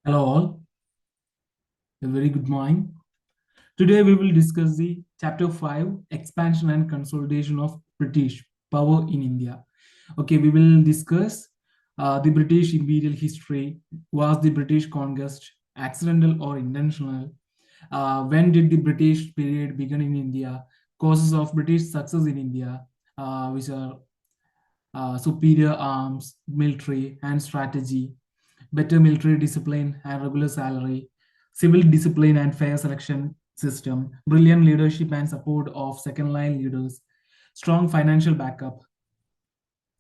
Hello all, a very good morning. Today we will discuss the chapter 5 expansion and consolidation of British power in India. Okay, we will discuss the British imperial history. Was the British conquest accidental or intentional? When did the British period begin in India? Causes of British success in India, which are superior arms, military, and strategy, better military discipline and regular salary, civil discipline and fair selection system, brilliant leadership and support of second line leaders, strong financial backup,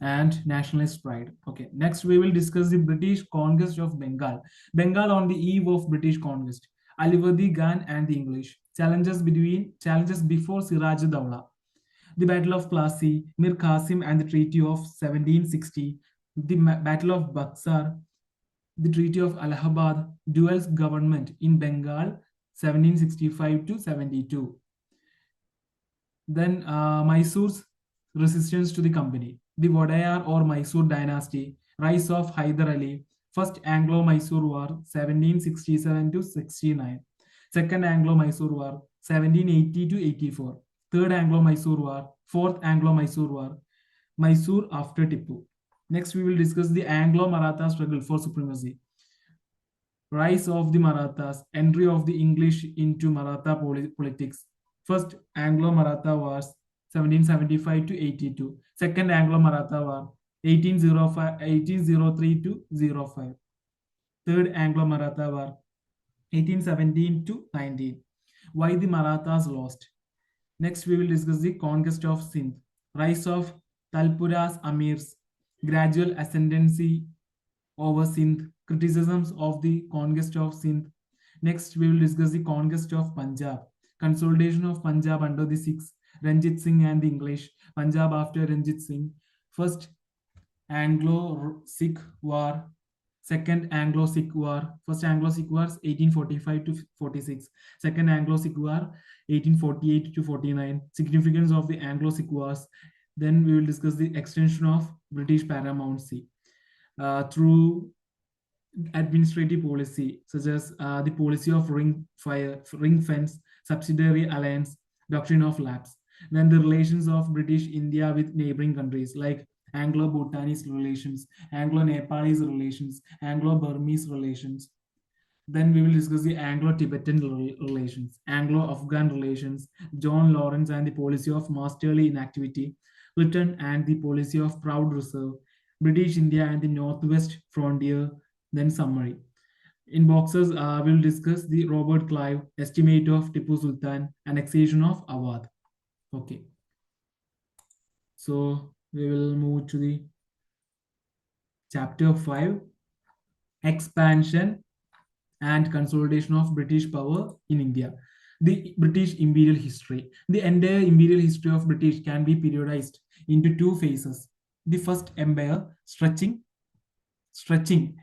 and nationalist pride. Okay, next we will discuss the British conquest of Bengal. Bengal on the eve of British conquest. Alivardi Khan and the English. Challenges before Siraj Dawla. The Battle of Plassey, Mir Qasim and the Treaty of 1760, the Battle of Buxar, the Treaty of Allahabad, dual government in Bengal 1765 to 72. Then Mysore's resistance to the company, the Wadayar or Mysore dynasty, rise of Hyder Ali, First Anglo-Mysore War 1767 to 69, Second Anglo-Mysore War 1780 to 84, Third Anglo-Mysore War, Fourth Anglo-Mysore War, Mysore after Tipu. Next, we will discuss the Anglo-Maratha struggle for supremacy, rise of the Marathas, entry of the English into Maratha politics. First Anglo-Maratha Wars, 1775 to 82. Second Anglo-Maratha War, 1803 to 05. Third Anglo-Maratha War, 1817 to 19. Why the Marathas lost? Next, we will discuss the conquest of Sindh, rise of Talpura's Amirs, gradual ascendancy over Sindh, criticisms of the conquest of Sindh. Next, we will discuss the conquest of Punjab, consolidation of Punjab under the Sikhs, Ranjit Singh and the English, Punjab after Ranjit Singh, first Anglo-Sikh War, Second Anglo-Sikh War, first Anglo-Sikh War 1845 to 46, Second Anglo-Sikh War 1848 to 49, significance of the Anglo-Sikh Wars. Then we will discuss the extension of British paramountcy through administrative policy, such as the policy of ring fence, subsidiary alliance, doctrine of lapse. Then the relations of British India with neighboring countries like Anglo-Bhutanese relations, Anglo-Nepalese relations, Anglo-Burmese relations. Then we will discuss the Anglo-Tibetan relations, Anglo-Afghan relations, John Lawrence and the policy of masterly inactivity, Britain and the policy of proud reserve, British India and the Northwest frontier, then summary. In boxes, we'll discuss the Robert Clive, estimate of Tipu Sultan, annexation of Awadh. Okay. So we will move to the chapter 5, expansion and consolidation of British power in India. The British imperial history. The entire imperial history of British can be periodized into two phases. The first empire stretching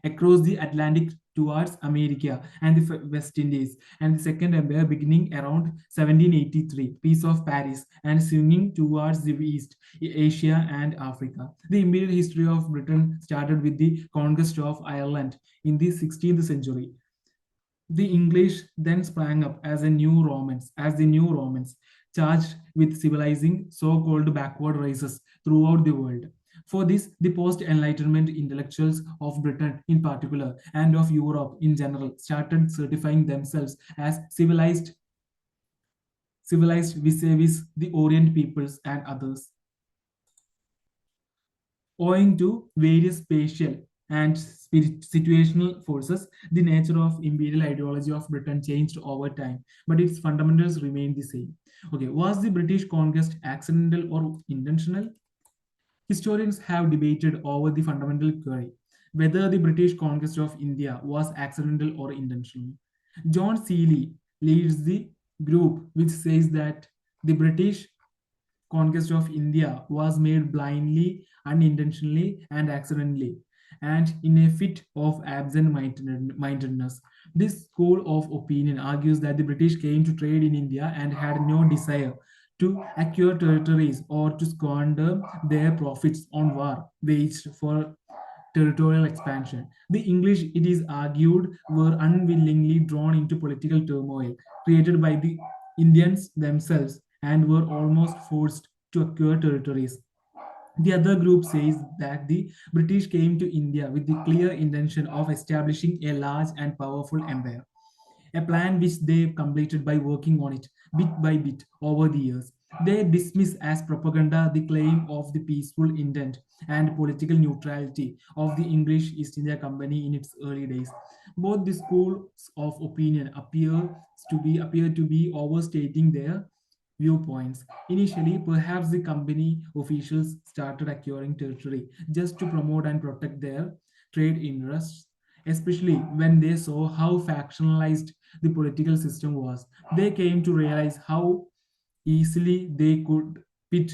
across the Atlantic towards America and the West Indies, and the Second Empire beginning around 1783, Peace of Paris, and swinging towards the East, Asia and Africa. The imperial history of Britain started with the conquest of Ireland in the 16th century. The English then sprang up as the new Romans, charged with civilizing so-called backward races throughout the world. For this, the post-Enlightenment intellectuals of Britain in particular and of Europe in general started certifying themselves as civilized vis-a-vis the Orient peoples and others. Owing to various spatial and situational forces, the nature of imperial ideology of Britain changed over time, but its fundamentals remained the same. Okay, was the British conquest accidental or intentional? Historians have debated over the fundamental query whether the British conquest of India was accidental or intentional. John Seeley leads the group which says that the British conquest of India was made blindly, unintentionally, and accidentally, and in a fit of absent mindedness. This school of opinion argues that the British came to trade in India and had no desire to acquire territories or to squander their profits on war waged for territorial expansion. The English, it is argued, were unwillingly drawn into political turmoil created by the Indians themselves and were almost forced to acquire territories. The other group says that the British came to India with the clear intention of establishing a large and powerful empire, a plan which they completed by working on it bit by bit over the years. They dismiss as propaganda the claim of the peaceful intent and political neutrality of the English East India Company in its early days. Both the schools of opinion appear to be overstating their viewpoints. Initially, perhaps the company officials started acquiring territory just to promote and protect their trade interests, especially when they saw how factionalized the political system was. They came to realize how easily they could pit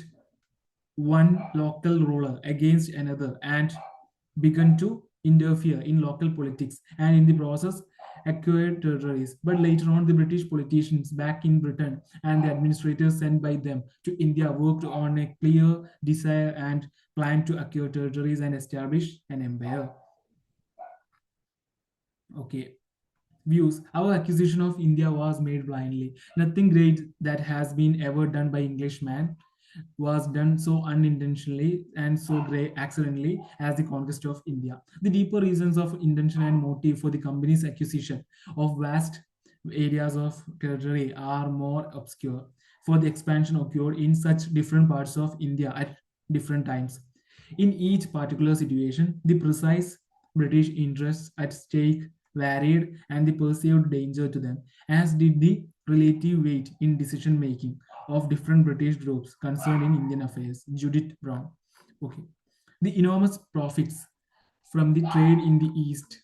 one local ruler against another and began to interfere in local politics and in the process acquired territories. But later on, the British politicians back in Britain and the administrators sent by them to India worked on a clear desire and plan to acquire territories and establish an empire. Okay, views. Our acquisition of India was made blindly. Nothing great that has been ever done by Englishman was done so unintentionally and so great accidentally as the conquest of India. The deeper reasons of intention and motive for the company's acquisition of vast areas of territory are more obscure. For the expansion occurred in such different parts of India at different times. In each particular situation, the precise British interests at stake varied and the perceived danger to them, as did the relative weight in decision making of different British groups concerned in Indian affairs. Judith Brown. Okay. The enormous profits from the trade in the East,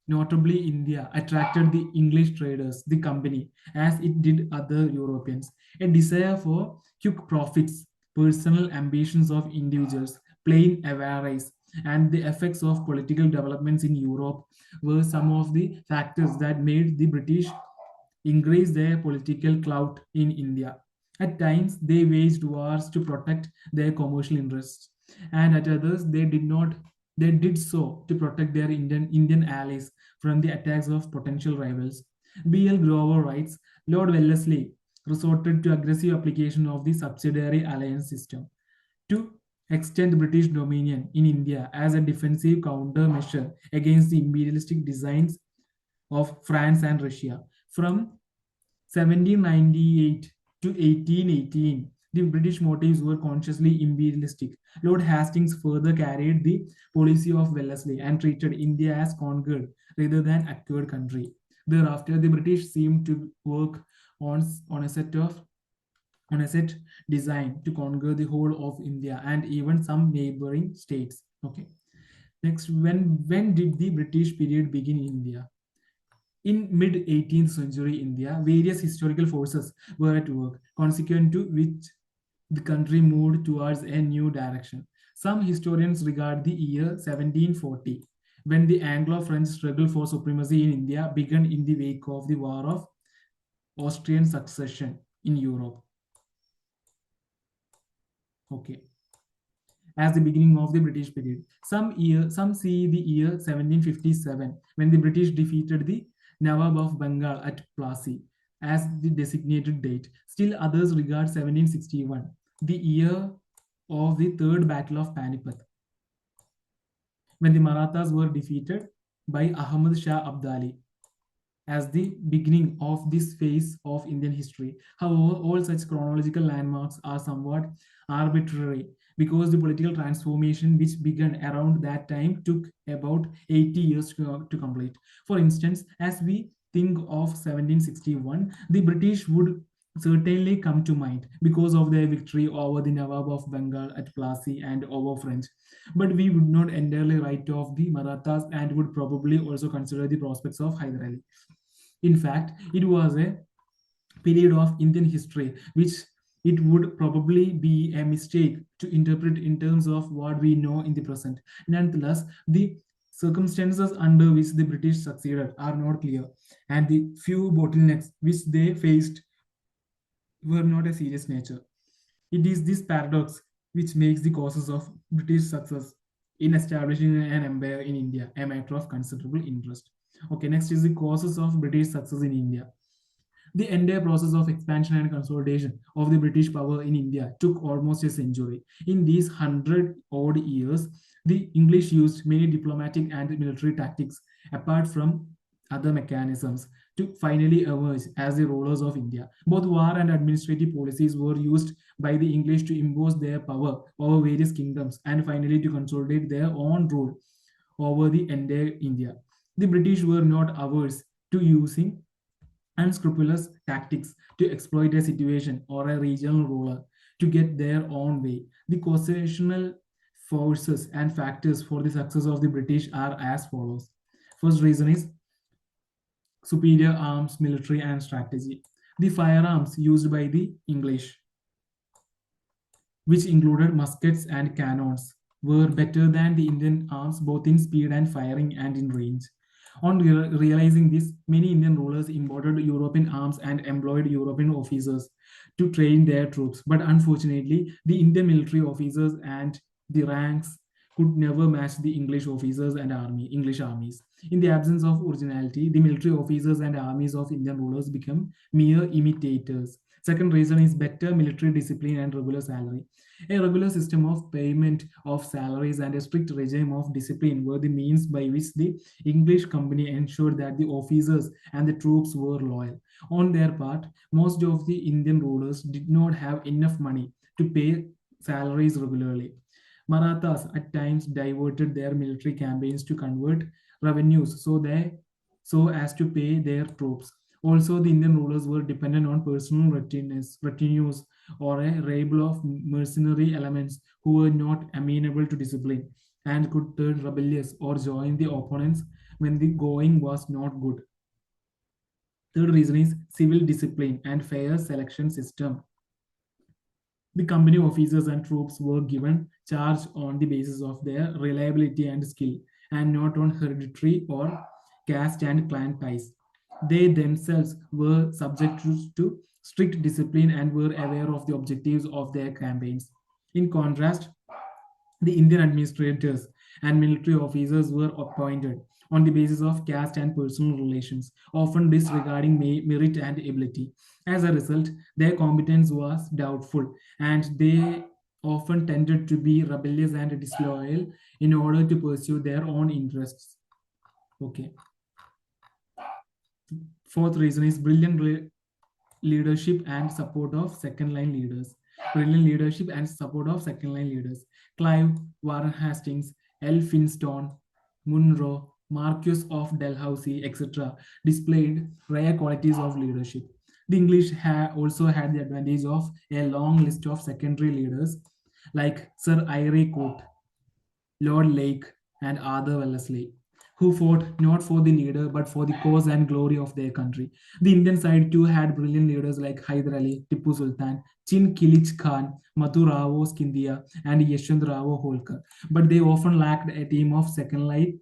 notably India, attracted the English traders, the company, as it did other Europeans. A desire for quick profits, personal ambitions of individuals, plain avarice, and the effects of political developments in Europe were some of the factors that made the British increase their political clout in India. At times, they waged wars to protect their commercial interests, and at others, they did not. They did so to protect their Indian allies from the attacks of potential rivals. B.L. Grover writes, Lord Wellesley resorted to aggressive application of the subsidiary alliance system to extend British dominion in India as a defensive countermeasure against the imperialistic designs of France and Russia. From 1798 to 1818, the British motives were consciously imperialistic. Lord Hastings further carried the policy of Wellesley and treated India as conquered rather than acquired country. Thereafter, the British seemed to work on, on a set of on a set designed to conquer the whole of India and even some neighboring states. Okay. Next, when did the British period begin in India? In mid 18th century India, various historical forces were at work, consequent to which the country moved towards a new direction. Some historians regard the year 1740, when the Anglo-French struggle for supremacy in India began in the wake of the War of Austrian Succession in Europe. Okay, as the beginning of the British period. Some see the year 1757 when the British defeated the Nawab of Bengal at Plassey as the designated date. Still others regard 1761, the year of the Third Battle of Panipat, when the Marathas were defeated by Ahmad Shah Abdali, as the beginning of this phase of Indian history. However, all such chronological landmarks are somewhat arbitrary because the political transformation which began around that time took about 80 years to complete. For instance, as we think of 1761, the British would certainly come to mind because of their victory over the Nawab of Bengal at Plassey and over French. But we would not entirely write off the Marathas and would probably also consider the prospects of Hyder Ali. In fact, it was a period of Indian history which it would probably be a mistake to interpret in terms of what we know in the present. Nonetheless, the circumstances under which the British succeeded are not clear, and the few bottlenecks which they faced were not a serious nature. It is this paradox which makes the causes of British success in establishing an empire in India, a matter of considerable interest. Okay, next is the causes of British success in India. The entire process of expansion and consolidation of the British power in India took almost a century. In these 100 odd years, the English used many diplomatic and military tactics, apart from other mechanisms, to finally emerge as the rulers of India. Both war and administrative policies were used by the English to impose their power over various kingdoms and finally to consolidate their own rule over the entire India. The British were not averse to using unscrupulous tactics to exploit a situation or a regional ruler to get their own way. The constitutional forces and factors for the success of the British are as follows. First reason is superior arms, military, and strategy. The firearms used by the English, which included muskets and cannons, were better than the Indian arms both in speed and firing and in range. On realizing this, many Indian rulers imported European arms and employed European officers to train their troops. But unfortunately, the Indian military officers and the ranks could never match the English officers and English armies. In the absence of originality, the military officers and armies of Indian rulers become mere imitators. Second reason is better military discipline and regular salary. A regular system of payment of salaries and a strict regime of discipline were the means by which the English company ensured that the officers and the troops were loyal. On their part, most of the Indian rulers did not have enough money to pay salaries regularly. Marathas at times diverted their military campaigns to convert revenues so as to pay their troops. Also, the Indian rulers were dependent on personal retinues or a rabble of mercenary elements who were not amenable to discipline and could turn rebellious or join the opponents when the going was not good. Third reason is civil discipline and fair selection system. The company officers and troops were given charge on the basis of their reliability and skill, and not on hereditary or caste and clan ties. They themselves were subject to strict discipline and were aware of the objectives of their campaigns. In contrast, the Indian administrators and military officers were appointed on the basis of caste and personal relations, often disregarding merit and ability. As a result, their competence was doubtful and they often tended to be rebellious and disloyal in order to pursue their own interests. Okay. Fourth reason is brilliant leadership and support of second line leaders. Brilliant leadership and support of second line leaders. Clive, Warren Hastings, Elphinstone, Munro, Marquis of Dalhousie, etc., displayed rare qualities of leadership. The English also had the advantage of a long list of secondary leaders like Sir Eyre Court, Lord Lake, and Arthur Wellesley, who fought not for the leader but for the cause and glory of their country. The Indian side too had brilliant leaders like Hyder Ali, Tipu Sultan, Chin Kilich Khan, Mathurao Scindia, and Yashwantrao Holkar, but they often lacked a team of second line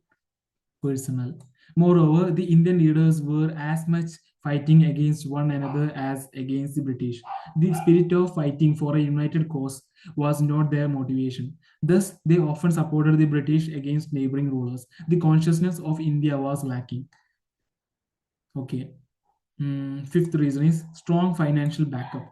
personnel. Moreover, the Indian leaders were as much fighting against one another as against the British. The spirit of fighting for a united cause was not their motivation. Thus, they often supported the British against neighboring rulers. The consciousness of India was lacking. Okay. Fifth reason is strong financial backup.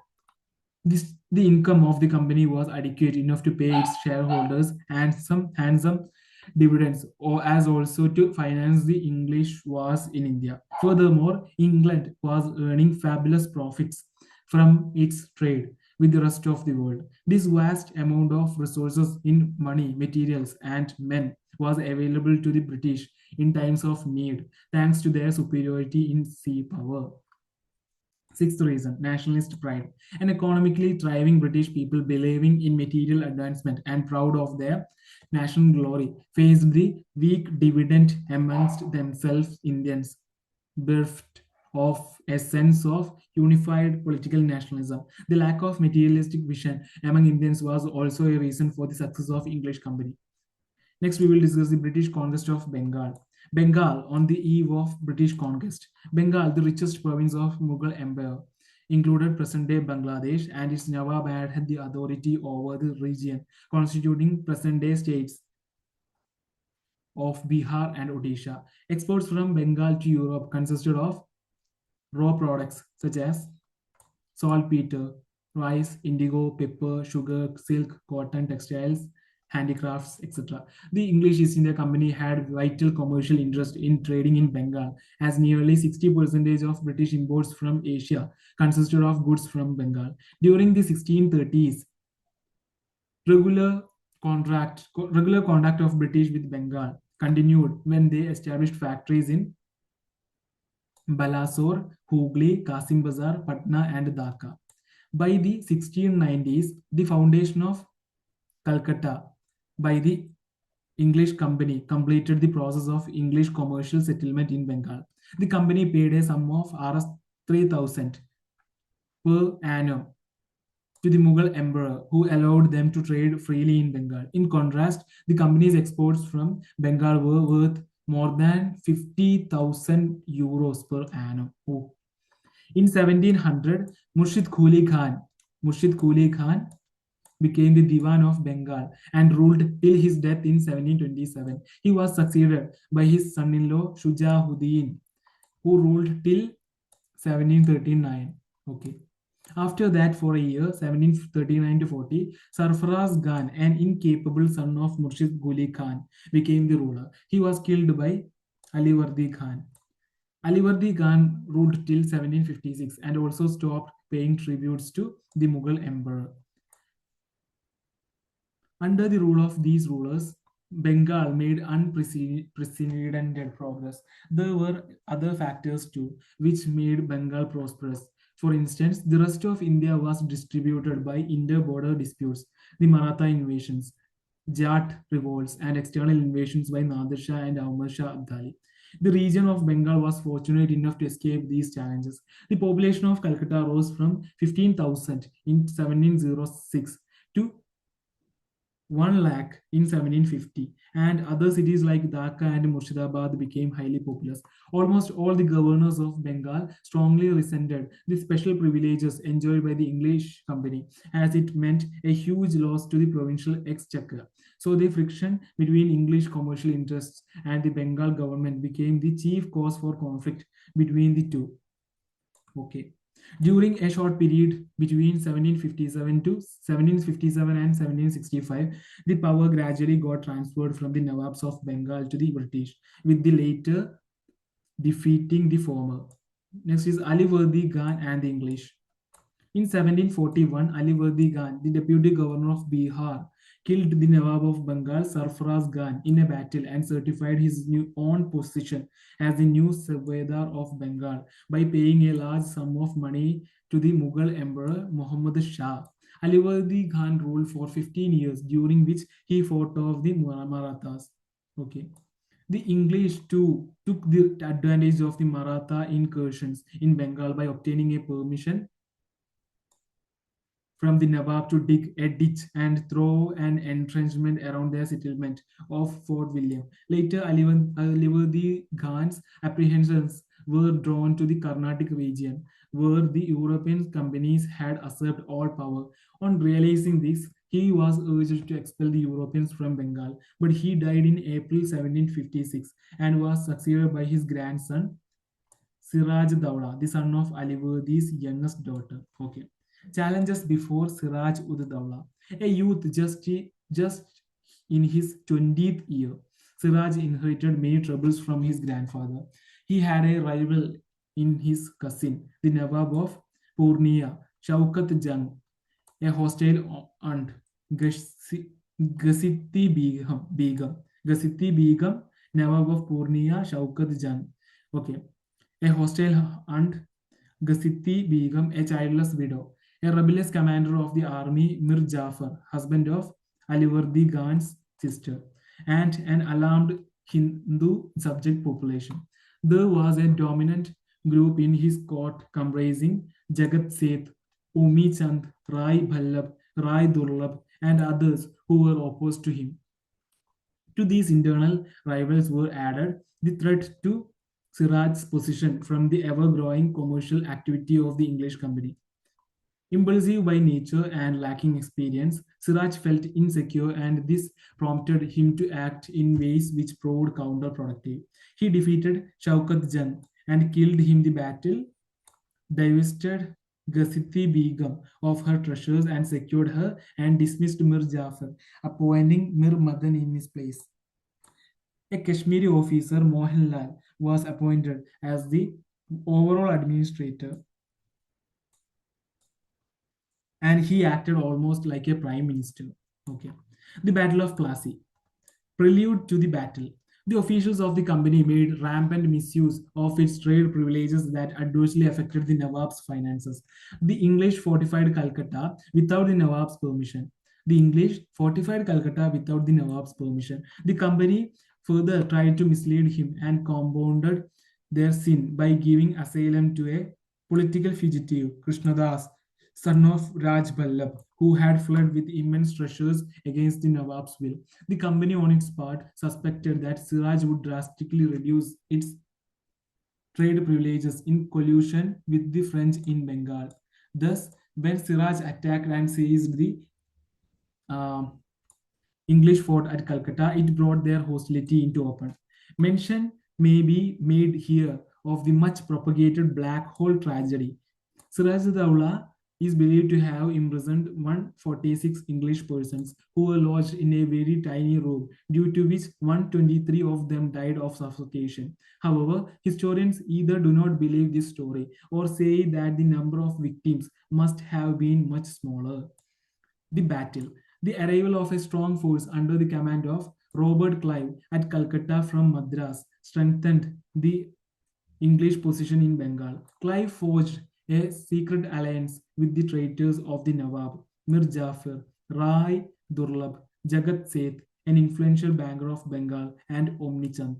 The income of the company was adequate enough to pay its shareholders and some handsome dividends, or as also to finance the English wars in India. Furthermore, England was earning fabulous profits from its trade with the rest of the world. This vast amount of resources in money, materials, and men was available to the British in times of need, thanks to their superiority in sea power. Sixth reason, nationalist pride. An economically thriving British people believing in material advancement and proud of their national glory faced the weak dividend amongst themselves Indians, bereft of a sense of unified political nationalism. The lack of materialistic vision among Indians was also a reason for the success of English company. Next, we will discuss the British conquest of Bengal. Bengal on the eve of British conquest. Bengal, the richest province of Mughal Empire, included present-day Bangladesh, and its Nawab had the authority over the region, constituting present-day states of Bihar and Odisha. Exports from Bengal to Europe consisted of raw products such as saltpeter, rice, indigo, pepper, sugar, silk, cotton, textiles, handicrafts, etc. The English East India Company had vital commercial interest in trading in Bengal, as nearly 60% of British imports from Asia consisted of goods from Bengal. During the 1630s, regular regular contact of British with Bengal continued when they established factories in Balasore, Hooghly, Kasim Bazar, Patna, and Dhaka. By the 1690s, the foundation of Calcutta by the English company completed the process of English commercial settlement in Bengal. The company paid a sum of Rs 3,000 per annum to the Mughal emperor, who allowed them to trade freely in Bengal. In contrast, the company's exports from Bengal were worth more than 50,000 euros per annum. Oh. In 1700, Murshid Quli Khan became the Diwan of Bengal and ruled till his death in 1727. He was succeeded by his son-in-law Shujahuddin, who ruled till 1739. Okay. After that, for a year, 1739 to 40, Sarfaraz Khan, an incapable son of Murshid Quli Khan, became the ruler. He was killed by Alivardi Khan. Alivardi Khan ruled till 1756 and also stopped paying tributes to the Mughal emperor. Under the rule of these rulers, Bengal made unprecedented progress. There were other factors too, which made Bengal prosperous. For instance, the rest of India was distributed by inter-border disputes, the Maratha invasions, Jat revolts, and external invasions by Nadir Shah and Ahmad Shah Abdali. The region of Bengal was fortunate enough to escape these challenges. The population of Calcutta rose from 15,000 in 1706 to 1 lakh in 1750, and other cities like Dhaka and Murshidabad became highly populous. Almost all the governors of Bengal strongly resented the special privileges enjoyed by the English company, as it meant a huge loss to the provincial exchequer. So, the friction between English commercial interests and the Bengal government became the chief cause for conflict between the two. Okay. During a short period between 1757 to 1757 and 1765, the power gradually got transferred from the Nawabs of Bengal to the British, with the later defeating the former. Next is Alivardi Khan and the English. In 1741, Ali Verdi Khan, the deputy governor of Bihar, killed the Nawab of Bengal, Sarfaraz Khan, in a battle and certified his new own position as the new Subedar of Bengal by paying a large sum of money to the Mughal emperor Muhammad Shah. Ali Verdi Khan ruled for 15 years, during which he fought off the Marathas. Okay. The English too took the advantage of the Maratha incursions in Bengal by obtaining a permission from the Nawab to dig a ditch and throw an entrenchment around their settlement of Fort William. Later, Alivardi Khan's apprehensions were drawn to the Carnatic region, where the European companies had usurped all power. On realizing this, he was urged to expel the Europeans from Bengal, but he died in April 1756 and was succeeded by his grandson Siraj Dowla, the son of Alivardi's youngest daughter. Okay. Challenges before Siraj ud Dowla. A youth just in his 20th year, Siraj inherited many troubles from his grandfather. He had a rival in his cousin, the Nawab of Purnia, Shaukat Jung, a hostile aunt, Gasiti Begum, Nawab of Purnia, Shaukat Jung. Okay, a hostile aunt, Gasiti Begum, a childless widow, a rebellious commander of the army, Mir Jafar, husband of Alivardi Khan's sister, and an alarmed Hindu subject population. There was a dominant group in his court comprising Jagat Seth, Umi Chand, Rai Bhallabh, Rai Durlabh, and others who were opposed to him. To these internal rivals were added the threat to Siraj's position from the ever growing commercial activity of the English company. Impulsive by nature and lacking experience, Siraj felt insecure, and this prompted him to act in ways which proved counterproductive. He defeated Shaukat Jung and killed him in the battle, divested Ghaziti Begum of her treasures and secured her, and dismissed Mir Jafar, appointing Mir Madan in his place. A Kashmiri officer, Mohanlal, was appointed as the overall administrator, and he acted almost like a prime minister. Okay. The Battle of Plassey. Prelude to the battle. The officials of the company made rampant misuse of its trade privileges that adversely affected the Nawab's finances. The English fortified Calcutta without the Nawab's permission. The English fortified Calcutta without the Nawab's permission. The company further tried to mislead him and compounded their sin by giving asylum to a political fugitive, Krishnadas, son of Raj Ballabh, who had fled with immense treasures against the Nawab's will. The company, on its part, suspected that Siraj would drastically reduce its trade privileges in collusion with the French in Bengal. Thus, when Siraj attacked and seized the uh, English fort at Calcutta, it brought their hostility into open. Mention may be made here of the much propagated black hole tragedy. Siraj-ud-Dawla is believed to have imprisoned 146 English persons who were lodged in a very tiny room, due to which 123 of them died of suffocation. However, historians either do not believe this story or say that the number of victims must have been much smaller. The battle. The arrival of a strong force under the command of Robert Clive at Calcutta from Madras strengthened the English position in Bengal. Clive forged a secret alliance with the traitors of the Nawab, Mir Jafar, Rai Durlab, Jagat Seth, an influential banker of Bengal, and Omichand.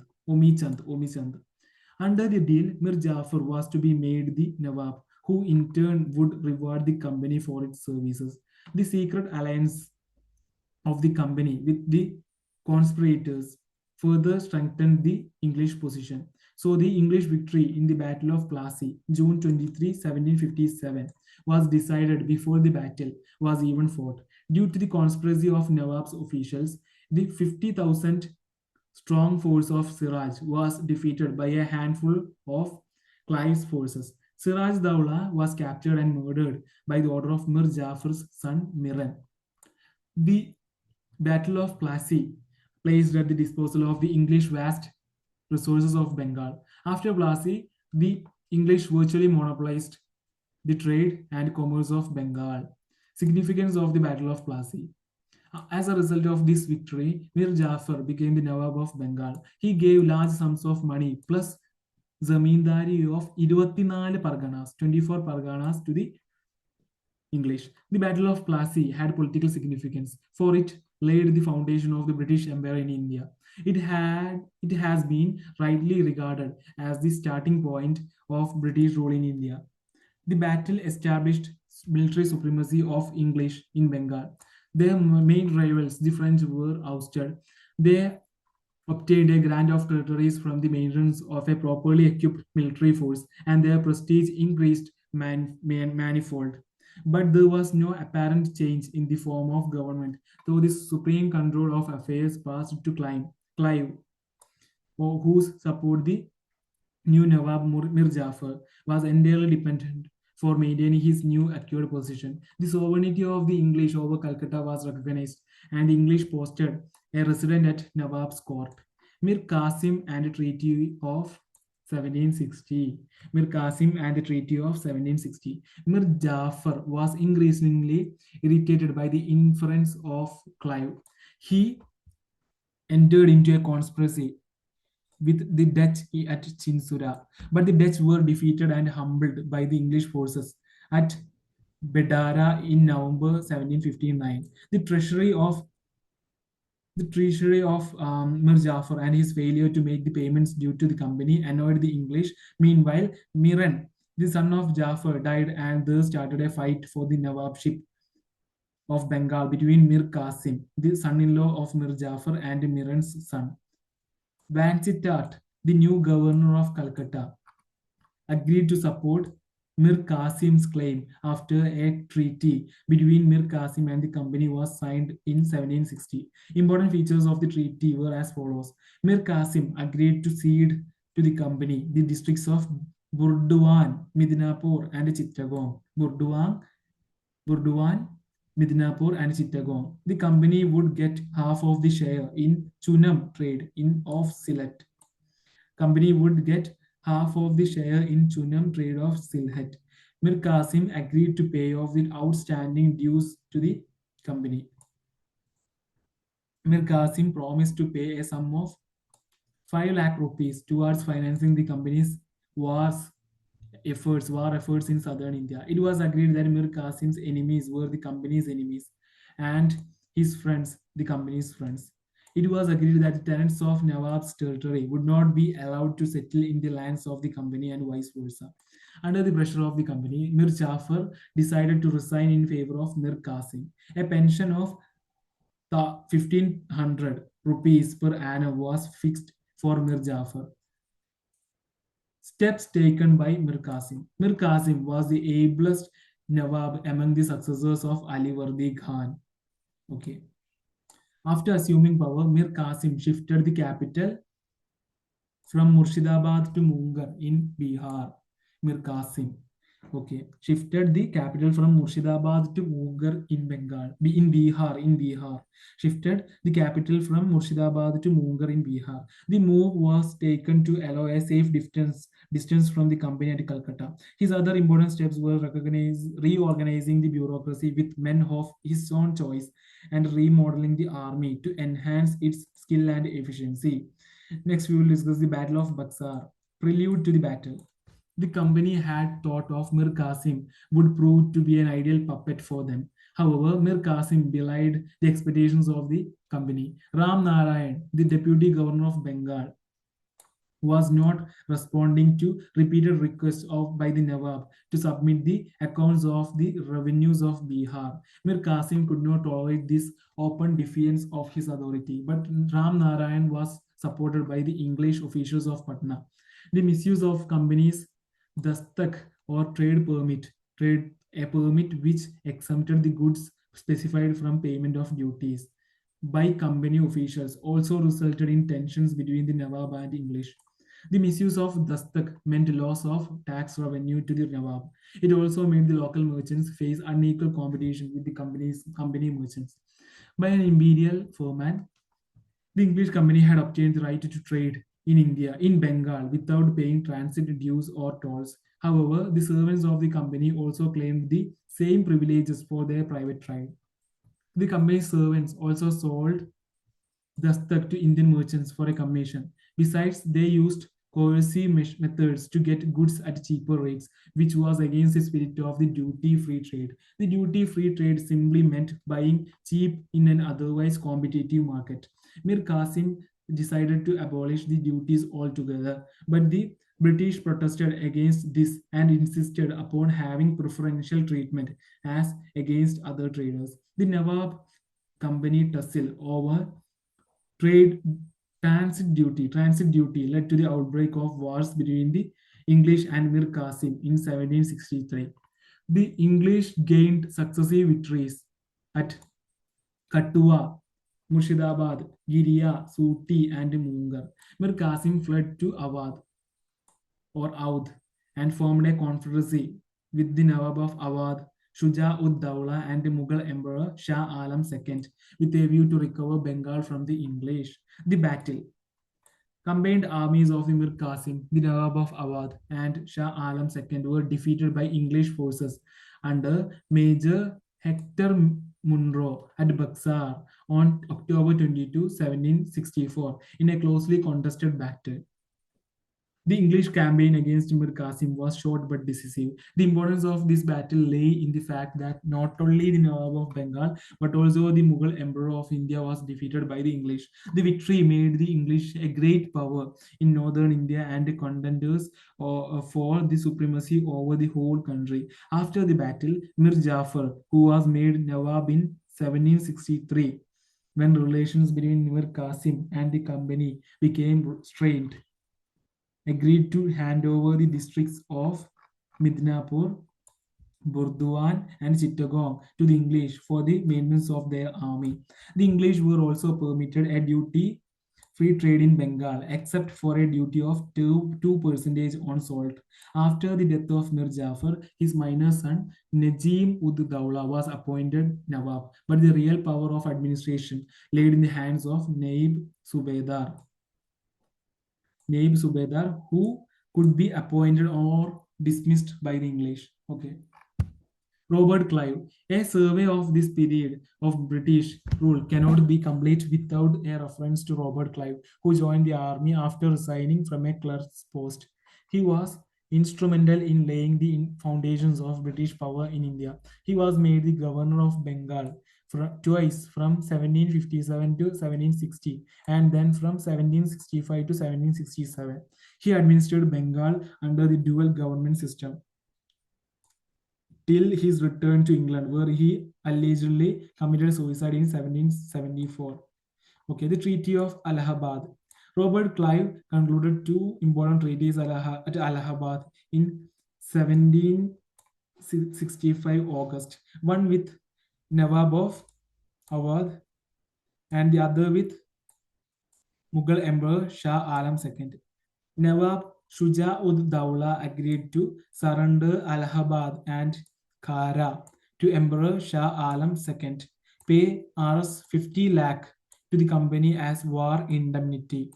Under the deal, Mir Jafar was to be made the Nawab, who in turn would reward the company for its services. The secret alliance of the company with the conspirators further strengthened the English position. So the English victory in the Battle of Plassey, June 23, 1757, was decided before the battle was even fought. Due to the conspiracy of Nawab's officials, the 50,000 strong force of Siraj was defeated by a handful of Clive's forces. Siraj Dawla was captured and murdered by the order of Mir Jafar's son Miran. The Battle of Plassey placed at the disposal of the English vast resources of Bengal. After Plassey, the English virtually monopolized the trade and commerce of Bengal. Significance of the Battle of Plassey. As a result of this victory, Mir Jafar became the Nawab of Bengal. He gave large sums of money plus zamindari of 24 parganas, 24 parganas to the English. The Battle of Plassey had political significance, for it laid the foundation of the British Empire in India. It has been rightly regarded as the starting point of British rule in India. The battle established military supremacy of English in Bengal. Their main rivals, the French, were ousted. They obtained a grant of territories from the maintenance of a properly equipped military force, and their prestige increased manifold. But there was no apparent change in the form of government, though the supreme control of affairs passed to Clive, whose support the new Nawab Mir Jafar was entirely dependent for maintaining his new acquired position. The sovereignty of the English over Calcutta was recognized, and the English posted a resident at Nawab's court. Mir Qasim and the Treaty of 1760. Mir Qasim and the Treaty of 1760. Mir Jafar was increasingly irritated by the inference of Clive. He entered into a conspiracy with the Dutch at Chinsura, but the Dutch were defeated and humbled by the English forces at Bedara in November 1759. The treachery of Mir Jafar and his failure to make the payments due to the company annoyed the English. Meanwhile, Miran, the son of Jafar, died, and thus started a fight for the Nawabship of Bengal between Mir Qasim, the son-in-law of Mir Jafar, and Miran's son. Vansittart, the new governor of Calcutta, agreed to support Mir Qasim's claim after a treaty between Mir Qasim and the company was signed in 1760. Important features of the treaty were as follows. Mir Qasim agreed to cede to the company the districts of Burdwan, Midnapur, and Chittagong. Burdwan, Midnapur, and Chittagong. The company would get half of the share in Chunam trade in of Sylhet. Company would get half of the share in Chunam trade of Sylhet. Mir Qasim agreed to pay off the outstanding dues to the company. Mir Qasim promised to pay a sum of 5 lakh rupees towards financing the company's wars war efforts in southern India. It was agreed that Mir Qasim's enemies were the company's enemies and his friends, the company's friends. It was agreed that the tenants of Nawab's territory would not be allowed to settle in the lands of the company and vice versa. Under the pressure of the company, Mir Jafar decided to resign in favor of Mir Qasim. A pension of 1500 rupees per annum was fixed for Mir Jafar. Steps taken by Mir Qasim. Mir Qasim was the ablest Nawab among the successors of Ali Wardi Khan. Okay. After assuming power, Mir Qasim shifted the capital from Murshidabad to Mungar in Bihar. Mir Qasim. Okay, shifted the capital from Murshidabad to Mungar in Bengal, in Bihar. Shifted the capital from Murshidabad to Mungar in Bihar. The move was taken to allow a safe distance from the company at Calcutta. His other important steps were reorganizing the bureaucracy with men of his own choice and remodeling the army to enhance its skill and efficiency. Next, we will discuss the Battle of Buxar, prelude to the battle. The company had thought of Mir Qasim would prove to be an ideal puppet for them. However, Mir Qasim belied the expectations of the company. Ram Narayan, the deputy governor of Bengal, was not responding to repeated requests by the Nawab to submit the accounts of the revenues of Bihar. Mir Qasim could not tolerate this open defiance of his authority, but Ram Narayan was supported by the English officials of Patna. The misuse of companies' dastak or trade a permit which exempted the goods specified from payment of duties by company officials also resulted in tensions between the Nawab and English. The misuse of dastak meant loss of tax revenue to the Nawab. It also made the local merchants face unequal competition with the company merchants. By an imperial firman, the English company had obtained the right to trade in India, in Bengal, without paying transit dues or tolls. However, the servants of the company also claimed the same privileges for their private trade. The company's servants also sold dastak to Indian merchants for a commission. Besides, they used coercive methods to get goods at cheaper rates, which was against the spirit of the duty-free trade. The duty-free trade simply meant buying cheap in an otherwise competitive market. Mir Qasim decided to abolish the duties altogether, but the British protested against this and insisted upon having preferential treatment as against other traders. The Nawab company tussle over trade transit duty led to the outbreak of wars between the English and Mir Qasim in 1763. The English gained successive victories at Katua, Murshidabad, Giria, Suti, and Mungar. Mir Qasim fled to Awadh or Audh and formed a confederacy with the Nawab of Awadh, Shuja ud Dawla, and the Mughal Emperor Shah Alam II with a view to recover Bengal from the English. The battle. Combined armies of Mir Qasim, the Nawab of Awadh, and Shah Alam II were defeated by English forces under Major Hector Munro at Buxar on October 22, 1764, in a closely contested battle. The English campaign against Mir Qasim was short but decisive. The importance of this battle lay in the fact that not only the Nawab of Bengal but also the Mughal Emperor of India was defeated by the English. The victory made the English a great power in northern India and contenders for the supremacy over the whole country. After the battle, Mir Jafar, who was made Nawab in 1763, when relations between Mir Qasim and the company became strained, agreed to hand over the districts of Midnapur, Burdwan, and Chittagong to the English for the maintenance of their army. The English were also permitted a duty free trade in Bengal, except for a duty of 2% on salt. After the death of Mir Jafar, his minor son Najim ud Dawla was appointed Nawab, but the real power of administration laid in the hands of Naib Subedar, who could be appointed or dismissed by the English. Okay. Robert Clive. A survey of this period of British rule cannot be complete without a reference to Robert Clive, who joined the army after resigning from a clerk's post. He was instrumental in laying the foundations of British power in India. He was made the governor of Bengal twice from 1757 to 1760 and then from 1765 to 1767. He administered Bengal under the dual government system till his return to England, where he allegedly committed suicide in 1774. Okay, the Treaty of Allahabad. Robert Clive concluded two important treaties at Allahabad in 1765 August, one with Nawab of Awadh and the other with Mughal Emperor Shah Alam II. Nawab Shuja-ud-Dawla agreed to surrender Allahabad and Kara to Emperor Shah Alam II, pay Rs 50 lakh to the company as war indemnity,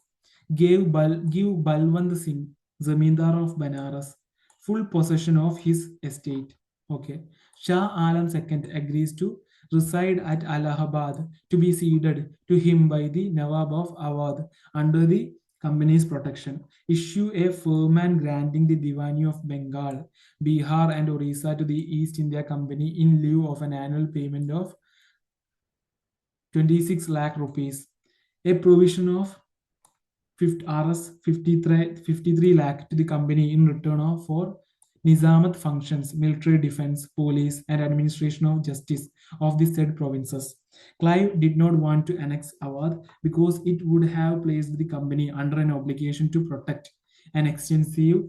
give Balwant Singh, Zamindar of Banaras, full possession of his estate. Okay. Shah Alam II agrees to reside at Allahabad to be ceded to him by the Nawab of Awadh under the company's protection, issue a firman granting the Diwani of Bengal, Bihar, and Orissa to the East India Company in lieu of an annual payment of 26 lakh rupees, a provision of Rs 53 lakh to the company in return for Nizamat functions, military defense, police, and administration of justice of the said provinces. Clive did not want to annex Awadh because it would have placed the company under an obligation to protect an extensive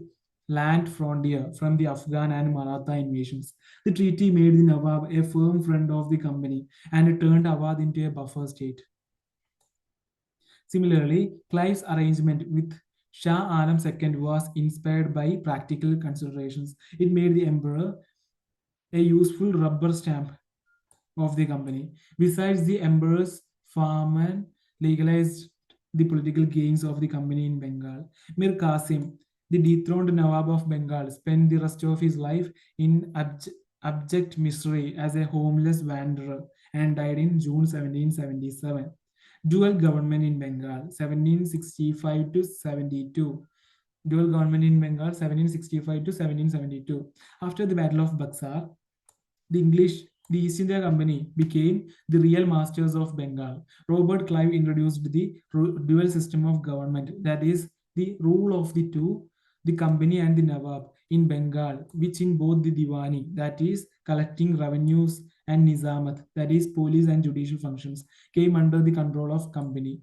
land frontier from the Afghan and Maratha invasions. The treaty made the Nawab a firm friend of the company and turned Awadh into a buffer state. Similarly, Clive's arrangement with Shah Alam II was inspired by practical considerations. It made the emperor a useful rubber stamp of the company. Besides, the emperor's farmland legalized the political gains of the company in Bengal. Mir Qasim, the dethroned Nawab of Bengal, spent the rest of his life in abject misery as a homeless wanderer and died in June 1777. Dual government in Bengal, 1765 to 72. Dual government in Bengal, 1765 to 1772. After the Battle of Buxar, the East India Company became the real masters of Bengal. Robert Clive introduced the dual system of government, that is, the rule of the two, the company and the Nawab in Bengal, which in both the Diwani, that is, collecting revenues, and Nizamat, that is, police and judicial functions, came under the control of company.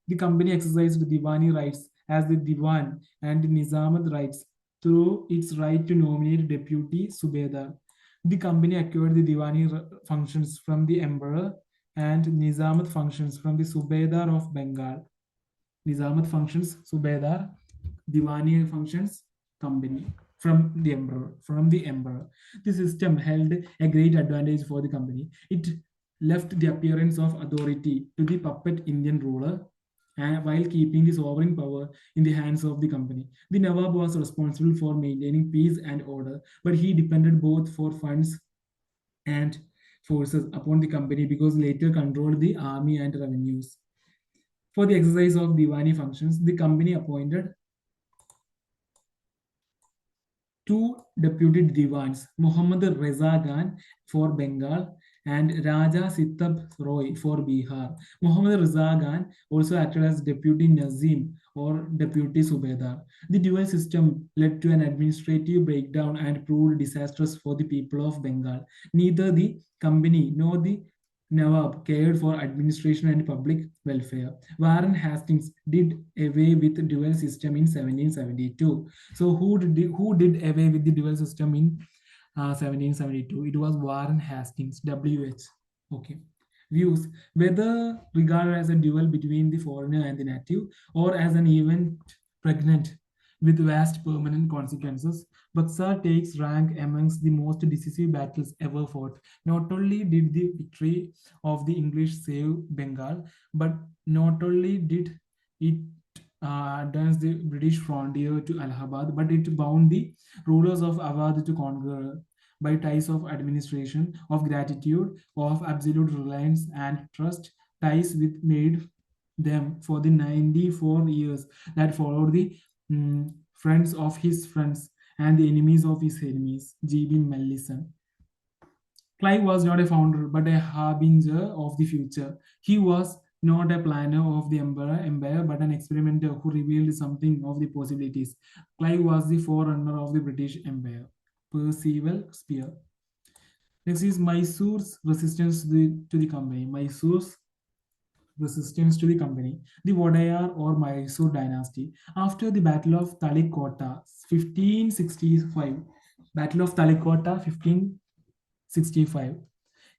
The company exercised Diwani rights as the Diwan and Nizamat rights through its right to nominate deputy Subedar. The company acquired the Diwani functions from the emperor and Nizamat functions from the Subedar of Bengal. Nizamat functions Subedar, Diwani functions company from the emperor. The system held a great advantage for the company. It left the appearance of authority to the puppet Indian ruler and while keeping the sovereign power in the hands of the company. The Nawab was responsible for maintaining peace and order, but he depended both for funds and forces upon the company because later controlled the army and revenues. For the exercise of Diwani functions, the company appointed two deputy Diwans, Muhammad Reza Khan for Bengal and Raja Sitab Roy for Bihar. Muhammad Reza Khan also acted as deputy Nazim or deputy Subedar. The dual system led to an administrative breakdown and proved disastrous for the people of Bengal. Neither the company nor the Nawab cared for administration and public welfare. Warren Hastings did away with the dual system in 1772. So who did away with the dual system in 1772? It was Warren Hastings, WH. Okay. Views whether regarded as a duel between the foreigner and the native or as an event pregnant with vast permanent consequences, Buxar takes rank amongst the most decisive battles ever fought. Not only did the victory of the English save Bengal, but not only did it advance the British frontier to Allahabad, but it bound the rulers of Awadh to conquer by ties of administration, of gratitude, of absolute reliance and trust, ties with made them for the 94 years that followed the friends of his friends and the enemies of his enemies. G.B. Mellison. Clive was not a founder but a harbinger of the future. He was not a planner of the empire but an experimenter who revealed something of the possibilities. Clive was the forerunner of the British Empire. Percival Spear. Next is Mysore's resistance to the company. Mysore's resistance to the company. The Wadayar or Mysore dynasty. After the Battle of Talikota, 1565, Battle of Talikota, 1565,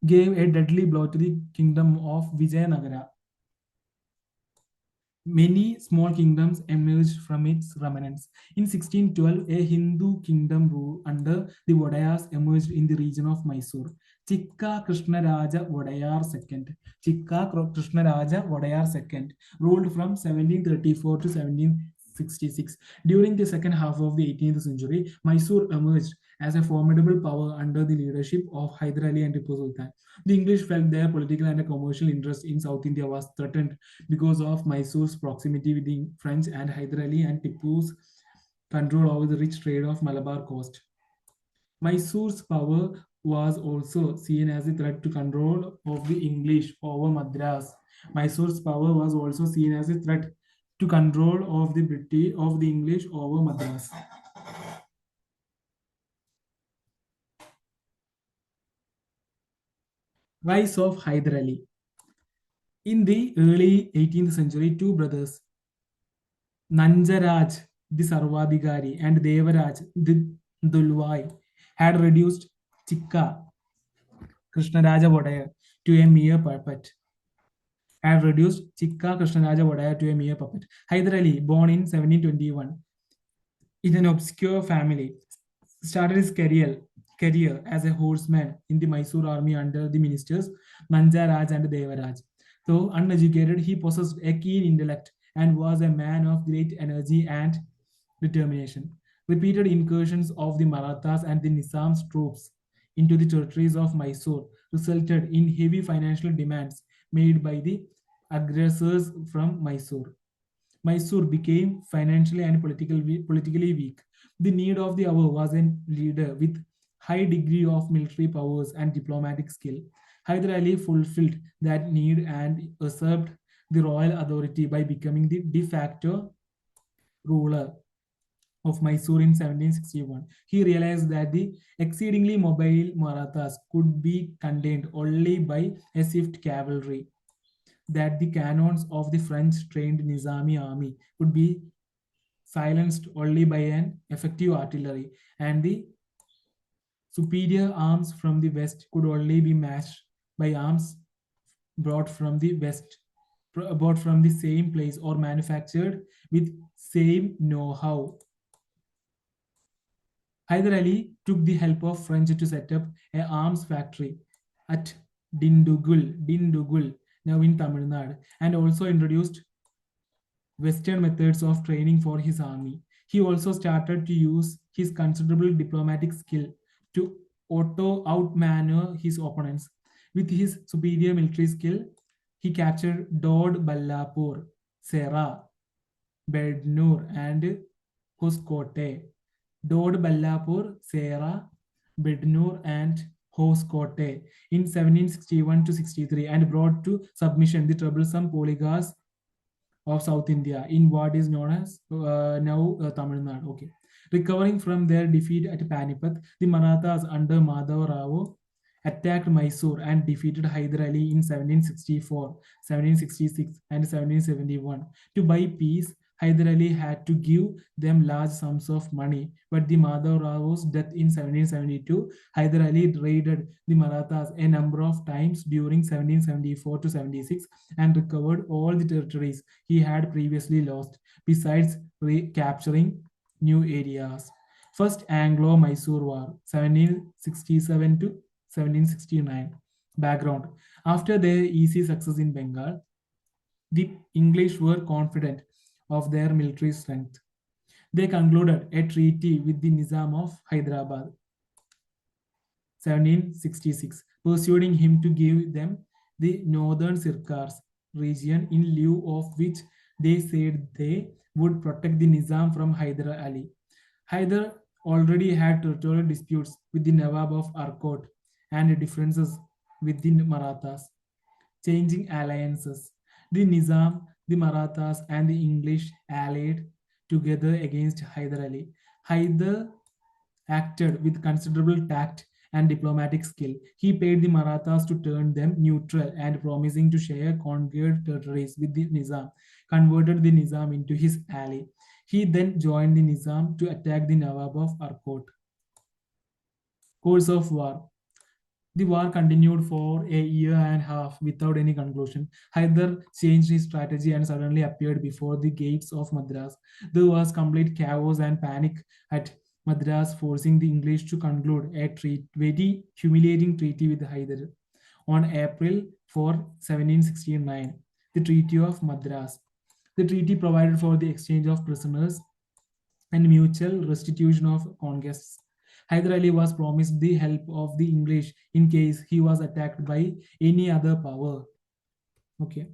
gave a deadly blow to the kingdom of Vijayanagara. Many small kingdoms emerged from its remnants. In 1612, a Hindu kingdom rule under the Wadayars emerged in the region of Mysore. Chikka Krishnaraja Wadayar II. Chikka Krishnaraja Wadayar II ruled from 1734 to 1766. During the second half of the 18th century, Mysore emerged as a formidable power under the leadership of Hyder Ali and Tipu Sultan. The English felt their political and commercial interest in South India was threatened because of Mysore's proximity with the French and Hyder Ali and Tipu's control over the rich trade of Malabar coast. Mysore's power was also seen as a threat to control of the English over Madras. Mysore's power was also seen as a threat to control of the British of the English over Madras. Rise of Hyder Ali. In the early 18th century, two brothers, Nanjaraj, the Sarvadhikari, and Devaraj, the Dulwai, had reduced Chikka, Krishnaraja Vodaya, to a mere puppet. Hyder Ali, born in 1721, in an obscure family, started his career as a horseman in the Mysore army under the ministers Nanjaraj and Devaraj. Though uneducated, he possessed a keen intellect and was a man of great energy and determination. Repeated incursions of the Marathas and the Nizam's troops into the territories of Mysore resulted in heavy financial demands made by the aggressors from Mysore. Mysore became financially and politically weak. The need of the hour was a leader with high degree of military powers and diplomatic skill. Hyder Ali fulfilled that need and usurped the royal authority by becoming the de facto ruler of Mysore in 1761. He realized that the exceedingly mobile Marathas could be contained only by a swift cavalry, that the cannons of the French trained Nizami army could be silenced only by an effective artillery, and the superior arms from the west could only be matched by arms brought from the west, brought from the same place or manufactured with same know-how. Hyder Ali took the help of French to set up an arms factory at Dindugul, now in Tamil Nadu, and also introduced Western methods of training for his army. He also started to use his considerable diplomatic skill to outmaneuver his opponents. With his superior military skill, he captured Dod Ballapur, Sera, Bednur, and Hoskote. Dod Ballapur, Sera, Bednur, and Hoskote in 1761 to 63 and brought to submission the troublesome polygars of South India in what is known as now Tamil Nadu. Okay. Recovering from their defeat at Panipat, the Marathas under Madhava Rao attacked Mysore and defeated Hyder Ali in 1764, 1766, and 1771. To buy peace, Hyder Ali had to give them large sums of money, but the Madhav death in 1772, Hyder Ali raided the Marathas a number of times during 1774 to 76 and recovered all the territories he had previously lost, besides recapturing new areas. First Anglo-Mysore War, 1767 to 1769. Background. After their easy success in Bengal, the English were confident of their military strength. They concluded a treaty with the Nizam of Hyderabad, 1766, persuading him to give them the northern Sirkars region, in lieu of which they said they would protect the Nizam from Hyder Ali. Hyder already had territorial disputes with the Nawab of Arcot and differences with the Marathas, changing alliances. The Nizam, the Marathas, and the English allied together against Hyder Ali. Hyder acted with considerable tact and diplomatic skill. He paid the Marathas to turn them neutral and promising to share conquered territories with the Nizam, converted the Nizam into his ally. He then joined the Nizam to attack the Nawab of Arcot. Course of war. The war continued for a year and a half without any conclusion. Hyder changed his strategy and suddenly appeared before the gates of Madras. There was complete chaos and panic at Madras, forcing the English to conclude a very humiliating treaty with Hyder on April 4, 1769, the Treaty of Madras. The treaty provided for the exchange of prisoners and mutual restitution of conquests. Hyder Ali was promised the help of the English in case he was attacked by any other power. Okay.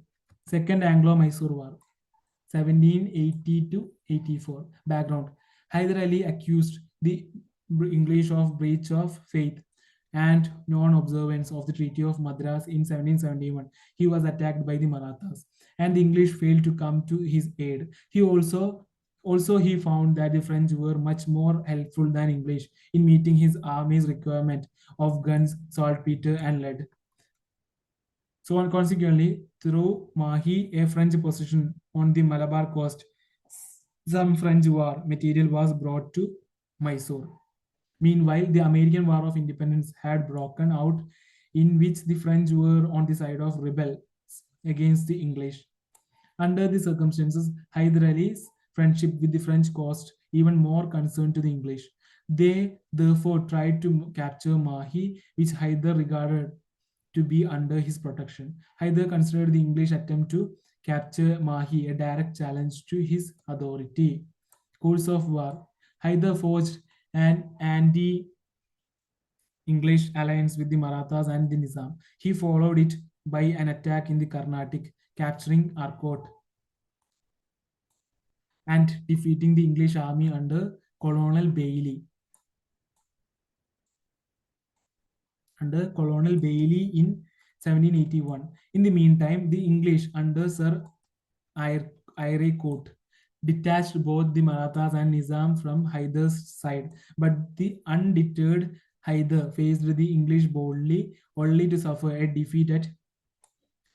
Second Anglo-Mysore War, 1780 to 84. Background. Hyder Ali accused the English of breach of faith and non-observance of the Treaty of Madras in 1771. He was attacked by the Marathas, and the English failed to come to his aid. He also he found that the French were much more helpful than English in meeting his army's requirement of guns, saltpeter, and lead. So consequently, through Mahi, a French position on the Malabar coast, some French war material was brought to Mysore. Meanwhile, the American War of Independence had broken out, in which the French were on the side of rebels against the English. Under the circumstances, Hyder Ali's friendship with the French caused even more concern to the English. They therefore tried to capture Mahi, which Hyder regarded to be under his protection. Hyder considered the English attempt to capture Mahi a direct challenge to his authority. Course of war. Hyder forged an anti English alliance with the Marathas and the Nizam. He followed it by an attack in the Carnatic, capturing Arcot and defeating the English army under Colonel Bailey. In 1781. In the meantime, the English under Sir Court detached both the Marathas and Nizam from Hyder's side, but the undeterred Hyder faced the English boldly, only to suffer a defeat at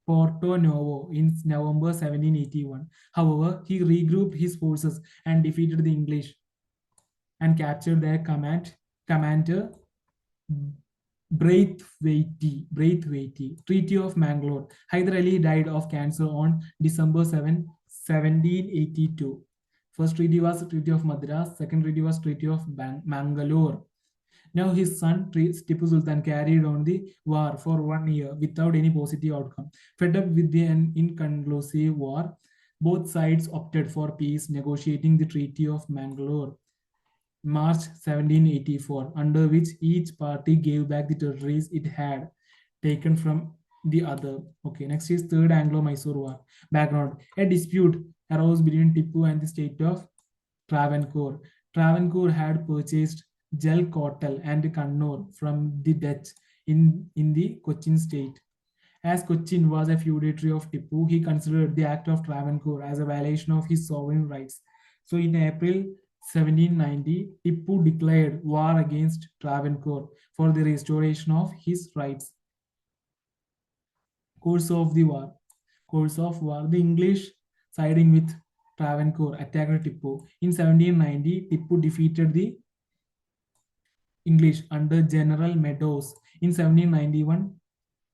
Porto Novo in November 1781. However, he regrouped his forces and defeated the English and captured their commander Braithwaite. Treaty of Mangalore. Hyder Ali died of cancer on December 7, 1782. First treaty was Treaty of Madras. Second treaty was Treaty of Mangalore. Now his son Tipu Sultan carried on the war for 1 year without any positive outcome. Fed up with an inconclusive war, both sides opted for peace, negotiating the Treaty of Mangalore, March 1784, under which each party gave back the territories it had taken from the other. Okay, next is Third Anglo-Mysore War. Background. A dispute arose between Tipu and the state of Travancore. Travancore had purchased Jalkottal and Kannur from the Dutch in the Cochin state. As Cochin was a feudatory of Tipu, he considered the act of Travancore as a violation of his sovereign rights. So in April 1790, Tipu declared war against Travancore for the restoration of his rights. Course of the war. Course of war. The English, siding with Travancore, attacked Tipu. In 1790, Tipu defeated the English under General Meadows. In 1791,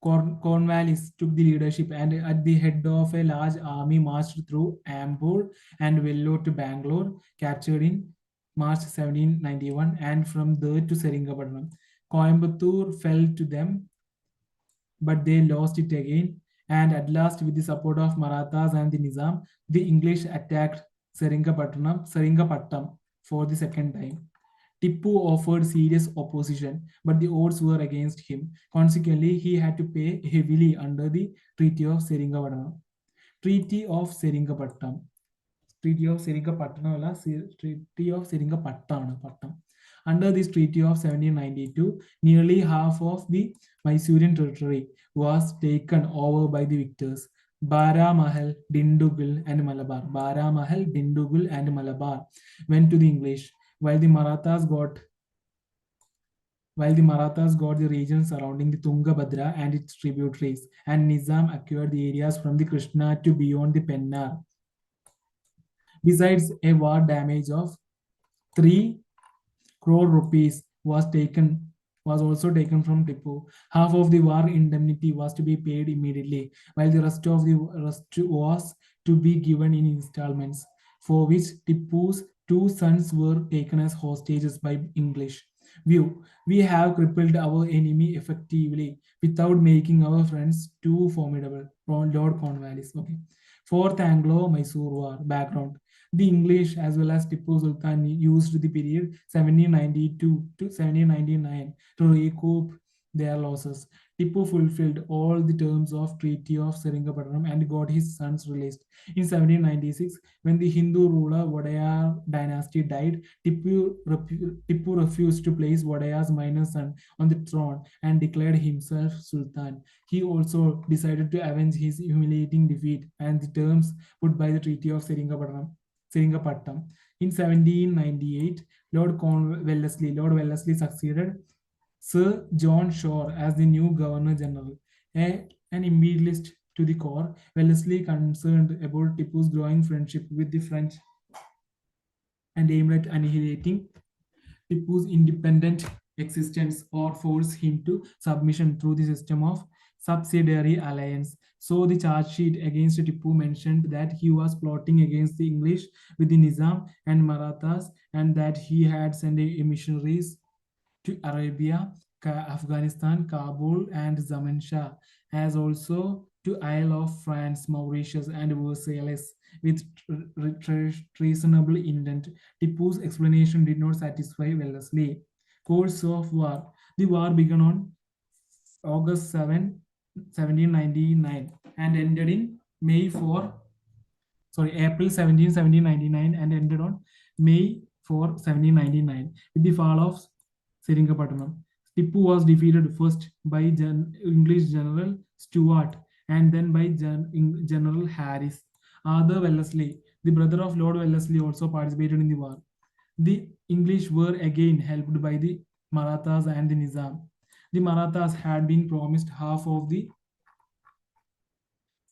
Cornwallis took the leadership and at the head of a large army marched through Ambur and Vellore to Bangalore, captured in March 1791 and from there to Seringapatanam. Coimbatore fell to them, but they lost it again. And at last, with the support of Marathas and the Nizam, the English attacked Seringapatam for the second time. Tipu offered serious opposition, but the odds were against him. Consequently, he had to pay heavily under the Treaty of Seringapatam. Treaty of Seringapatam. Treaty of Seringapatam, Treaty of Seringapatam. Under this Treaty of 1792, nearly half of the Mysorean territory was taken over by the victors. Baramahal, Dindugal, and Malabar. Baramahal, Dindugal, and Malabar went to the English, while the Marathas got the region surrounding the Tungabhadra and its tributaries, and Nizam acquired the areas from the Krishna to beyond the Pennar. Besides, a war damage of 3 crore rupees was also taken from Tipu. Half of the war indemnity was to be paid immediately, while the rest was to be given in installments, for which Tipu's 2 sons were taken as hostages by English. View: we have crippled our enemy effectively without making our friends too formidable. Lord Cornwallis. Okay. Fourth Anglo-Mysore War background. The English as well as Tipu Sultan used the period 1792 to 1799 to recoup their losses. Tipu fulfilled all the terms of Treaty of Seringapatam and got his sons released. In 1796, when the Hindu ruler Wadayar dynasty died, Tipu refused to place Wadayar's minor son on the throne and declared himself Sultan. He also decided to avenge his humiliating defeat and the terms put by the Treaty of Seringapatam. In 1798, Lord Wellesley succeeded Sir John Shore as the new Governor General. An imperialist to the core, Wellesley concerned about Tipu's growing friendship with the French and aimed at annihilating Tipu's independent existence or force him to submission through the system of subsidiary alliance. So the charge sheet against Tipu mentioned that he was plotting against the English with the Nizam and Marathas and that he had sent missionaries to Arabia, Afghanistan, Kabul, and Zaman Shah, as also to Isle of France, Mauritius, and Versailles with treasonable intent. Tipu's explanation did not satisfy Wellesley. Course of war. The war began on August 7, 1799 and ended in April 17, 1799 and ended on May 4, 1799 with the fall of Seringapatam. Tipu was defeated first by English General Stuart and then by General Harris. Arthur Wellesley, the brother of Lord Wellesley, also participated in the war. The English were again helped by the Marathas and the Nizam. The Marathas had been promised half of the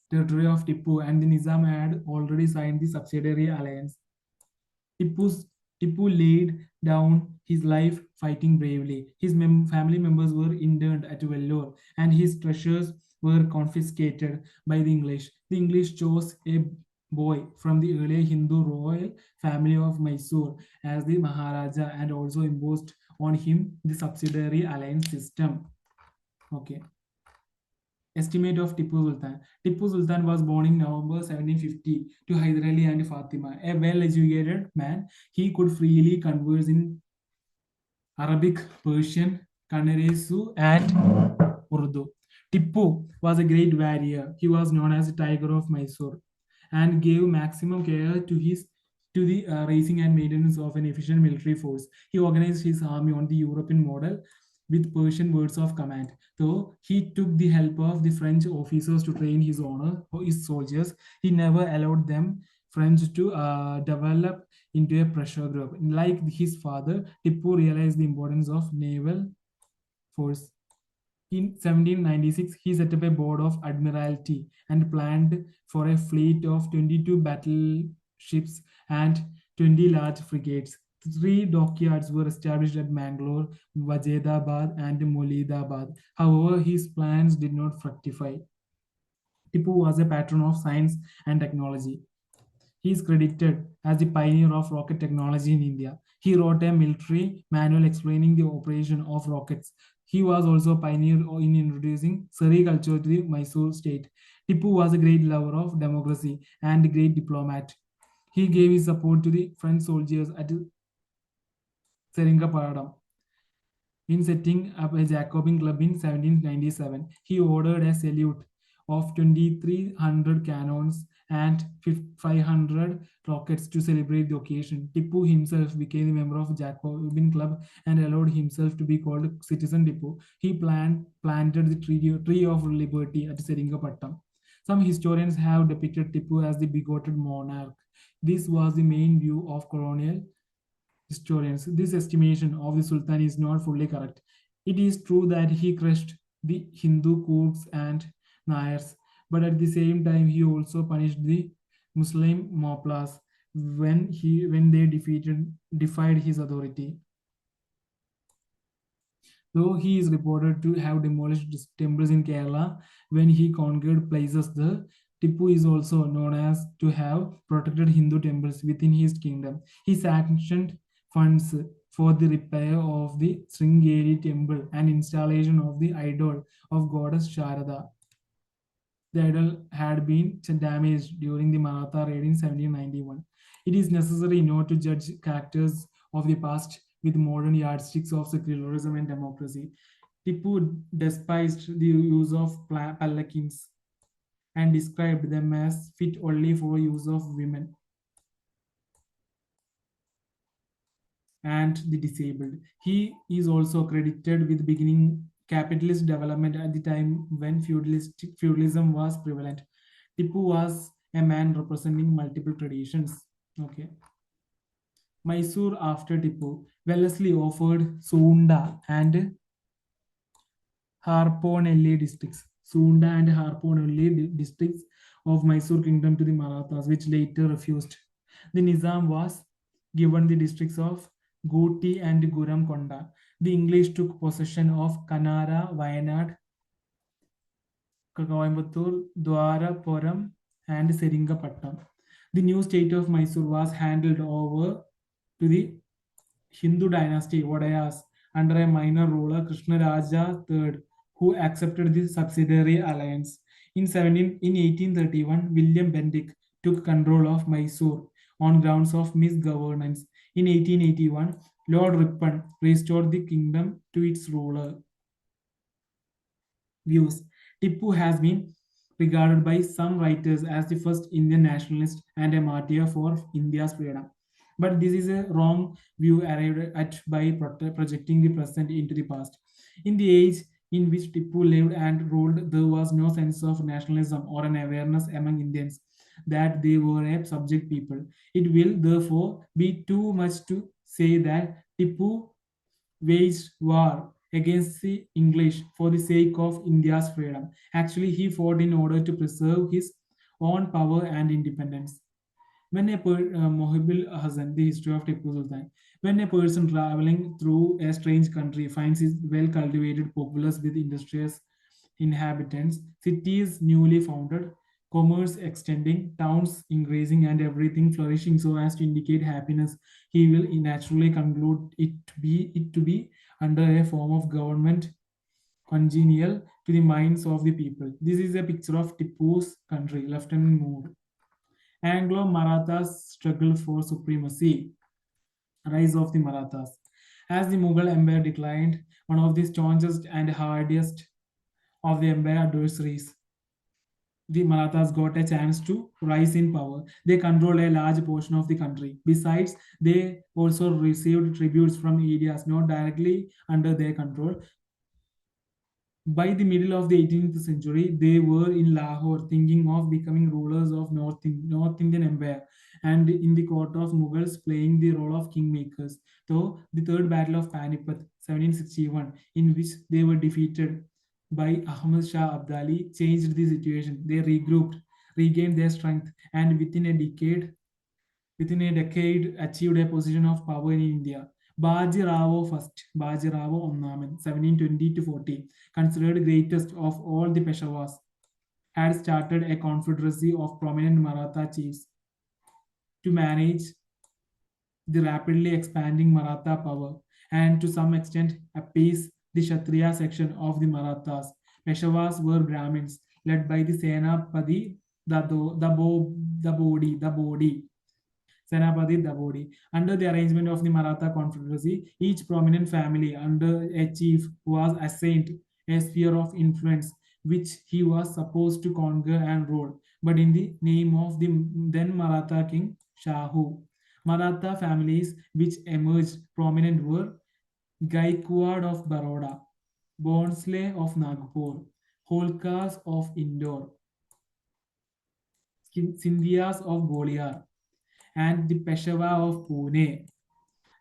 territory of Tipu, and the Nizam had already signed the subsidiary alliance. Tipu laid down his life fighting bravely. His family members were interned at Vellore, and his treasures were confiscated by the English. The English chose a boy from the earlier Hindu royal family of Mysore as the Maharaja and also imposed on him the subsidiary alliance system. Okay. Estimate of Tipu Sultan. Tipu Sultan was born in November 1750 to Hyder Ali and Fatima. A well-educated man, he could freely converse in Arabic, Persian, Kannadese, and Urdu. Tipu was a great warrior. He was known as the Tiger of Mysore and gave maximum care to the raising and maintenance of an efficient military force. He organized his army on the European model with Persian words of command. Though he took the help of the French officers to train his soldiers, he never allowed them French to develop into a pressure group. Like his father, Tipu realized the importance of naval force. In 1796, he set up a board of admiralty and planned for a fleet of 22 battleships and 20 large frigates. Three dockyards were established at Mangalore, Wajedabad, and Molidabad. However, his plans did not fructify. Tipu was a patron of science and technology. He is credited as the pioneer of rocket technology in India. He wrote a military manual explaining the operation of rockets. He was also a pioneer in introducing sericulture to the Mysore state. Tipu was a great lover of democracy and a great diplomat. He gave his support to the French soldiers at Seringapatam in setting up a Jacobin club in 1797. He ordered a salute of 2,300 cannons and 500 rockets to celebrate the occasion. Tipu himself became a member of Jacobin club and allowed himself to be called Citizen Tipu. He planted the tree of liberty at Seringapatam. Some historians have depicted Tipu as the bigoted monarch. This was the main view of colonial historians. This estimation of the Sultan is not fully correct. It is true that he crushed the Hindu Kurds and Nayars, but at the same time, he also punished the Muslim Moplas when they defied his authority. Though he is reported to have demolished temples in Kerala when he conquered places there, Tipu is also known as to have protected Hindu temples within his kingdom. He sanctioned funds for the repair of the Sringeri temple and installation of the idol of goddess Sharada. The idol had been damaged during the Maratha raid in 1791. It is necessary not to judge characters of the past with modern yardsticks of secularism and democracy. Tipu despised the use of palanquins and described them as fit only for use of women and the disabled. He is also credited with beginning capitalist development at the time when feudalism was prevalent. Tipu was a man representing multiple traditions. Okay. Mysore after Tipu, Wellesley offered Sunda and Harponelli districts. Sunda and Harponelli districts of Mysore kingdom to the Marathas, which later refused. The Nizam was given the districts of Goti and Guram Konda. The English took possession of Kanara, Wayanad, Coimbatore, Dwarapuram, and Seringapattam. The new state of Mysore was handed over to the Hindu dynasty Odayas under a minor ruler Krishnaraja III, who accepted the subsidiary alliance. In 1831, William Bentinck took control of Mysore on grounds of misgovernance. In 1881, Lord Ripon restored the kingdom to its ruler. Views. Tipu has been regarded by some writers as the first Indian nationalist and a martyr for India's freedom. But this is a wrong view arrived at by projecting the present into the past. In the age in which Tipu lived and ruled, there was no sense of nationalism or an awareness among Indians that they were a subject people. It will therefore be too much to say that Tipu waged war against the English for the sake of India's freedom. Actually, he fought in order to preserve his own power and independence. Mohibil Hassan, the history of Tipu Sultan. When a person traveling through a strange country finds its well cultivated populace with industrious inhabitants, cities newly founded, commerce extending, towns increasing, and everything flourishing so as to indicate happiness, he will naturally conclude it to be under a form of government congenial to the minds of the people. This is a picture of Tipu's country, left in mood. Anglo-Marathas struggle for supremacy. Rise of the Marathas. As the Mughal Empire declined, one of the staunchest and hardiest of the empire adversaries, the Marathas got a chance to rise in power. They controlled a large portion of the country. Besides, they also received tributes from areas not directly under their control. By the middle of the 18th century, they were in Lahore thinking of becoming rulers of North Indian Empire and in the court of Mughals playing the role of kingmakers. Though the Third Battle of Panipat, 1761, in which they were defeated by Ahmad Shah Abdali, changed the situation. They regrouped, regained their strength, and within a decade achieved a position of power in India. Baji Rao Onnaman, 1720 to 40, considered greatest of all the Peshawars, had started a confederacy of prominent Maratha chiefs to manage the rapidly expanding Maratha power and to some extent appease the Kshatriya section of the Marathas. Peshawars were Brahmins led by the Senapati Dabodi, Senapati Dabodi. Under the arrangement of the Maratha Confederacy, each prominent family under a chief was assigned a sphere of influence which he was supposed to conquer and rule, but in the name of the then Maratha king Shahu. Maratha families which emerged prominent were Gaikwad of Baroda, Bhonsle of Nagpur, Holkars of Indore, Sindhias of Gwalior, and the Peshwa of Pune.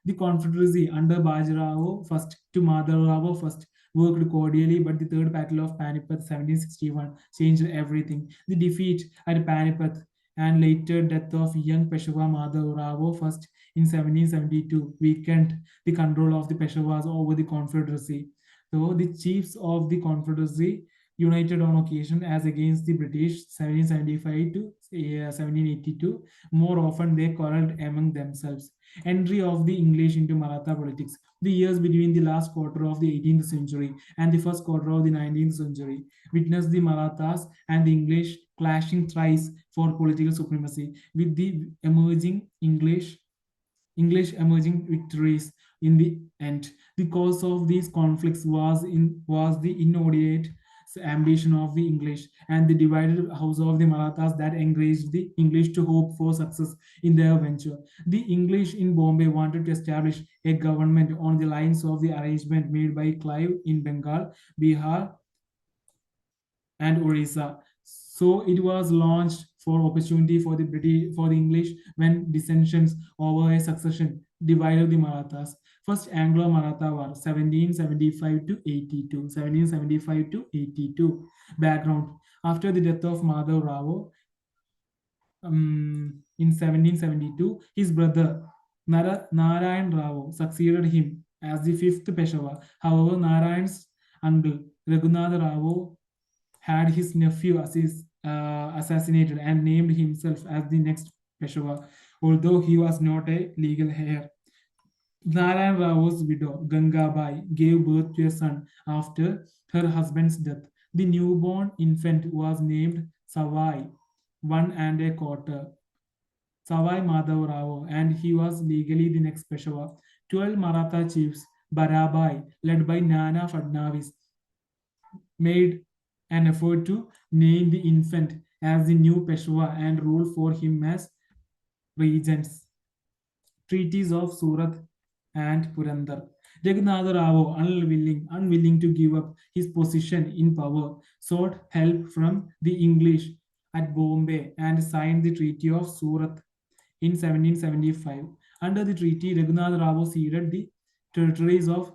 The Confederacy under Bajirao first to Madhavrao first worked cordially, but the Third Battle of Panipat 1761 changed everything. The defeat at Panipat and later death of young Peshwa Madhavrao first in 1772 weakened the control of the Peshwas over the Confederacy. So the chiefs of the Confederacy united on occasion as against the British 1775 to 1782. More often they quarreled among themselves. Entry of the English into Maratha politics. The years between the last quarter of the 18th century and the first quarter of the 19th century witnessed the Marathas and the English clashing thrice for political supremacy, with the English emerging victories in the end. The cause of these conflicts was the inordinate ambition of the English and the divided house of the Marathas that encouraged the English to hope for success in their venture. The English in Bombay wanted to establish a government on the lines of the arrangement made by Clive in Bengal, Bihar, and Orissa. So it was launched for opportunity for the British for the English when dissensions over a succession divided the Marathas. First Anglo-Maratha War 1775 to 82. 1775 to 82. Background. After the death of Madhav Rao in 1772, his brother Narayan Rao succeeded him as the fifth Peshwa. However, Narayan's uncle Raghunath Rao had his nephew assassinated and named himself as the next Peshwa, although he was not a legal heir. Narayan Rao's widow, Gangabai, gave birth to a son after her husband's death. The newborn infant was named Savai, 1 and a quarter, Savai Madhav Rao, and he was legally the next Peshwa. 12 Maratha chiefs, Barabai, led by Nana Fadnavis, made an effort to name the infant as the new Peshwa and rule for him as regents. Treaties of Surat and Purandar. Jagannath Rao, unwilling to give up his position in power, sought help from the English at Bombay and signed the Treaty of Surat in 1775. Under the treaty, Raghunath Rao ceded the territories of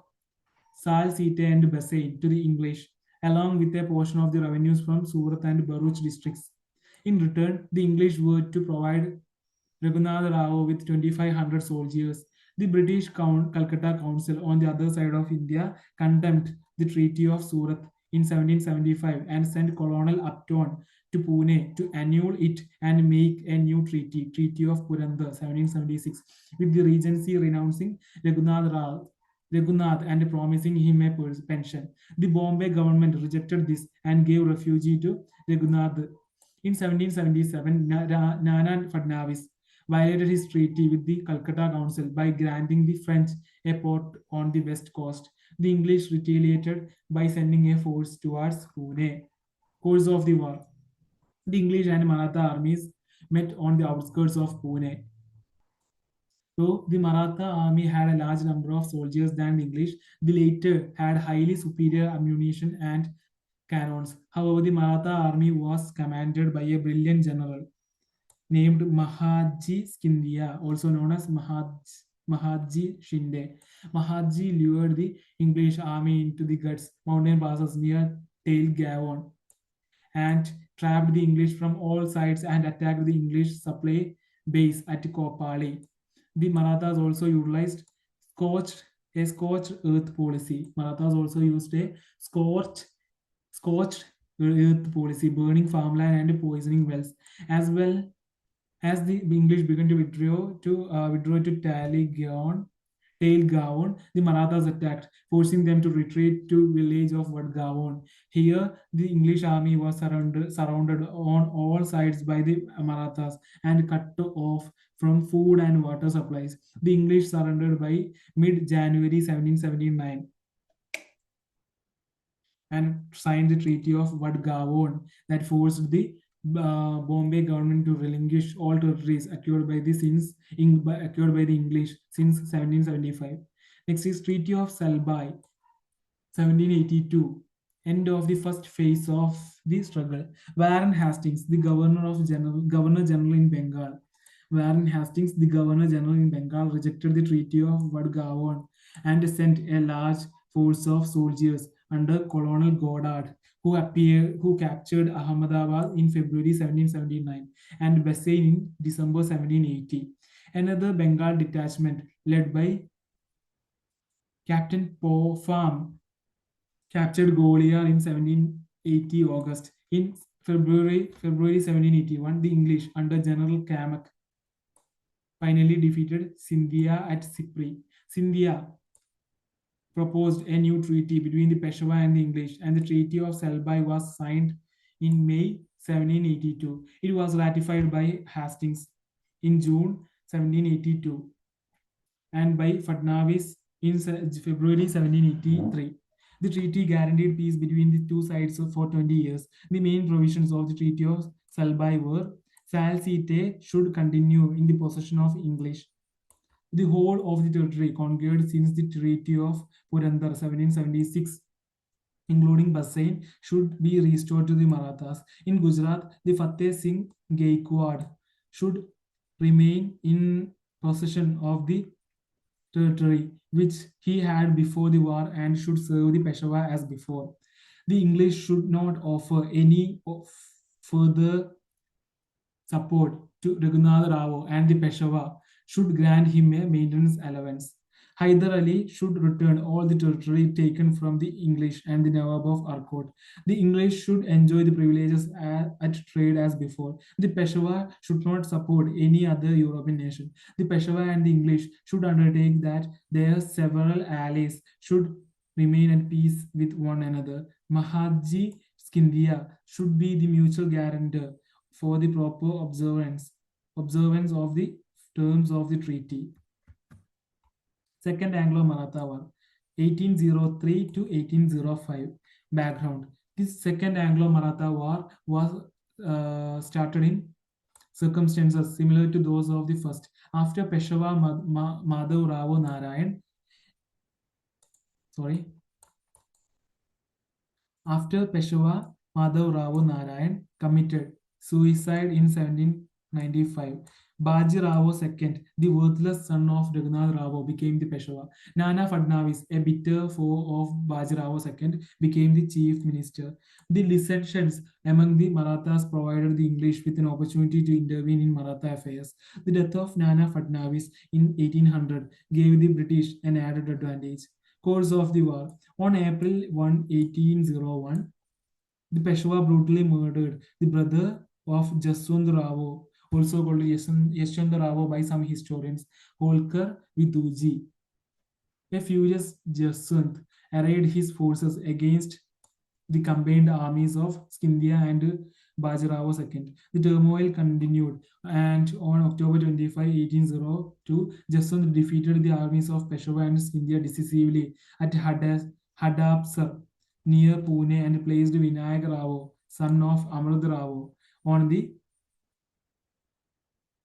Salsite and Bassein to the English, along with a portion of the revenues from Surat and Bharuch districts. In return, the English were to provide Raghunath Rao with 2,500 soldiers. The British Calcutta Council, on the other side of India, condemned the Treaty of Surat in 1775 and sent Colonel Upton to Pune to annul it and make a new treaty, Treaty of Purandar, 1776, with the Regency renouncing Raghunath and promising him a pension. The Bombay government rejected this and gave refuge to Raghunath. In 1777, Nana Fadnavis violated his treaty with the Calcutta Council by granting the French a port on the west coast. The English retaliated by sending a force towards Pune. Course of the war. The English and Maratha armies met on the outskirts of Pune. Though the Maratha army had a large number of soldiers than the English, the latter had highly superior ammunition and cannons. However, the Maratha army was commanded by a brilliant general named Mahaji Scindia, also known as Mahaji Shinde. Mahaji lured the English army into the Ghats mountain passes near Tail Gavon and trapped the English from all sides and attacked the English supply base at Kopali. The Marathas also utilized scorched scorched earth policy. Marathas also used a scorched earth policy, burning farmland and poisoning wells, as well as the English began to withdraw to Tail Gavon, the Marathas attacked, forcing them to retreat to village of Vadgavon. Here, the English army was surrounded on all sides by the Marathas and cut off from food and water supplies. The English surrendered by mid-January 1779 and signed the Treaty of Vadgavon that forced the Bombay government to relinquish all territories acquired by the English since 1775. Next is Treaty of Salbai, 1782, end of the first phase of the struggle. Warren Hastings, the Governor General in Bengal, Warren Hastings, the Governor General in Bengal, rejected the Treaty of Vadgaon and sent a large force of soldiers under Colonel Goddard, who captured Ahmedabad in February 1779 and Bassein in December 1780. Another Bengal detachment led by Captain Po Farm captured Goliar in 1780 August. In February 1781, the English under General Kamak finally defeated Scindia at Sipri. Scindia proposed a new treaty between the Peshawar and the English, and the Treaty of Salbai was signed in May 1782. It was ratified by Hastings in June 1782 and by Fadnavis in February 1783. The treaty guaranteed peace between the two sides for 20 years. The main provisions of the Treaty of Salbai were Salsite should continue in the possession of English. The whole of the territory conquered since the Treaty of Purandar 1776, including Bassein, should be restored to the Marathas. In Gujarat, the Fateh Singh Gaikwad should remain in possession of the territory which he had before the war and should serve the Peshawar as before. The English should not offer any further support to Raghunath Rao and the Peshawar should grant him a maintenance allowance. Hyder Ali should return all the territory taken from the English and the Nawab of Arcot. The English should enjoy the privileges at trade as before. The Peshawar should not support any other European nation. The Peshawar and the English should undertake that their several allies should remain at peace with one another. Mahatji Scindia should be the mutual guarantor for the proper observance of the terms of the treaty. Second Anglo-Maratha War, 1803 to 1805. Background. This Second Anglo-Maratha War was started in circumstances similar to those of the first. After Peshawar Madhav Rao Narayan, after Peshawar Madhav Rao Narayan committed suicide in 1795, Baji Rao II, the worthless son of Raghunath Rao, became the Peshawar. Nana Fadnavis, a bitter foe of Baji Rao II, became the chief minister. The dissensions among the Marathas provided the English with an opportunity to intervene in Maratha affairs. The death of Nana Fadnavis in 1800 gave the British an added advantage. Course of the war. On April 1, 1801, the Peshawar brutally murdered the brother of Jaswant Rao, also called Yashwant Rao by some historians, Holkar Viduji. A furious Jaswant arrayed his forces against the combined armies of Scindia and Bajirao II. The turmoil continued, and on October 25, 1802, Jaswant defeated the armies of Peshawar and Scindia decisively at Hadapsar near Pune and placed Vinayak Rao, son of Amrud Rao, on the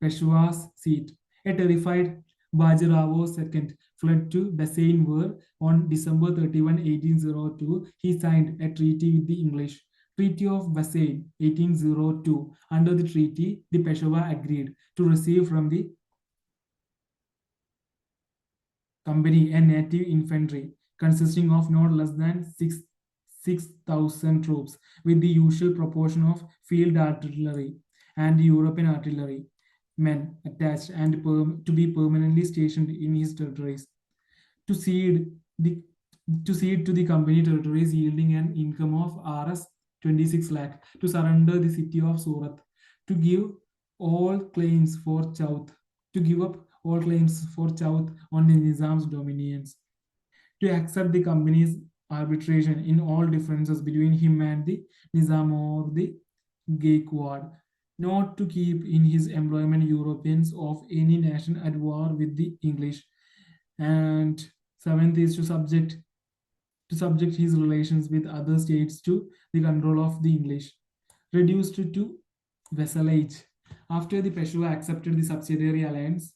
Peshawar seat. A terrified Bajirao II fled to Bassein, where on December 31, 1802, he signed a treaty with the English. Treaty of Bassein, 1802. Under the treaty, the Peshawar agreed to receive from the company a native infantry consisting of not less than 6,000 troops, with the usual proportion of field artillery and European artillery men attached and to be permanently stationed in his territories. To cede the to cede to the company territories yielding an income of Rs 26 lakh, to surrender the city of Surat, to give all claims for Chowth, to give up all claims for Chowth on the Nizam's dominions, to accept the company's arbitration in all differences between him and the Nizam or the Gaikwad, not to keep in his employment Europeans of any nation at war with the English, and seventh is to subject his relations with other states to the control of the English, reduced to vassalage. After the Peshwa accepted the subsidiary alliance,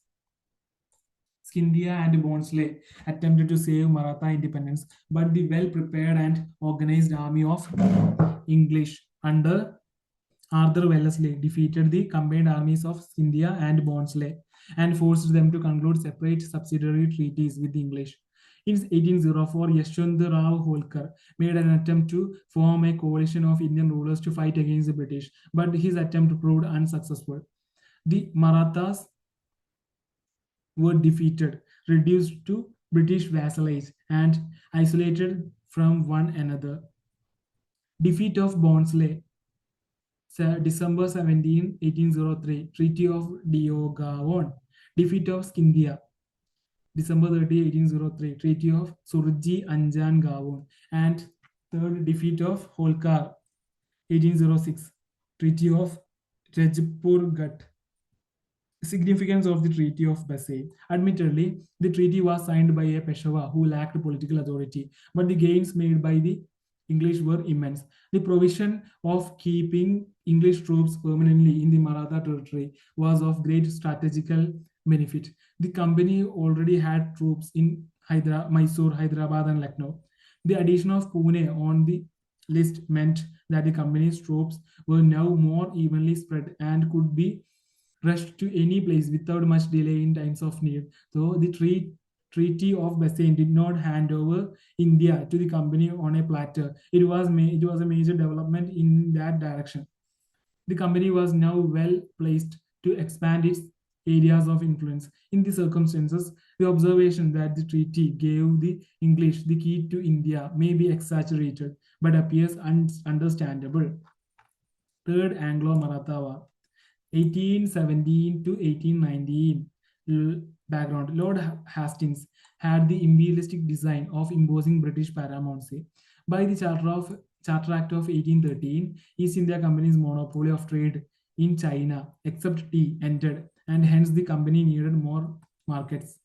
Scindia and Bonsle attempted to save Maratha independence, but the well-prepared and organized army of English under Arthur Wellesley defeated the combined armies of Scindia and Bonsle and forced them to conclude separate subsidiary treaties with the English. In 1804, Yashwant Rao Holkar made an attempt to form a coalition of Indian rulers to fight against the British, but his attempt proved unsuccessful. The Marathas were defeated, reduced to British vassalage, and isolated from one another. Defeat of Bonsle, December 17, 1803, Treaty of Diogawon. Defeat of Scindia, December 30, 1803, Treaty of Surji Anjan Gawon. And third, defeat of Holkar, 1806, Treaty of Rajpur Ghat. Significance of the Treaty of Bassein. Admittedly, the treaty was signed by a Peshawar who lacked political authority, but the gains made by the English were immense. The provision of keeping English troops permanently in the Maratha territory was of great strategical benefit. The company already had troops in Mysore, Hyderabad, and Lucknow. The addition of Pune on the list meant that the company's troops were now more evenly spread and could be rushed to any place without much delay in times of need. So the Treaty of Bassein did not hand over India to the company on a platter. It was a major development in that direction. The company was now well placed to expand its areas of influence. In the circumstances, the observation that the treaty gave the English the key to India may be exaggerated, but appears understandable. Third Anglo-Maratha War, 1817 to 1819. Background: Lord Hastings had the unrealistic design of imposing British paramountcy. By the Charter Act of 1813, East India Company's monopoly of trade in China, except tea, ended, and hence the company needed more markets.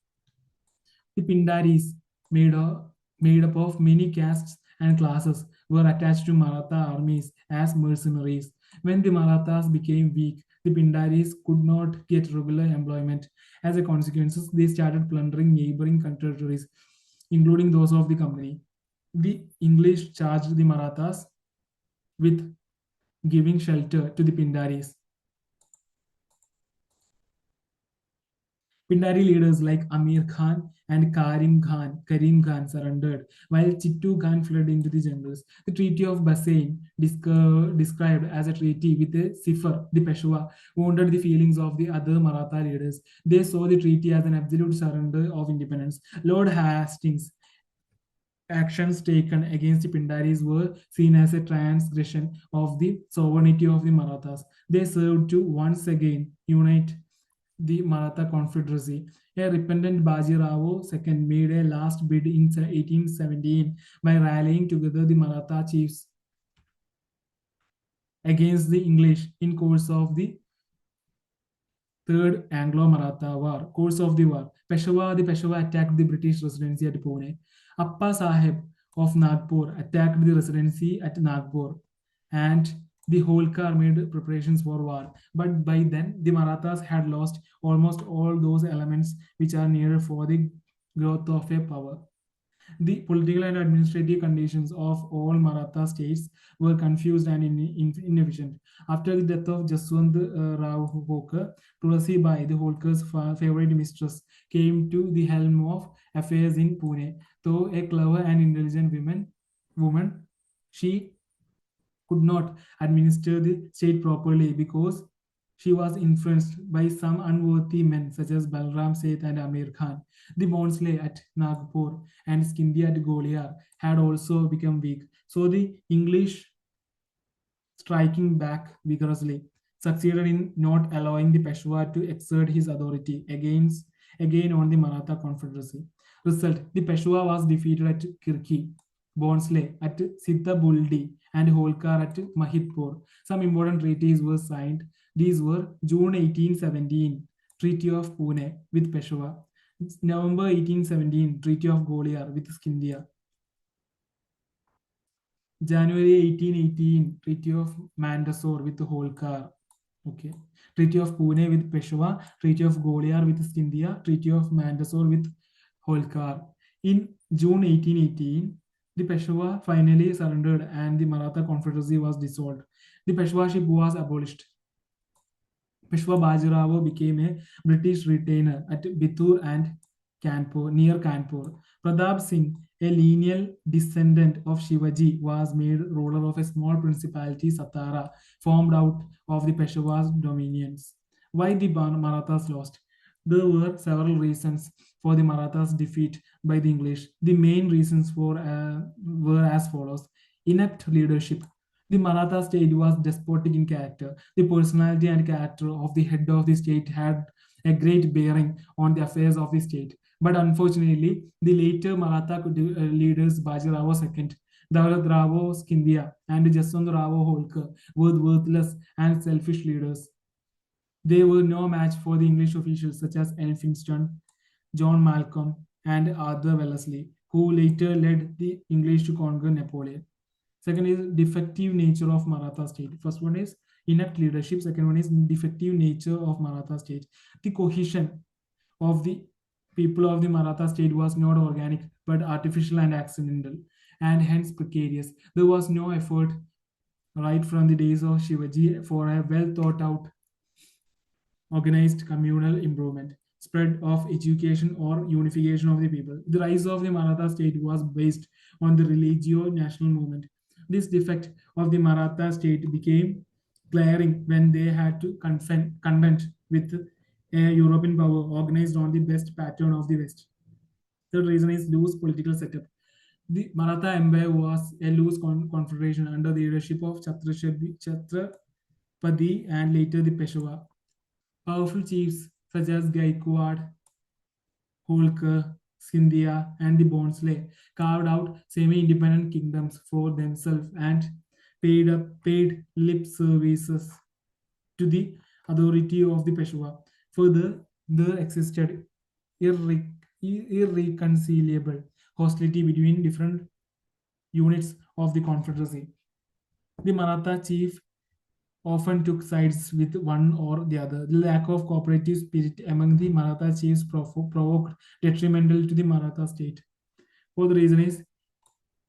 The Pindaris, made up of many castes and classes, were attached to Maratha armies as mercenaries. When the Marathas became weak, the Pindaris could not get regular employment. As a consequence, they started plundering neighboring territories, including those of the company. The English charged the Marathas with giving shelter to the Pindaris. Pindari leaders like Amir Khan and Karim Khan surrendered, while Chittu Khan fled into the jungles. The Treaty of Bassein, described as a treaty with a cipher, the Peshwa, wounded the feelings of the other Maratha leaders. They saw the treaty as an absolute surrender of independence. Lord Hastings' actions taken against the Pindaris were seen as a transgression of the sovereignty of the Marathas. They served to once again unite the Maratha Confederacy. A repentant Baji Rao II made a last bid in 1817 by rallying together the Maratha chiefs against the English in course of the Third Anglo-Maratha War. Course of the war. The Peshawar attacked the British residency at Pune. Appa Sahib of Nagpur attacked the residency at Nagpur, and the Holkar made preparations for war. But by then, the Marathas had lost almost all those elements which are needed for the growth of a power. The political and administrative conditions of all Maratha states were confused and inefficient. After the death of Jaswant Rao Holkar, Tulasi Bai, the Holkar's favorite mistress, came to the helm of affairs in Pune. Though a clever and intelligent woman, she could not administer the state properly because she was influenced by some unworthy men such as Balram Seth and Amir Khan. The Bhonsle at Nagpur and Scindia at Goliar had also become weak. So the English, striking back vigorously, succeeded in not allowing the Peshwa to exert his authority again on the Maratha Confederacy. Result: the Peshwa was defeated at Kirki, Bhonsle at Sitabuldi, and Holkar at Mahidpur. Some important treaties were signed. These were June 1817, Treaty of Pune with Peshwa; November 1817, Treaty of Goliar with Scindia; January 1818, Treaty of Mandsaur with Holkar. Okay. Treaty of Pune with Peshwa, Treaty of Goliar with Scindia, Treaty of Mandsaur with Holkar. In June 1818, the Peshwa finally surrendered and the Maratha Confederacy was dissolved. The Peshwaship was abolished. Peshwa Bajirao became a British retainer at Bittur and Kanpur, near Kanpur. Pratap Singh, a lineal descendant of Shivaji, was made ruler of a small principality, Satara, formed out of the Peshwa's dominions. Why the Marathas lost? There were several reasons for the Marathas' defeat by the English. The main reasons were as follows: inept leadership. The Maratha state was despotic in character. The personality and character of the head of the state had a great bearing on the affairs of the state. But unfortunately, the later Maratha leaders, Bajirao II, Daulat Rao Scindia, and Jaswant Rao Holkar, were worthless and selfish leaders. They were no match for the English officials such as Elphinstone, John Malcolm, and Arthur Wellesley, who later led the English to conquer Napoleon. Second is defective nature of Maratha state. First one is inept leadership. Second one is defective nature of Maratha state. The cohesion of the people of the Maratha state was not organic but artificial and accidental, and hence precarious. There was no effort right from the days of Shivaji for a well thought out organized communal improvement, spread of education, or unification of the people. The rise of the Maratha state was based on the religio national movement. This defect of the Maratha state became glaring when they had to contend with a European power organized on the best pattern of the West. Third reason is loose political setup. The Maratha Empire was a loose confederation under the leadership of Chhatrapati and later the Peshwa. Powerful chiefs such as Gaikwad, Holkar, Scindia, and the Bhonsle carved out semi-independent kingdoms for themselves and paid lip services to the authority of the Peshwa. Further, there existed irreconcilable hostility between different units of the Confederacy. The Maratha chief often took sides with one or the other. The lack of cooperative spirit among the Maratha chiefs provoked detrimental to the Maratha state. Fourth reason is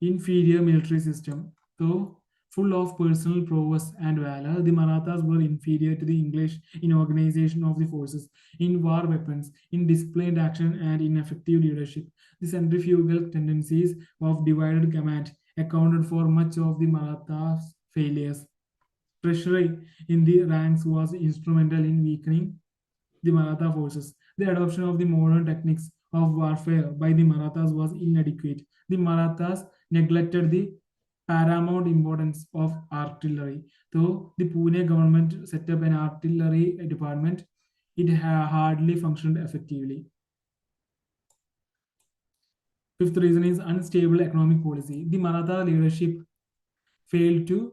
inferior military system. Though full of personal prowess and valor, the Marathas were inferior to the English in organization of the forces, in war weapons, in disciplined action, and in effective leadership. The centrifugal tendencies of divided command accounted for much of the Marathas' failures. Treachery in the ranks was instrumental in weakening the Maratha forces. The adoption of the modern techniques of warfare by the Marathas was inadequate. The Marathas neglected the paramount importance of artillery. Though the Pune government set up an artillery department, it hardly functioned effectively. Fifth reason is unstable economic policy. The Maratha leadership failed to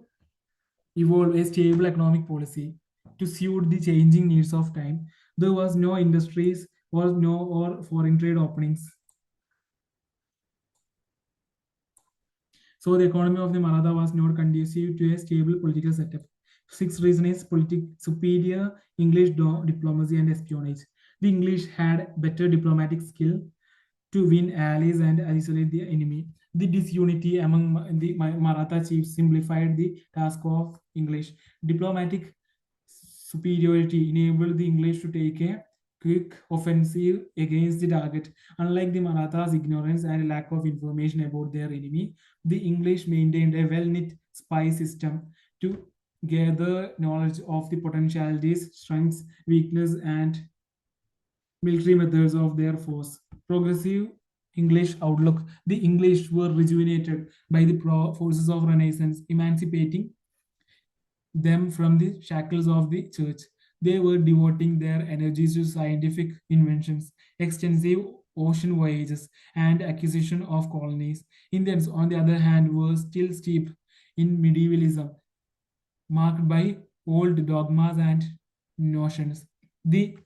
evolve a stable economic policy to suit the changing needs of time. There was no industries or foreign trade openings. So the economy of the Maratha was not conducive to a stable political setup. Sixth reason is superior English diplomacy and espionage. The English had better diplomatic skill to win allies and isolate the enemy. The disunity among the Maratha chiefs simplified the task of English. Diplomatic superiority enabled the English to take a quick offensive against the target. Unlike the Marathas' ignorance and lack of information about their enemy, the English maintained a well-knit spy system to gather knowledge of the potentialities, strengths, weakness, and military methods of their force. Progressive English outlook. The English were rejuvenated by the forces of Renaissance, emancipating them from the shackles of the church. They were devoting their energies to scientific inventions, extensive ocean voyages, and acquisition of colonies. Indians, on the other hand, were still steeped in medievalism, marked by old dogmas and notions. The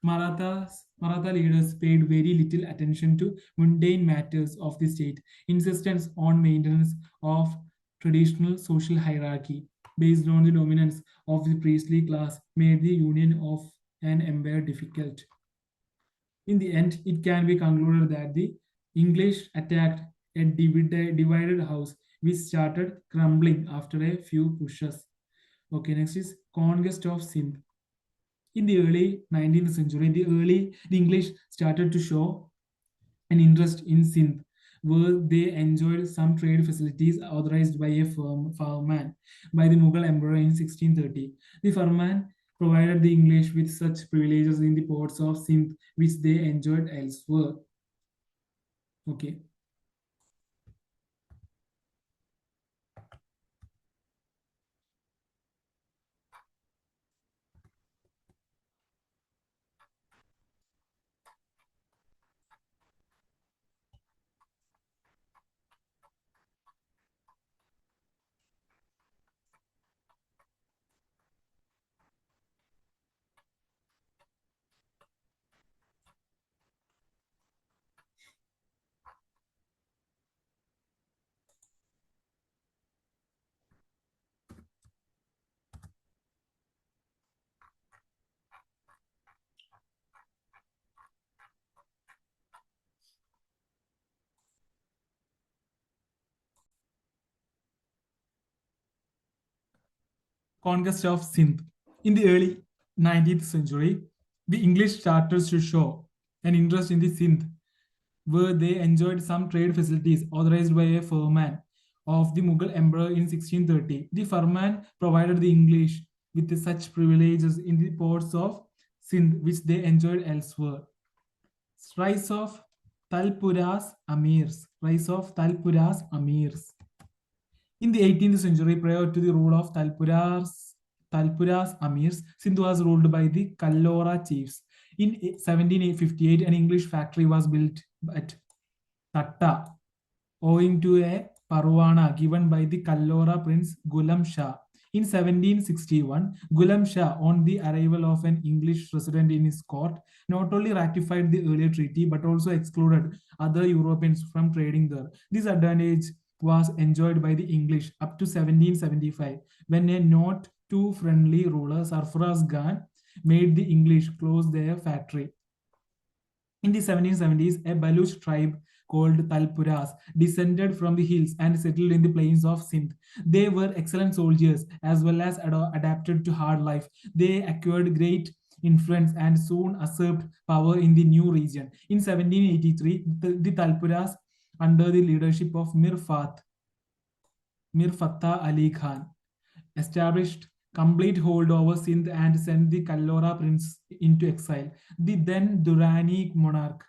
Maratha leaders paid very little attention to mundane matters of the state, insistence on maintenance of traditional social hierarchy based on the dominance of the priestly class made the union of an empire difficult. In the end, it can be concluded that the English attacked a divided house which started crumbling after a few pushes. Okay, next is conquest of Sindh. In the early 19th century, the English started to show an interest in Sindh, where they enjoyed some trade facilities authorized by a farman by the Mughal emperor in 1630. The farman provided the English with such privileges in the ports of Sindh, which they enjoyed elsewhere. Okay. Conquest of Sindh. In the early 19th century, the English started to show an interest in the Sindh, where they enjoyed some trade facilities authorized by a firman of the Mughal emperor in 1630. The firman provided the English with such privileges in the ports of Sindh, which they enjoyed elsewhere. Rise of Talpura's Amirs. Rise of Talpura's Amirs. In the 18th century, prior to the rule of Talpura's Amirs, Sindh was ruled by the Kallora chiefs. In 1758, an English factory was built at Tatta, owing to a parwana given by the Kallora prince Ghulam Shah. In 1761, Ghulam Shah, on the arrival of an English resident in his court, not only ratified the earlier treaty but also excluded other Europeans from trading there. This advantage was enjoyed by the English up to 1775, when a not too friendly ruler, Sarfaraz Khan, made the English close their factory. In the 1770s, a Baluch tribe called Talpuras descended from the hills and settled in the plains of Sindh. They were excellent soldiers as well as adapted to hard life. They acquired great influence and soon usurped power in the new region. In 1783, the Talpuras, under the leadership of Mir Fatah Ali Khan, established complete hold over Sindh and sent the Kallora prince into exile. The then Durrani monarch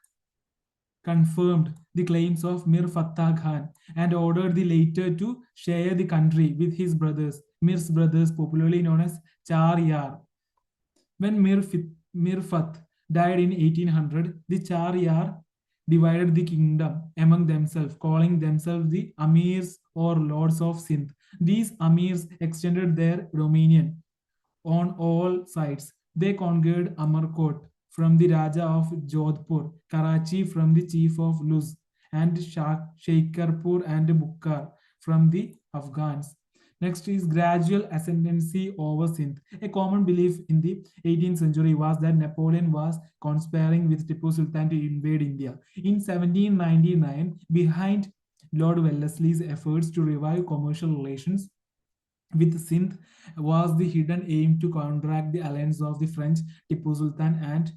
confirmed the claims of Mir Fatah Khan and ordered the latter to share the country with his brothers, Mir's brothers, popularly known as Char Yar. When Mir Fath died in 1800, the Char Yar divided the kingdom among themselves, calling themselves the Amirs or Lords of Sindh. These Amirs extended their dominion on all sides. They conquered Amarkot from the Raja of Jodhpur, Karachi from the chief of Luz, and Sheikarpur and Bukhar from the Afghans. Next is gradual ascendancy over Sindh. A common belief in the 18th century was that Napoleon was conspiring with Tipu Sultan to invade India. In 1799, behind Lord Wellesley's efforts to revive commercial relations with Sindh was the hidden aim to counteract the alliance of the French Tipu Sultan and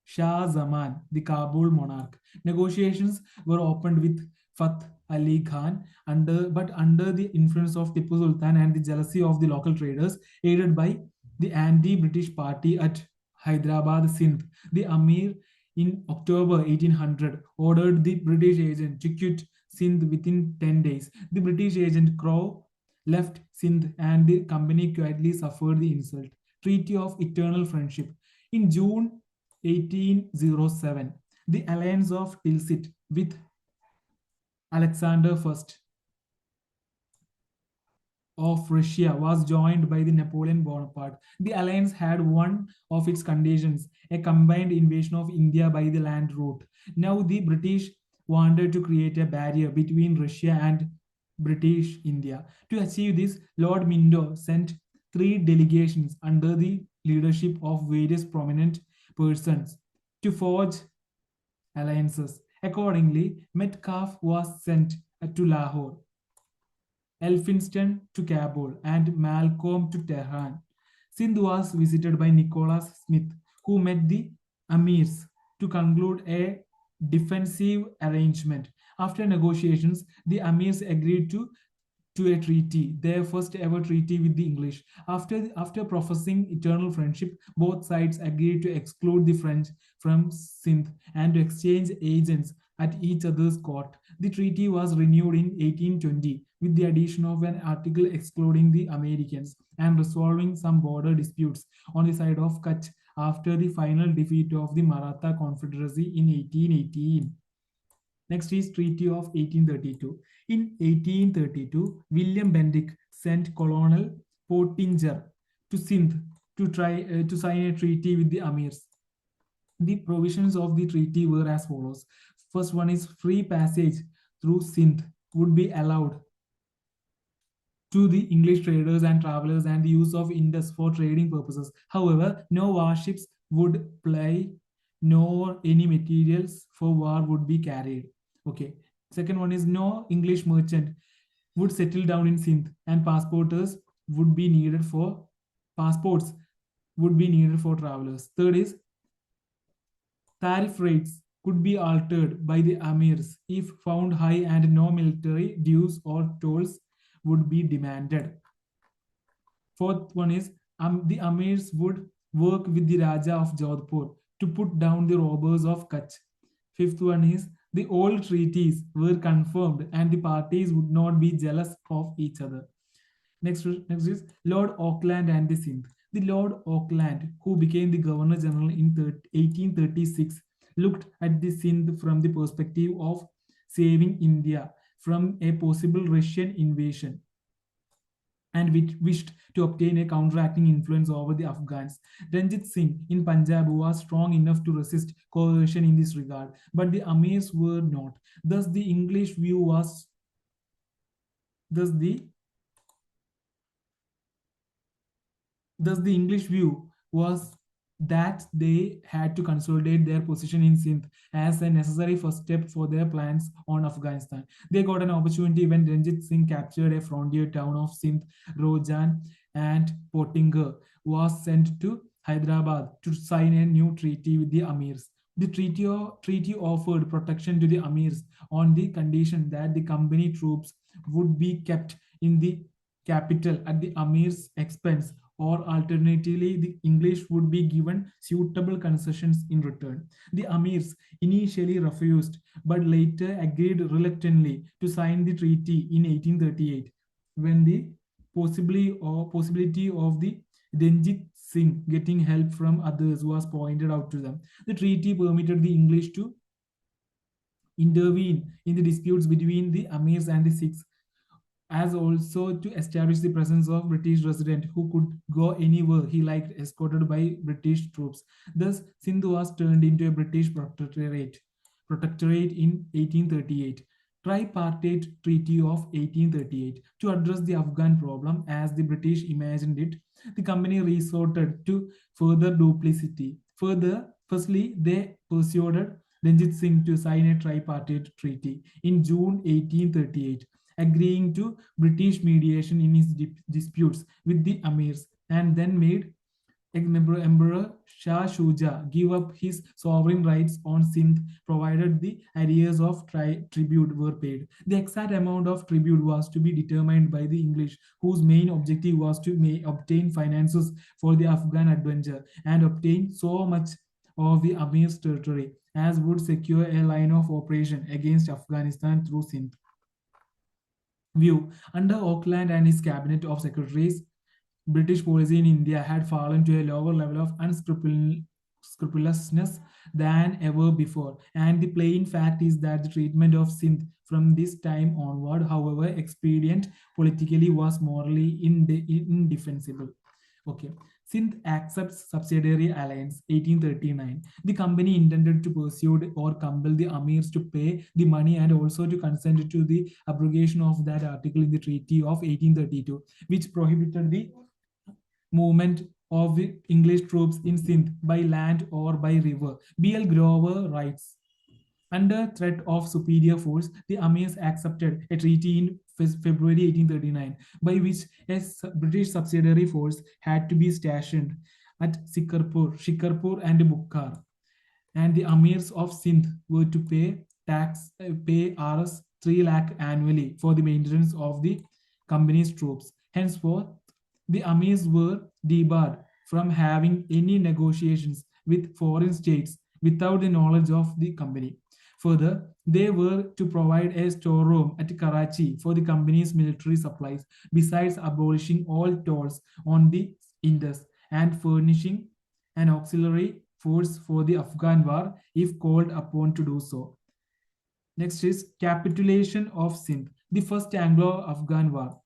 Shah Zaman, the Kabul monarch. Negotiations were opened with Fath Ali Khan, but under the influence of Tipu Sultan and the jealousy of the local traders, aided by the anti-British party at Hyderabad, Sindh. The Amir in October 1800 ordered the British agent to quit Sindh within 10 days. The British agent Crow left Sindh and the company quietly suffered the insult. Treaty of Eternal Friendship. In June 1807, the alliance of Tilsit with Alexander I of Russia was joined by the Napoleon Bonaparte. The alliance had one of its conditions, a combined invasion of India by the land route. Now the British wanted to create a barrier between Russia and British India. To achieve this, Lord Minto sent three delegations under the leadership of various prominent persons to forge alliances. Accordingly, Metcalfe was sent to Lahore, Elphinstone to Kabul, and Malcolm to Tehran. Sindh was visited by Nicholas Smith, who met the Amirs to conclude a defensive arrangement. After negotiations, the Amirs agreed to a treaty, their first ever treaty with the English. After professing eternal friendship, both sides agreed to exclude the French from Sindh and to exchange agents at each other's court. The treaty was renewed in 1820 with the addition of an article excluding the Americans and resolving some border disputes on the side of Kutch after the final defeat of the Maratha Confederacy in 1818. Next is Treaty of 1832. In 1832, William Bentinck sent Colonel Pottinger to Sindh to try to sign a treaty with the Amirs. The provisions of the treaty were as follows. First one is free passage through Sindh would be allowed to the English traders and travelers and the use of Indus for trading purposes. However, no warships would ply nor any materials for war would be carried. Okay. Second one is no English merchant would settle down in Sindh and would be needed for passports would be needed for travelers. Third is tariff rates could be altered by the amirs if found high and no military dues or tolls would be demanded. Fourth one is the amirs would work with the Raja of Jodhpur to put down the robbers of Kutch. Fifth one is the old treaties were confirmed and the parties would not be jealous of each other. Next is Lord Auckland and the Sindh. The Lord Auckland, who became the Governor General in 1836, looked at the Sindh from the perspective of saving India from a possible Russian invasion and wished to obtain a counteracting influence over the Afghans. Ranjit Singh in Punjab was strong enough to resist coercion in this regard, but the Amirs were not. Thus, the English view was thus the English view was that they had to consolidate their position in Sindh as a necessary first step for their plans on Afghanistan. They got an opportunity when Ranjit Singh captured a frontier town of Sindh, Rojan, and Pottinger was sent to Hyderabad to sign a new treaty with the Amirs. The treaty offered protection to the Amirs on the condition that the company troops would be kept in the capital at the Amir's expense, or alternatively, the English would be given suitable concessions in return. The Amirs initially refused, but later agreed reluctantly to sign the treaty in 1838, when the possibility of the Ranjit Singh getting help from others was pointed out to them. The treaty permitted the English to intervene in the disputes between the Amirs and the Sikhs, as also to establish the presence of British resident who could go anywhere he liked, escorted by British troops. Thus, Sindh was turned into a British protectorate in 1838. tripartite treaty of 1838 to address the Afghan problem as the British imagined it. The company resorted to further duplicity. Firstly, they persuaded Ranjit Singh to sign a tripartite treaty in June 1838, agreeing to British mediation in his disputes with the Amirs, and then made Emperor Shah Shuja gave up his sovereign rights on Sindh provided the arrears of tribute were paid. The exact amount of tribute was to be determined by the English, whose main objective was to obtain finances for the Afghan adventure and obtain so much of the Amir's territory as would secure a line of operation against Afghanistan through Sindh. View under Auckland and his cabinet of secretaries, British policy in India had fallen to a lower level of unscrupulousness than ever before. And the plain fact is that the treatment of Sindh from this time onward, however expedient politically, was morally indefensible. Okay. Sindh accepts subsidiary alliance 1839. The company intended to pursue or compel the amirs to pay the money and also to consent to the abrogation of that article in the Treaty of 1832, which prohibited the movement of English troops in Sindh by land or by river. B.L. Grover writes, under threat of superior force, the Amirs accepted a treaty in February 1839 by which a British subsidiary force had to be stationed at Shikarpur and Bukhar, and the amirs of Sindh were to pay Rs 3 lakh annually for the maintenance of the company's troops. Henceforth, the amirs were debarred from having any negotiations with foreign states without the knowledge of the company. Further, they were to provide a storeroom at Karachi for the company's military supplies, besides abolishing all tolls on the Indus and furnishing an auxiliary force for the Afghan war if called upon to do so. Next is capitulation of Sindh, the first Anglo-Afghan war.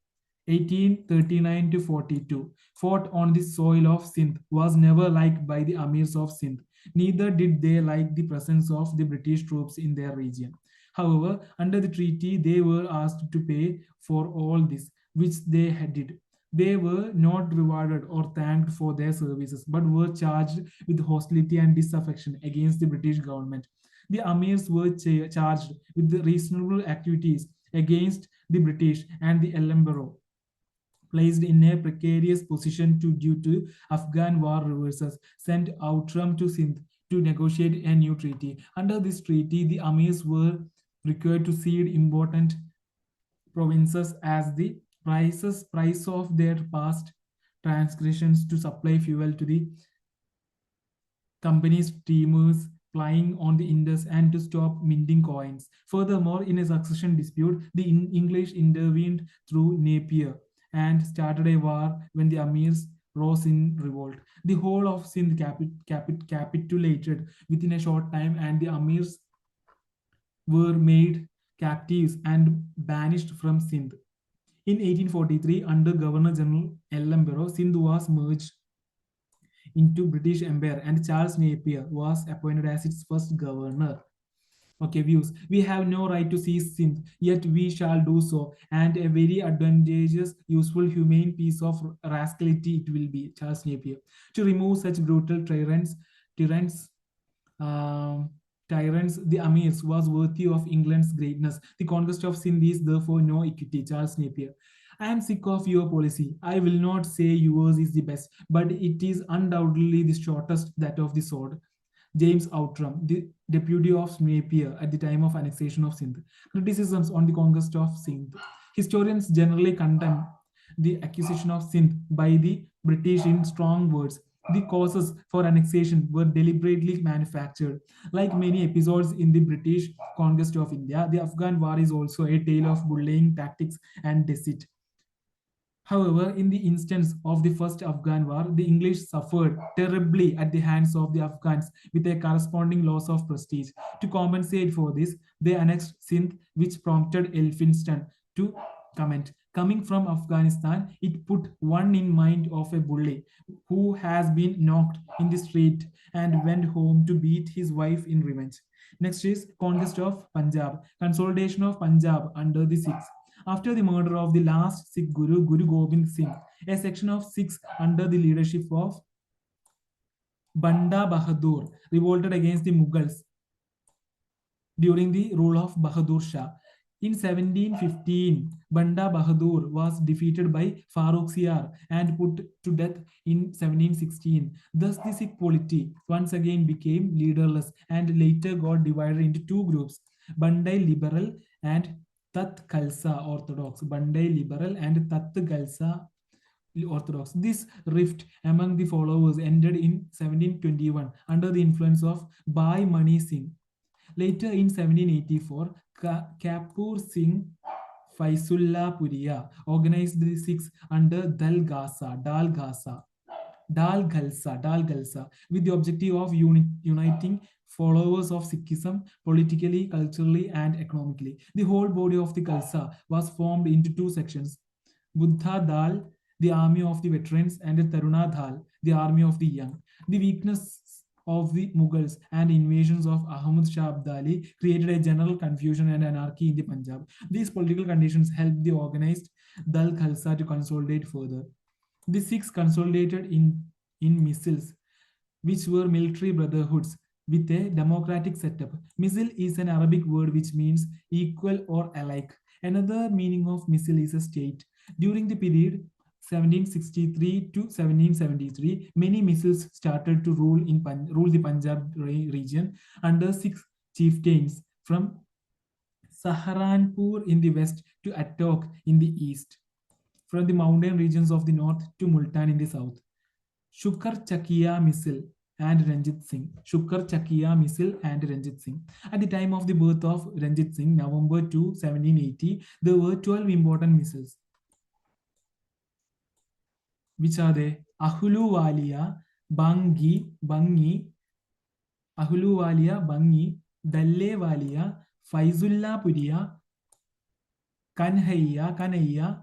1839 to 42, fought on the soil of Sindh, was never liked by the amirs of Sindh. Neither did they like the presence of the British troops in their region. However, under the treaty, they were asked to pay for all this, which they did. They were not rewarded or thanked for their services, but were charged with hostility and disaffection against the British government. The amirs were charged with the reasonable activities against the British and the Elembaro, placed in a precarious position due to Afghan war reverses, sent Outram to Sindh to negotiate a new treaty. Under this treaty, the amirs were required to cede important provinces as the price of their past transgressions to supply fuel to the company's steamers plying on the Indus and to stop minting coins. Furthermore, in a succession dispute, the English intervened through Napier and started a war when the Amirs rose in revolt. The whole of Sindh capitulated within a short time, and the Amirs were made captives and banished from Sindh. In 1843, under Governor General Elembero, Sindh was merged into British Empire, and Charles Napier was appointed as its first governor. Okay, views. We have no right to seize Sindh, yet we shall do so, and a very advantageous, useful, humane piece of rascality it will be, Charles Napier, to remove such brutal tyrants, um, the Amirs, was worthy of England's greatness. The conquest of Sindh is therefore no equity, Charles Napier. I am sick of your policy. I will not say yours is the best, but it is undoubtedly the shortest, that of the sword. James Outram, the deputy of Napier at the time of annexation of Sindh. Criticisms on the conquest of Sindh. Historians generally condemn the acquisition of Sindh by the British in strong words. The causes for annexation were deliberately manufactured. Like many episodes in the British conquest of India, the Afghan war is also a tale of bullying tactics and deceit. However, in the instance of the first Afghan war, the English suffered terribly at the hands of the Afghans with a corresponding loss of prestige. To compensate for this, they annexed Sindh, which prompted Elphinstone to comment. Coming from Afghanistan, it put one in mind of a bully who has been knocked in the street and went home to beat his wife in revenge. Next is conquest of Punjab, consolidation of Punjab under the Sikhs. After the murder of the last Sikh Guru, Guru Gobind Singh, a section of Sikhs under the leadership of Banda Bahadur revolted against the Mughals during the rule of Bahadur Shah. In 1715, Banda Bahadur was defeated by Farooq Siyar and put to death in 1716. Thus, the Sikh polity once again became leaderless and later got divided into two groups, Bandai Liberal and Tat Khalsa Orthodox. Bandai Liberal and Tat Khalsa Orthodox. This rift among the followers ended in 1721 under the influence of Bhai Mani Singh. Later in 1784, Kapur Singh Faizullah Puria organized the Sikhs under Dal Ghalsa, with the objective of uniting followers of Sikhism politically, culturally, and economically. The whole body of the Khalsa was formed into two sections, Buddha Dal, the army of the veterans, and Taruna Dal, the army of the young. The weakness of the Mughals and invasions of Ahmad Shah Abdali created a general confusion and anarchy in the Punjab. These political conditions helped the organized Dal Khalsa to consolidate further. The Sikhs consolidated in missils, which were military brotherhoods with a democratic setup. Misl is an Arabic word which means equal or alike. Another meaning of misl is a state. During the period 1763 to 1773, many missils started to rule the Punjab region under six chieftains from Saharanpur in the west to Attock in the east, from the mountain regions of the north to Multan in the south. Shukar Chakia Missil and Ranjit Singh. Shukar Chakia Missil and Ranjit Singh. At the time of the birth of Ranjit Singh, November 2, 1780, there were 12 important missiles. Which are they? Ahuluwalia, Bangi, Ahuluwalia, Bangi, Dallewalia, Faizullah Puria, Kanhaiya,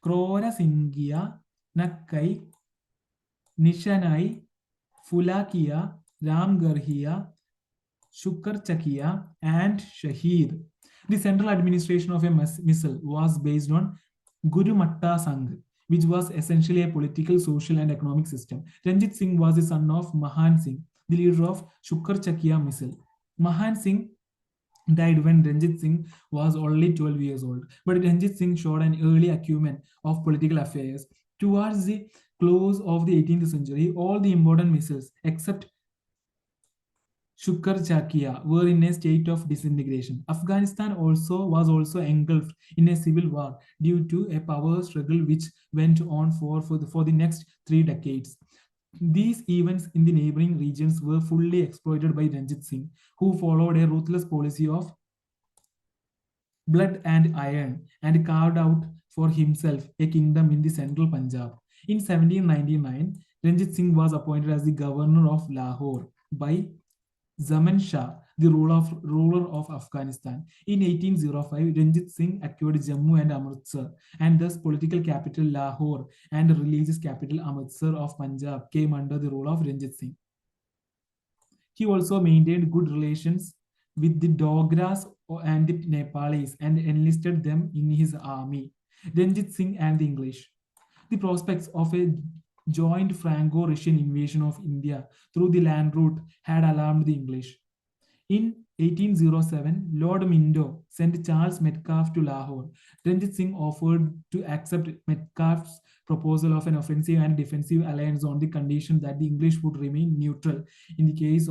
Krora Singhia, Nakkai, Nishanai, Fulakia, Ramgarhia, Shukar Chakia, and Shahid. The central administration of a missile was based on Guru Matta Sangh, which was essentially a political, social, and economic system. Ranjit Singh was the son of Mahan Singh, the leader of Shukar Chakia missile. Mahan Singh died when Ranjit Singh was only 12 years old. But Ranjit Singh showed an early acumen of political affairs. Towards the close of the 18th century, all the important missiles, except Shukar Chakia, were in a state of disintegration. Afghanistan was also engulfed in a civil war due to a power struggle which went on for the next 3 decades. These events in the neighboring regions were fully exploited by Ranjit Singh, who followed a ruthless policy of blood and iron and carved out for himself a kingdom in the central Punjab. In 1799, Ranjit Singh was appointed as the governor of Lahore by Zaman Shah, the ruler of Afghanistan. In 1805, Ranjit Singh acquired Jammu and Amritsar, and thus political capital Lahore and religious capital Amritsar of Punjab came under the rule of Ranjit Singh. He also maintained good relations with the Dogras and the Nepalis and enlisted them in his army. Ranjit Singh and the English. The prospects of a joint Franco-Russian invasion of India through the land route had alarmed the English. In 1807, Lord Mindo sent Charles Metcalfe to Lahore. Ranjit Singh offered to accept Metcalfe's proposal of an offensive and defensive alliance on the condition that the English would remain neutral in case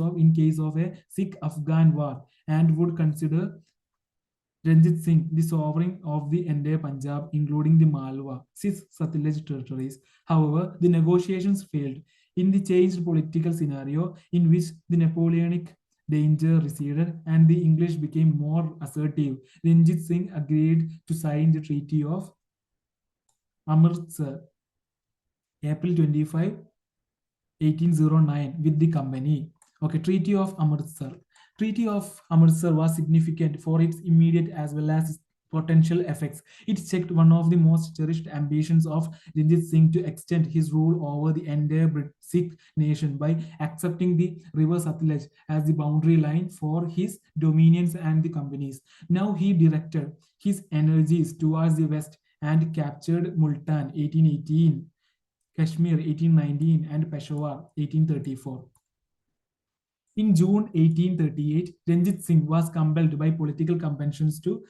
of a Sikh-Afghan war and would consider Ranjit Singh the sovereign of the entire Punjab, including the Malwa, Sis Satluj territories. However, the negotiations failed. In the changed political scenario in which the Napoleonic danger receded and the English became more assertive, Ranjit Singh agreed to sign the Treaty of Amritsar, April 25, 1809, with the company. Okay, Treaty of Amritsar. Treaty of Amritsar was significant for its immediate as well as potential effects. It checked one of the most cherished ambitions of Ranjit Singh to extend his rule over the entire Sikh nation by accepting the river Satluj as the boundary line for his dominions and the companies. Now he directed his energies towards the west and captured Multan 1818, Kashmir 1819, and Peshawar 1834. In June 1838, Ranjit Singh was compelled by political compulsions to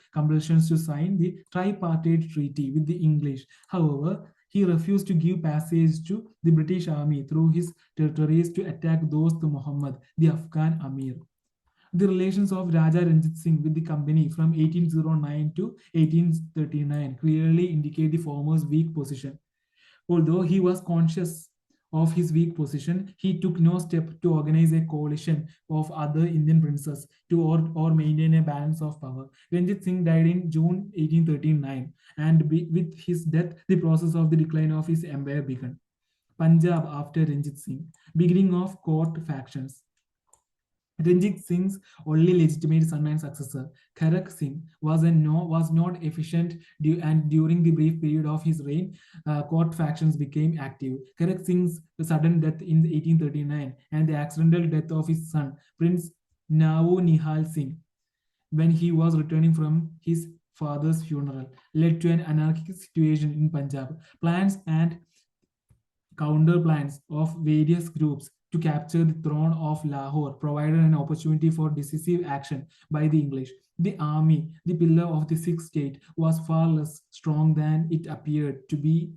sign the tripartite treaty with the English. However, he refused to give passage to the British army through his territories to attack Dost Muhammad, the Afghan Amir. The relations of Raja Ranjit Singh with the company from 1809 to 1839 clearly indicate the former's weak position. Although he was conscious of his weak position, he took no step to organize a coalition of other Indian princes or maintain a balance of power. Ranjit Singh died in June 1839, and with his death, the process of the decline of his empire began. Punjab after Ranjit Singh, beginning of court factions. Ranjit Singh's only legitimate son and successor, Kharak Singh, was not efficient and during the brief period of his reign, court factions became active. Kharak Singh's sudden death in 1839 and the accidental death of his son, Prince Nao Nihal Singh, when he was returning from his father's funeral, led to an anarchic situation in Punjab. Plans and counter plans of various groups to capture the throne of Lahore provided an opportunity for decisive action by the English. The army, the pillar of the Sikh state, was far less strong than it appeared to be.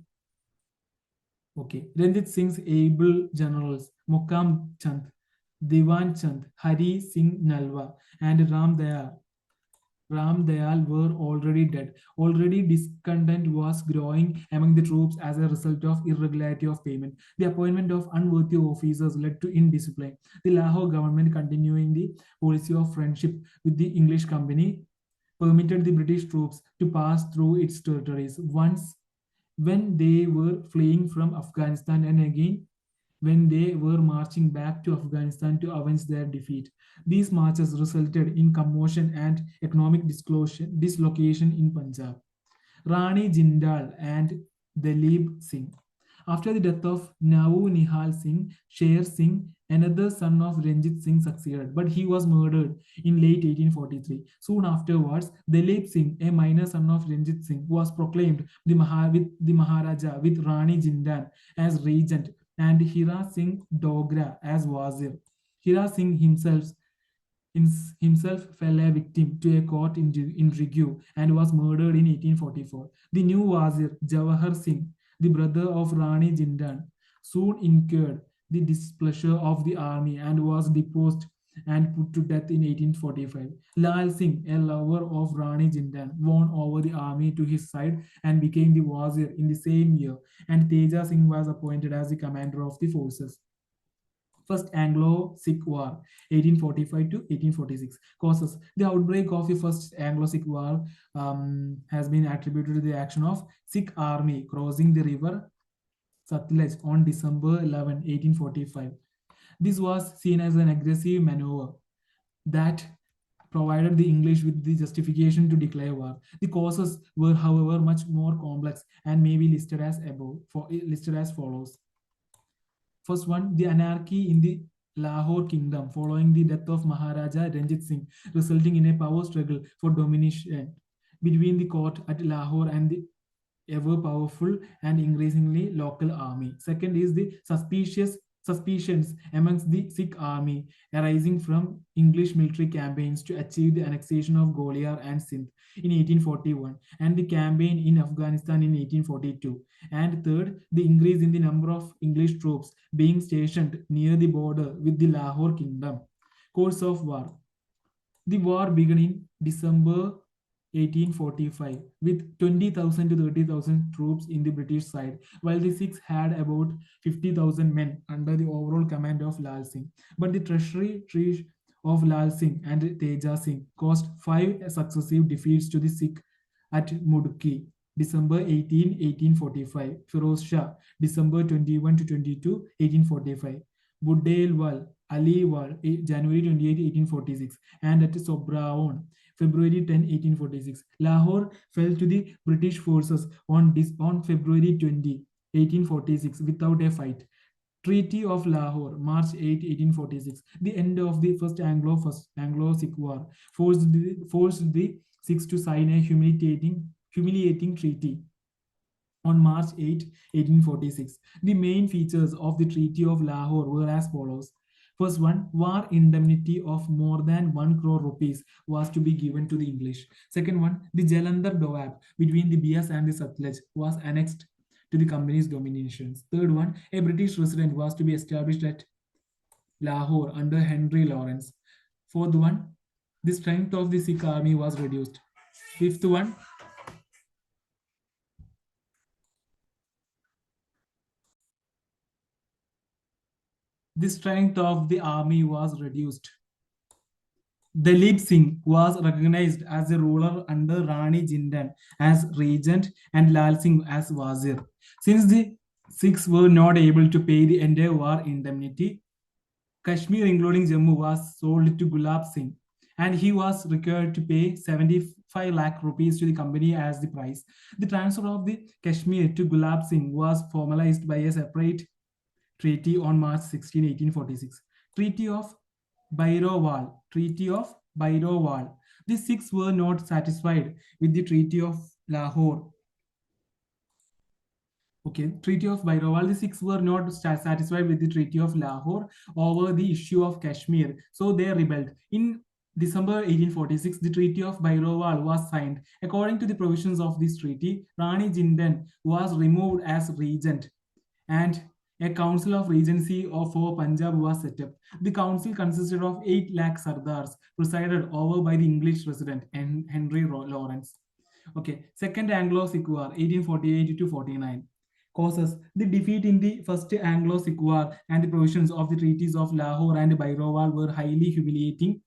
Okay, Ranjit Singh's able generals, Mokam Chand, Diwan Chand, Hari Singh Nalwa, and Ram Dayal were already dead. Already discontent was growing among the troops as a result of irregularity of payment. The appointment of unworthy officers led to indiscipline. The Lahore government, continuing the policy of friendship with the English company, permitted the British troops to pass through its territories once when they were fleeing from Afghanistan and again when they were marching back to Afghanistan to avenge their defeat. These marches resulted in commotion and economic dislocation in Punjab. Rani Jindal and Dalip Singh. After the death of Nau Nihal Singh, Sher Singh, another son of Ranjit Singh, succeeded, but he was murdered in late 1843. Soon afterwards, Dalip Singh, a minor son of Ranjit Singh, was proclaimed the Maharaja with Rani Jindal as regent and Hira Singh Dogra as wazir. Hira Singh himself fell a victim to a court intrigue and was murdered in 1844. The new wazir, Jawahar Singh, the brother of Rani Jindal, soon incurred the displeasure of the army and was deposed and put to death in 1845. Lal Singh, a lover of Rani Jindal, won over the army to his side and became the wazir in the same year, and Teja Singh was appointed as the commander of the forces. First Anglo-Sikh War, 1845 to 1846. Causes. The outbreak of the First Anglo-Sikh War has been attributed to the action of Sikh army crossing the river Satluj on December 11, 1845. This was seen as an aggressive maneuver that provided the English with the justification to declare war. The causes were, however, much more complex and may be listed as follows. First one, the anarchy in the Lahore kingdom following the death of Maharaja Ranjit Singh, resulting in a power struggle for domination between the court at Lahore and the ever powerful and increasingly local army. Second is the suspicions amongst the Sikh army arising from English military campaigns to achieve the annexation of Gwalior and Sindh in 1841 and the campaign in Afghanistan in 1842. And third, the increase in the number of English troops being stationed near the border with the Lahore kingdom. Course of war. The war began in December 1845 with 20,000 to 30,000 troops in the British side, while the Sikhs had about 50,000 men under the overall command of Lal Singh. But the treachery of Lal Singh and Teja Singh caused 5 successive defeats to the Sikh at Mudki, December 18, 1845, Firoz Shah, December 21 to 22, 1845, Budelwal, Aliwal, January 28, 1846, and at Sobraon, February 10, 1846. Lahore fell to the British forces on February 20, 1846 without a fight. Treaty of Lahore, March 8, 1846. The end of the first Anglo-Sikh War forced the Sikhs to sign a humiliating treaty on March 8, 1846. The main features of the Treaty of Lahore were as follows. First one, war indemnity of more than 1 crore rupees was to be given to the English. Second one, the Jalandhar Doab between the Bias and the Satluj was annexed to the company's dominations. Third one, a British resident was to be established at Lahore under Henry Lawrence. Fourth one, the strength of the Sikh army was reduced. Fifth one, the strength of the army was reduced. Dalip Singh was recognized as a ruler under Rani Jindan as regent and Lal Singh as wazir. Since the Sikhs were not able to pay the entire war indemnity, Kashmir, including Jammu, was sold to Gulab Singh, and he was required to pay 75 lakh rupees to the company as the price. The transfer of the Kashmir to Gulab Singh was formalized by a separate treaty on March 16, 1846. Treaty of Bairowal. The Sikhs were not satisfied with the Treaty of Lahore. Okay, Treaty of Bairowal. The Sikhs were not satisfied with the Treaty of Lahore over the issue of Kashmir, so they rebelled. In December 1846, the Treaty of Bairowal was signed. According to the provisions of this treaty, Rani Jindan was removed as regent, and a council of regency for Punjab was set up. The council consisted of 8 lakh sardars, presided over by the English resident Henry Lawrence. Okay, Second Anglo-Sikh War, 1848 to 49. Causes: the defeat in the First Anglo-Sikh War and the provisions of the treaties of Lahore and Bairowal were highly humiliating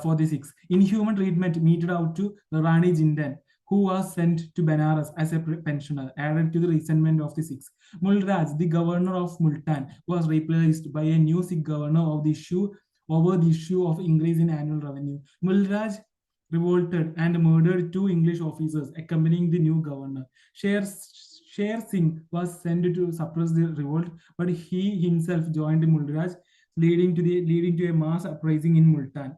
for the Sikhs. Inhuman treatment meted out to Rani Jindan, who was sent to Benares as a pensioner, added to the resentment of the Sikhs. Mulraj, the governor of Multan, was replaced by a new Sikh governor over the issue of increase in annual revenue. Mulraj revolted and murdered 2 English officers accompanying the new governor. Sher Singh was sent to suppress the revolt, but he himself joined Mulraj, leading to a mass uprising in Multan.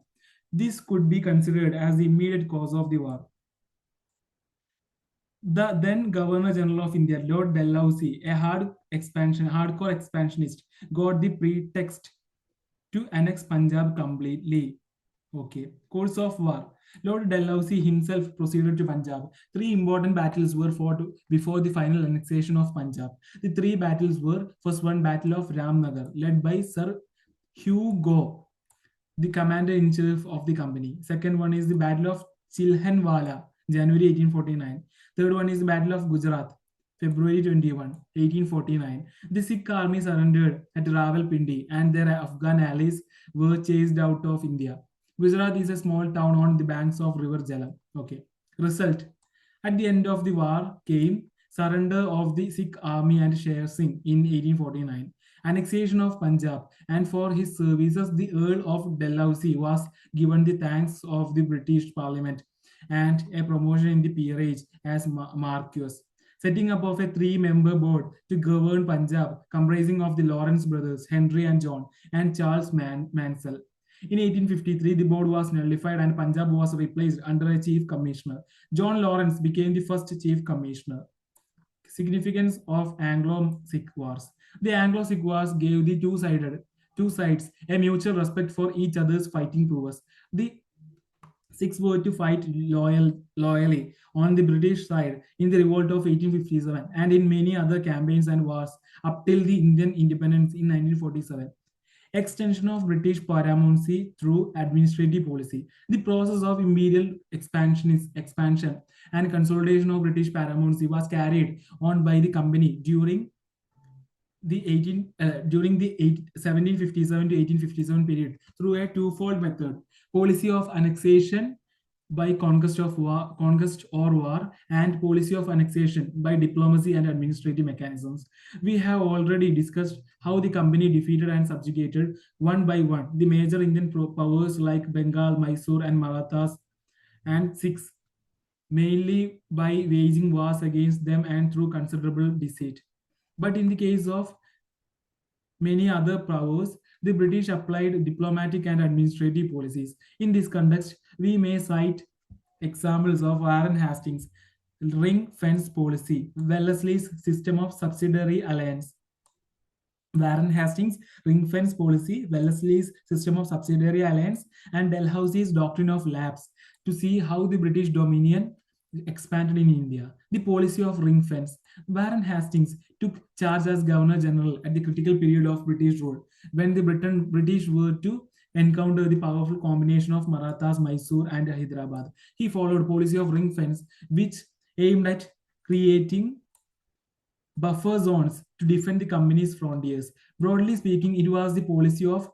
This could be considered as the immediate cause of the war. The then Governor General of India, Lord Dalhousie, a hardcore expansionist, got the pretext to annex Punjab completely. Okay. Course of war. Lord Dalhousie himself proceeded to Punjab. 3 important battles were fought before the final annexation of Punjab. The 3 battles were: first one, Battle of Ramnagar, led by Sir Hugo, the commander-in-chief of the company. Second one is the Battle of Chilhanwala, January 1849. Third one is the Battle of Gujarat, February 21, 1849. The Sikh army surrendered at Rawalpindi and their Afghan allies were chased out of India. Gujarat is a small town on the banks of River Jhelum. Okay. Result: at the end of the war came surrender of the Sikh army and Sher Singh in 1849, annexation of Punjab, and for his services, the Earl of Dalhousie was given the thanks of the British Parliament and a promotion in the peerage as Marquess. Setting up of a 3-member board to govern Punjab, comprising of the Lawrence brothers, Henry and John, and Charles Mansell. In 1853, the board was nullified and Punjab was replaced under a chief commissioner. John Lawrence became the first chief commissioner. Significance of Anglo-Sikh Wars. The Anglo-Sikh Wars gave the two sides a mutual respect for each other's fighting prowess. The Sikhs were to fight loyally on the British side in the revolt of 1857 and in many other campaigns and wars up till the Indian independence in 1947. Extension of British paramountcy through administrative policy. The process of imperial expansion and consolidation of British paramountcy was carried on by the company during the 1757 to 1857 period through a twofold method: policy of annexation by conquest or war, and policy of annexation by diplomacy and administrative mechanisms. We have already discussed how the company defeated and subjugated one by one the major Indian powers like Bengal, Mysore, and Marathas and six, mainly by waging wars against them and through considerable deceit. But in the case of many other powers, the British applied diplomatic and administrative policies. In this context, we may cite examples of Warren Hastings' ring fence policy, Wellesley's system of subsidiary alliance, Warren Hastings' ring fence policy, Wellesley's system of subsidiary alliance, and Dalhousie's doctrine of lapse to see how the British dominion expanded in India. The policy of ring fence. Warren Hastings took charge as Governor General at the critical period of British rule, when the British were to encounter the powerful combination of Marathas, Mysore, and Hyderabad. He followed policy of ring fence, which aimed at creating buffer zones to defend the company's frontiers. Broadly speaking, it was the policy of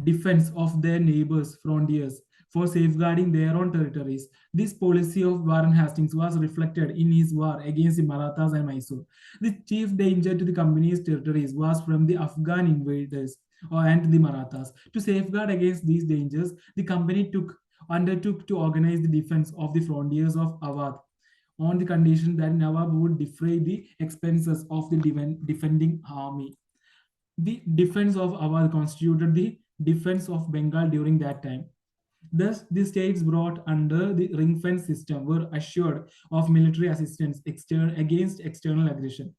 defense of their neighbors' frontiers for safeguarding their own territories. This policy of Warren Hastings was reflected in his war against the Marathas and Mysore. The chief danger to the company's territories was from the Afghan invaders and the Marathas. To safeguard against these dangers, the company undertook to organize the defense of the frontiers of Awadh on the condition that Nawab would defray the expenses of the defending army. The defense of Awadh constituted the defense of Bengal during that time. Thus, the states brought under the ring fence system were assured of military assistance against external aggression,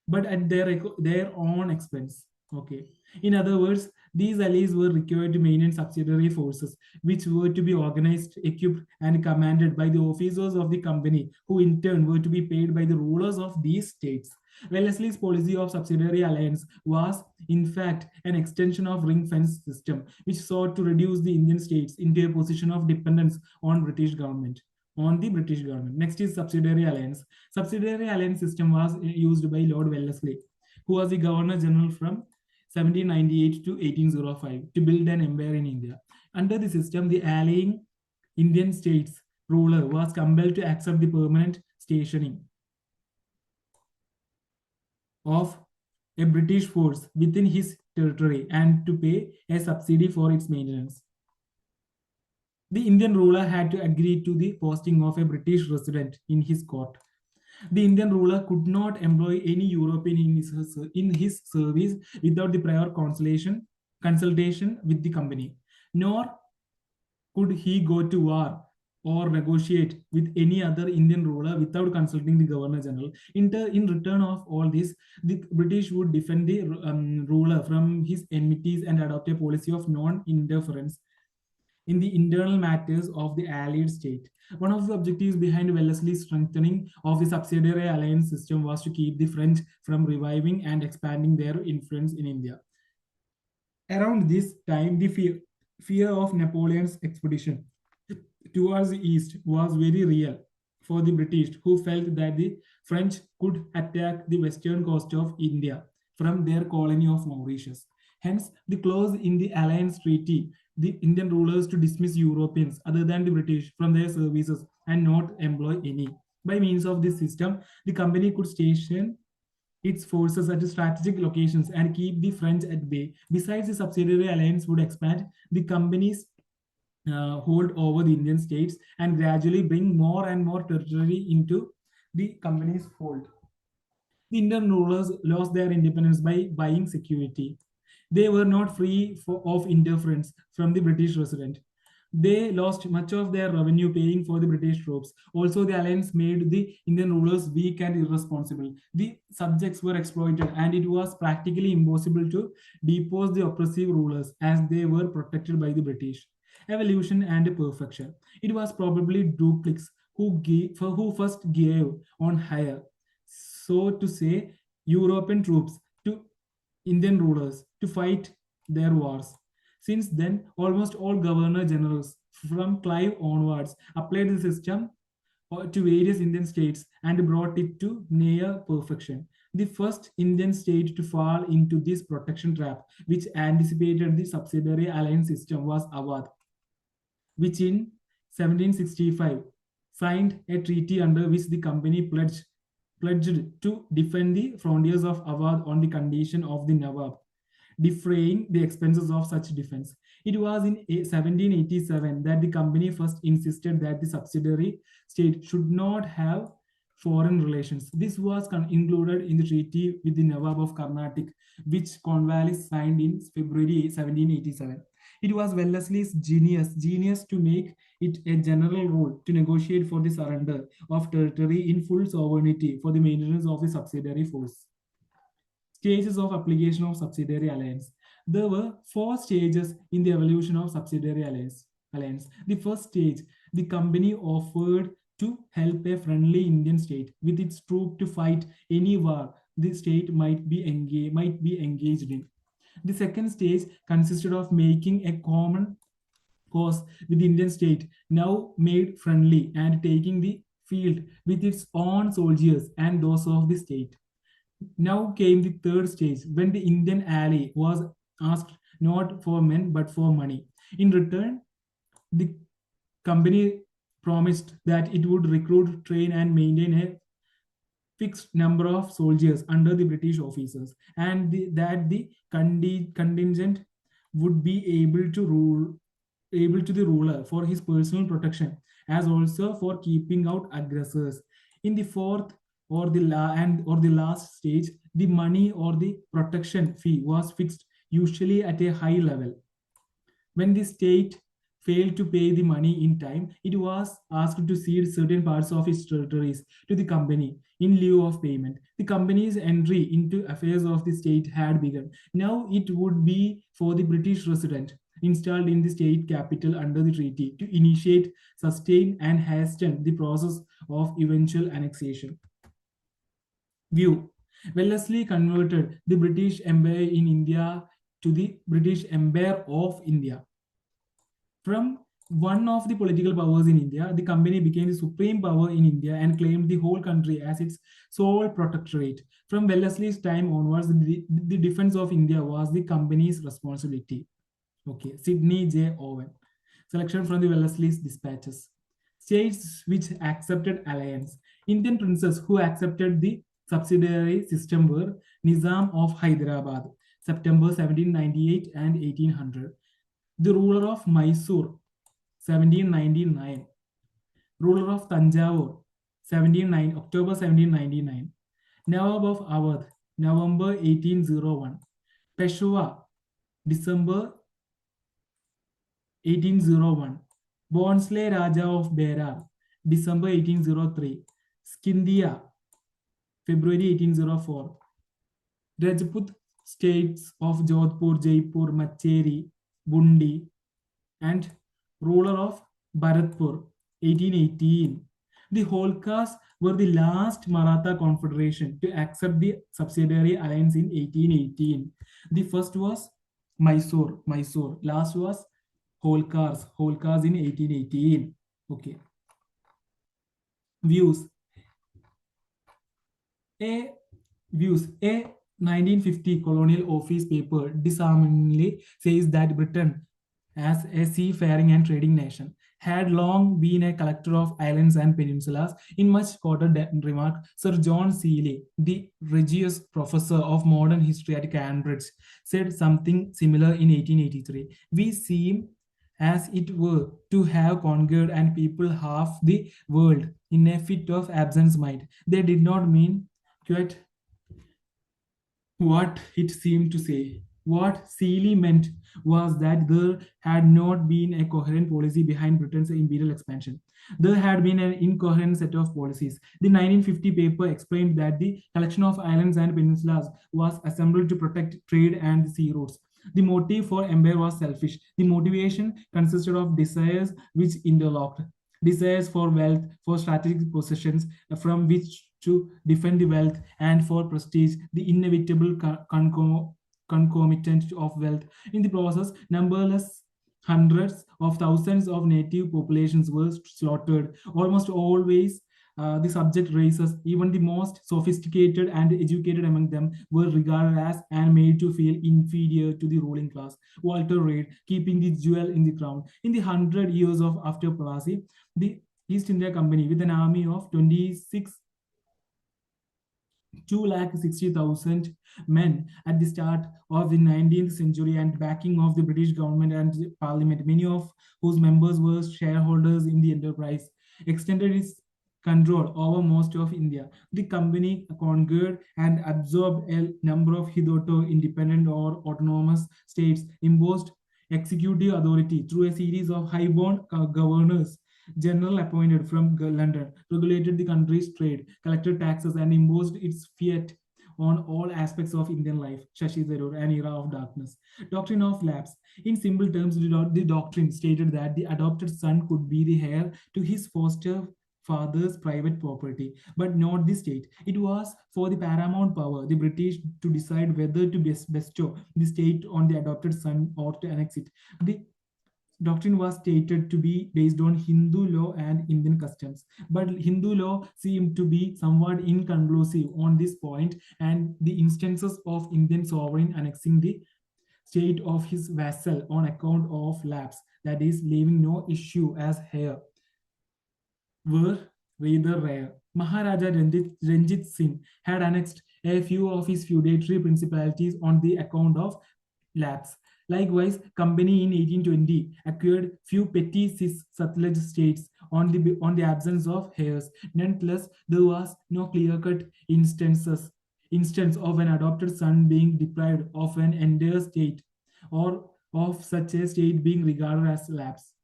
but at their own expense. Okay. In other words, these allies were required to maintain subsidiary forces, which were to be organized, equipped, and commanded by the officers of the company, who in turn were to be paid by the rulers of these states. Wellesley's policy of subsidiary alliance was, in fact, an extension of ring fence system, which sought to reduce the Indian states into a position of dependence on British government. On the British government. Next is subsidiary alliance. Subsidiary alliance system was used by Lord Wellesley, who was the Governor General from 1798 to 1805 to build an empire in India. Under the system, the allying Indian states ruler was compelled to accept the permanent stationing of a British force within his territory and to pay a subsidy for its maintenance. The Indian ruler had to agree to the posting of a British resident in his court. The Indian ruler could not employ any European in his service without the prior consultation with the company, nor could he go to war or negotiate with any other Indian ruler without consulting the Governor General. In return of all this, the British would defend the ruler from his enmities and adopt a policy of non-interference in the internal matters of the allied state. One of the objectives behind Wellesley's strengthening of the subsidiary alliance system was to keep the French from reviving and expanding their influence in India. Around this time, the fear of Napoleon's expedition towards the east was very real for the British, who felt that the French could attack the western coast of India from their colony of Mauritius. Hence, the clause in the alliance treaty the Indian rulers to dismiss Europeans other than the British from their services and not employ any. By means of this system, the company could station its forces at strategic locations and keep the French at bay. Besides, the subsidiary alliance would expand the company's hold over the Indian states and gradually bring more and more territory into the company's fold. The Indian rulers lost their independence by buying security. They were not free of interference from the British resident. They lost much of their revenue paying for the British troops. Also, the alliance made the Indian rulers weak and irresponsible. The subjects were exploited, and it was practically impossible to depose the oppressive rulers as they were protected by the British. Evolution and perfection. It was probably Dupleix who first gave on hire, so to say, European troops to Indian rulers to fight their wars. Since then, almost all governor generals from Clive onwards applied the system to various Indian states and brought it to near perfection. The first Indian state to fall into this protection trap, which anticipated the subsidiary alliance system, was Awadh, which in 1765 signed a treaty under which the company pledged to defend the frontiers of Awadh on the condition of the Nawab defraying the expenses of such defense. It was in 1787 that the company first insisted that the subsidiary state should not have foreign relations. This was included in the treaty with the Nawab of Carnatic, which Cornwallis signed in February 1787. It was Wellesley's genius to make it a general rule to negotiate for the surrender of territory in full sovereignty for the maintenance of the subsidiary force. Stages of application of subsidiary alliance. There were four stages in the evolution of subsidiary alliance. The first stage, the company offered to help a friendly Indian state with its troops to fight any war the state might be engaged in. The second stage consisted of making a common cause with the Indian state, now made friendly, and taking the field with its own soldiers and those of the state. Now came the third stage when the Indian ally was asked not for men but for money. In return, the company promised that it would recruit, train, and maintain a fixed number of soldiers under the British officers, and that the contingent would be able to the ruler for his personal protection, as also for keeping out aggressors. In the fourth or the last stage, the money or the protection fee was fixed usually at a high level. When the state failed to pay the money in time, it was asked to cede certain parts of its territories to the company in lieu of payment. The company's entry into affairs of the state had begun. Now it would be for the British resident installed in the state capital under the treaty to initiate, sustain, and hasten the process of eventual annexation. View. Wellesley converted the British Empire in India to the British Empire of India. From one of the political powers in India, the company became the supreme power in India and claimed the whole country as its sole protectorate. From Wellesley's time onwards, the defense of India was the company's responsibility. Okay, Sidney J. Owen. Selection from the Wellesley's dispatches. States which accepted alliance. Indian princes who accepted the subsidiary system were Nizam of Hyderabad, September 1798 and 1800. The ruler of Mysore, 1799. Ruler of Tanjavur, October 1799. Nawab of Awadh, November 1801. Peshwa, December 1801. Bonsle Raja of Berar, December 1803. Scindia, February 1804. Rajput states of Jodhpur, Jaipur, Macheri, Bundi, and ruler of Bharatpur, 1818. The Holkars were the last Maratha confederation to accept the subsidiary alliance in 1818. The first was Mysore. Last was Holkars in 1818. Okay. Views. A views. A 1950 colonial office paper disarmingly says that Britain, as a seafaring and trading nation, had long been a collector of islands and peninsulas. In much quoted remark, Sir John Seeley, the Regius Professor of Modern History at Cambridge, said something similar in 1883. We seem, as it were, to have conquered and people half the world in a fit of absence mind. They did not mean quite what it seemed to say. What Seeley meant was that there had not been a coherent policy behind Britain's imperial expansion. There had been an incoherent set of policies. The 1950 paper explained that the collection of islands and peninsulas was assembled to protect trade and sea routes. The motive for empire was selfish. The motivation consisted of desires which interlocked. Desires for wealth, for strategic possessions from which to defend the wealth, and for prestige, the inevitable concomitant of wealth. In the process, numberless hundreds of thousands of native populations were slaughtered. Almost always, the subject races, even the most sophisticated and educated among them, were regarded as and made to feel inferior to the ruling class. Walter Reed, keeping the jewel in the crown. In the 100 years of after Plassey, the East India Company, with an army of 26 260,000 men at the start of the 19th century and backing of the British government and parliament, many of whose members were shareholders in the enterprise, extended its control over most of India. The company conquered and absorbed a number of hitherto independent or autonomous states, imposed executive authority through a series of high-born governors general appointed from London, regulated the country's trade, collected taxes, and imposed its fiat on all aspects of Indian life. Shashi Tharoor, an era of darkness. Doctrine of lapse. In simple terms, the doctrine stated that the adopted son could be the heir to his foster father's private property, but not the state. It was for the paramount power, the British, to decide whether to bestow the state on the adopted son or to annex it. The doctrine was stated to be based on Hindu law and Indian customs. But Hindu law seemed to be somewhat inconclusive on this point, and the instances of Indian sovereign annexing the state of his vassal on account of lapse, that is, leaving no issue as heir, were rather rare. Maharaja Ranjit Singh had annexed a few of his feudatory principalities on the account of lapse. Likewise, Company in 1820 acquired few petty cis Satluj states on the absence of heirs. Nonetheless, there was no clear-cut instance of an adopted son being deprived of an entire state or of such a state being regarded as lapse.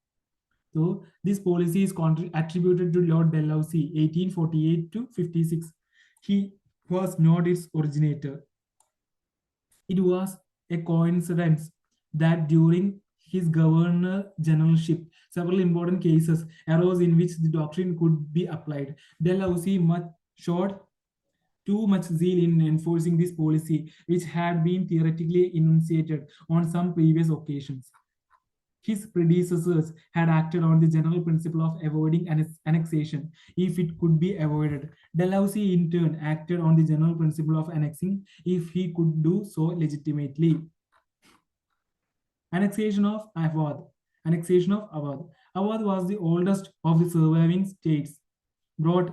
So this policy is attributed to Lord Dalhousie, 1848 to 56. He was not its originator. It was a coincidence that during his governor generalship, several important cases arose in which the doctrine could be applied. Dalhousie showed too much zeal in enforcing this policy, which had been theoretically enunciated on some previous occasions. His predecessors had acted on the general principle of avoiding annexation if it could be avoided. Dalhousie, in turn, acted on the general principle of annexing if he could do so legitimately. Annexation of Awadh. Annexation of Awadh. Awadh was the oldest of the surviving states brought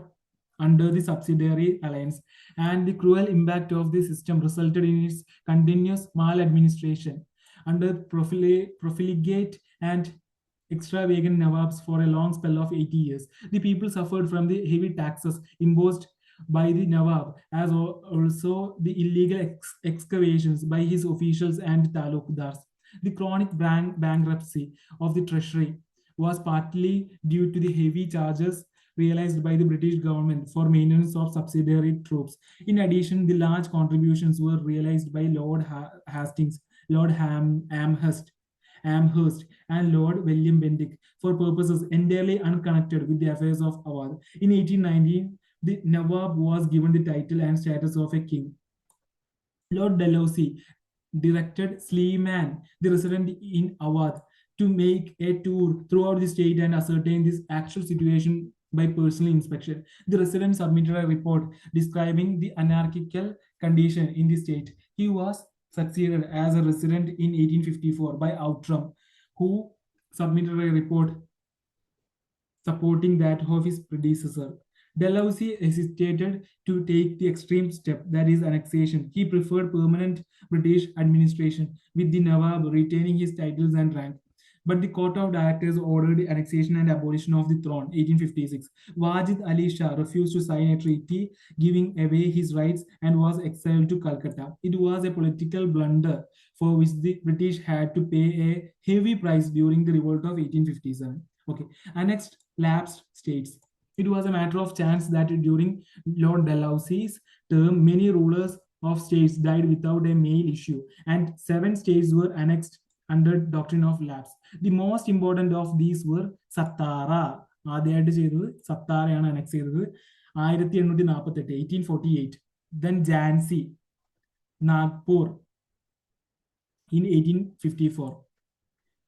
under the subsidiary alliance, and the cruel impact of the system resulted in its continuous maladministration under profligate and extravagant Nawabs for a long spell of 80 years. The people suffered from the heavy taxes imposed by the Nawab, as also the illegal excavations by his officials and talukdars. The chronic bankruptcy of the treasury was partly due to the heavy charges realized by the British government for maintenance of subsidiary troops. In addition, the large contributions were realized by Lord Hastings, Lord Amherst, and Lord William Bentinck for purposes entirely unconnected with the affairs of Awadh. In 1819, the Nawab was given the title and status of a king. Lord Dalhousie directed Sleeman, the resident in Awadh, to make a tour throughout the state and ascertain this actual situation by personal inspection. The resident submitted a report describing the anarchical condition in the state. He was succeeded as a resident in 1854 by Outram, who submitted a report supporting that of his predecessor. Dalhousie hesitated to take the extreme step, that is, annexation. He preferred permanent British administration, with the Nawab retaining his titles and rank. But the Court of Directors ordered annexation and abolition of the throne, 1856. Wajid Ali Shah refused to sign a treaty giving away his rights and was exiled to Calcutta. It was a political blunder for which the British had to pay a heavy price during the revolt of 1857. Okay, annexed lapsed states. It was a matter of chance that during Lord Dalhousie's term, many rulers of states died without a male issue, and 7 states were annexed under doctrine of lapse. The most important of these were Satara. ആദ്യമായിട്ട് ചെയ്തത് സത്താറയാണ് annexe ചെയ്തത് 1848, 1848. Then Jhansi, Nagpur in 1854.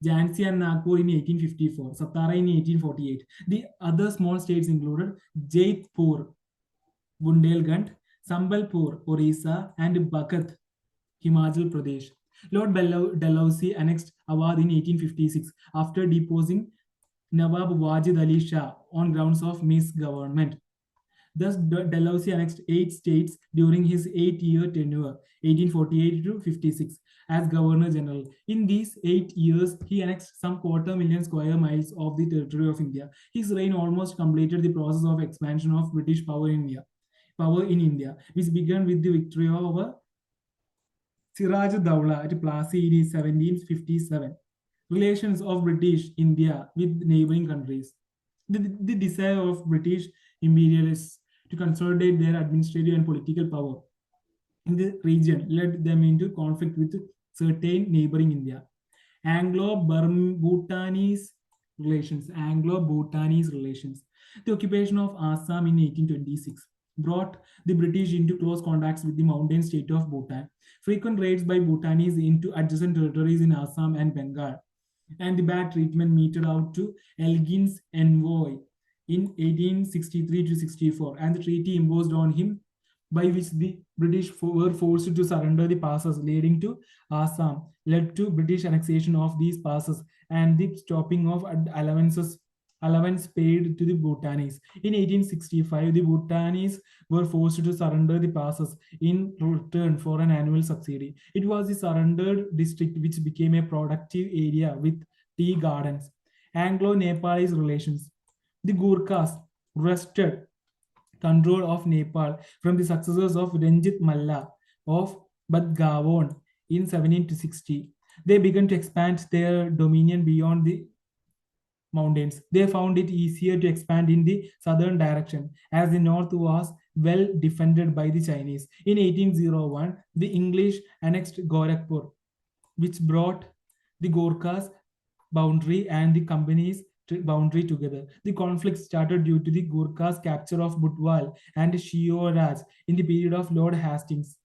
Jhansi and Nagpur in 1854, Satara in 1848. The other small states included Jaitpur, Bundelkhand, Sambalpur, Orissa, and Bagat, Himachal Pradesh. Lord Dalhousie annexed Awadh in 1856 after deposing Nawab Wajid Ali Shah on grounds of misgovernment. Thus, Dalhousie annexed 8 states during his 8-year tenure, 1848 to 56, as Governor General. In these 8 years, he annexed some quarter million square miles of the territory of India. His reign almost completed the process of expansion of British power in India, which began with the victory over Siraj Dowla at Plassey in 1757. Relations of British India with neighboring countries. The desire of British imperialists to consolidate their administrative and political power in the region led them into conflict with certain neighboring India. Anglo-Bhutanese Anglo-Bhutanese relations. The occupation of Assam in 1826 brought the British into close contacts with the mountain state of Bhutan. Frequent raids by Bhutanese into adjacent territories in Assam and Bengal, and the bad treatment meted out to Elgin's envoy in 1863 to 64, and the treaty imposed on him by which the British were forced to surrender the passes leading to Assam led to British annexation of these passes and the stopping of allowance paid to the Bhutanese. In 1865, the Bhutanese were forced to surrender the passes in return for an annual subsidy. It was the surrendered district which became a productive area with tea gardens. Anglo-Nepalese relations. The Gurkhas wrested control of Nepal from the successors of Ranjit Malla of Badgaon in 1760. They began to expand their dominion beyond the mountains. They found it easier to expand in the southern direction as the north was well defended by the Chinese. In 1801, the English annexed Gorakhpur, which brought the Gorkhas boundary and the company's boundary together. The conflict started due to the Gurkhas' capture of Butwal and Shioraj in the period of Lord Hastings,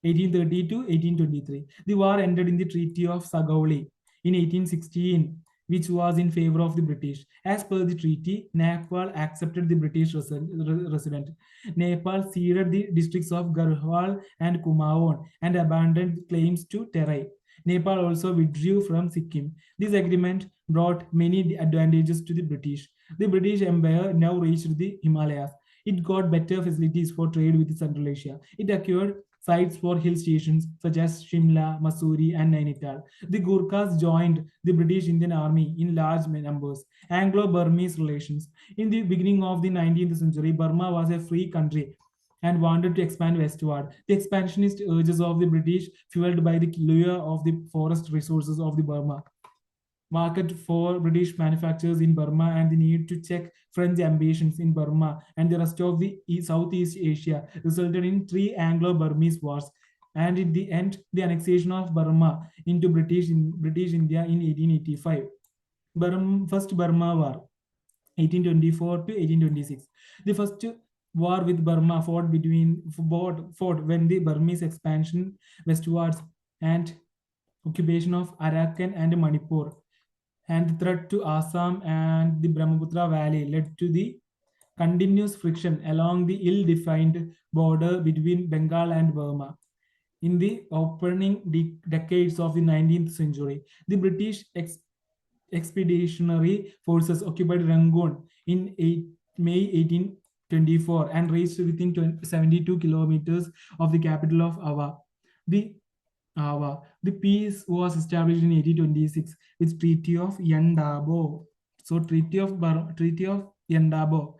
1830 to 1823. The war ended in the Treaty of Sagauli in 1816, which was in favor of the British. As per the treaty, Nepal accepted the British resident. Nepal ceded the districts of Garhwal and Kumaon and abandoned claims to Terai. Nepal also withdrew from Sikkim. This agreement brought many advantages to the British. The British Empire now reached the Himalayas. It got better facilities for trade with Central Asia. It acquired sites for hill stations such as Shimla, Masuri, and Nainital. The Gurkhas joined the British Indian Army in large numbers. Anglo-Burmese relations. In the beginning of the 19th century, Burma was a free country and wanted to expand westward. The expansionist urges of the British, fueled by the lure of the forest resources of the Burma market for British manufacturers in Burma and the need to check French ambitions in Burma and the rest of the Southeast Asia resulted in three Anglo-Burmese wars. And in the end, the annexation of Burma into British India in 1885. First Burma War, 1824 to 1826. The first war with Burma fought when the Burmese expansion westwards and occupation of Arakan and Manipur and the threat to Assam and the Brahmaputra Valley led to the continuous friction along the ill-defined border between Bengal and Burma. In the opening decades of the 19th century, the British expeditionary forces occupied Rangoon in May 1824 and reached within 72 kilometers of the capital of Ava. The the peace was established in 1826 with Treaty of Yandabo. So Treaty of Yandabo,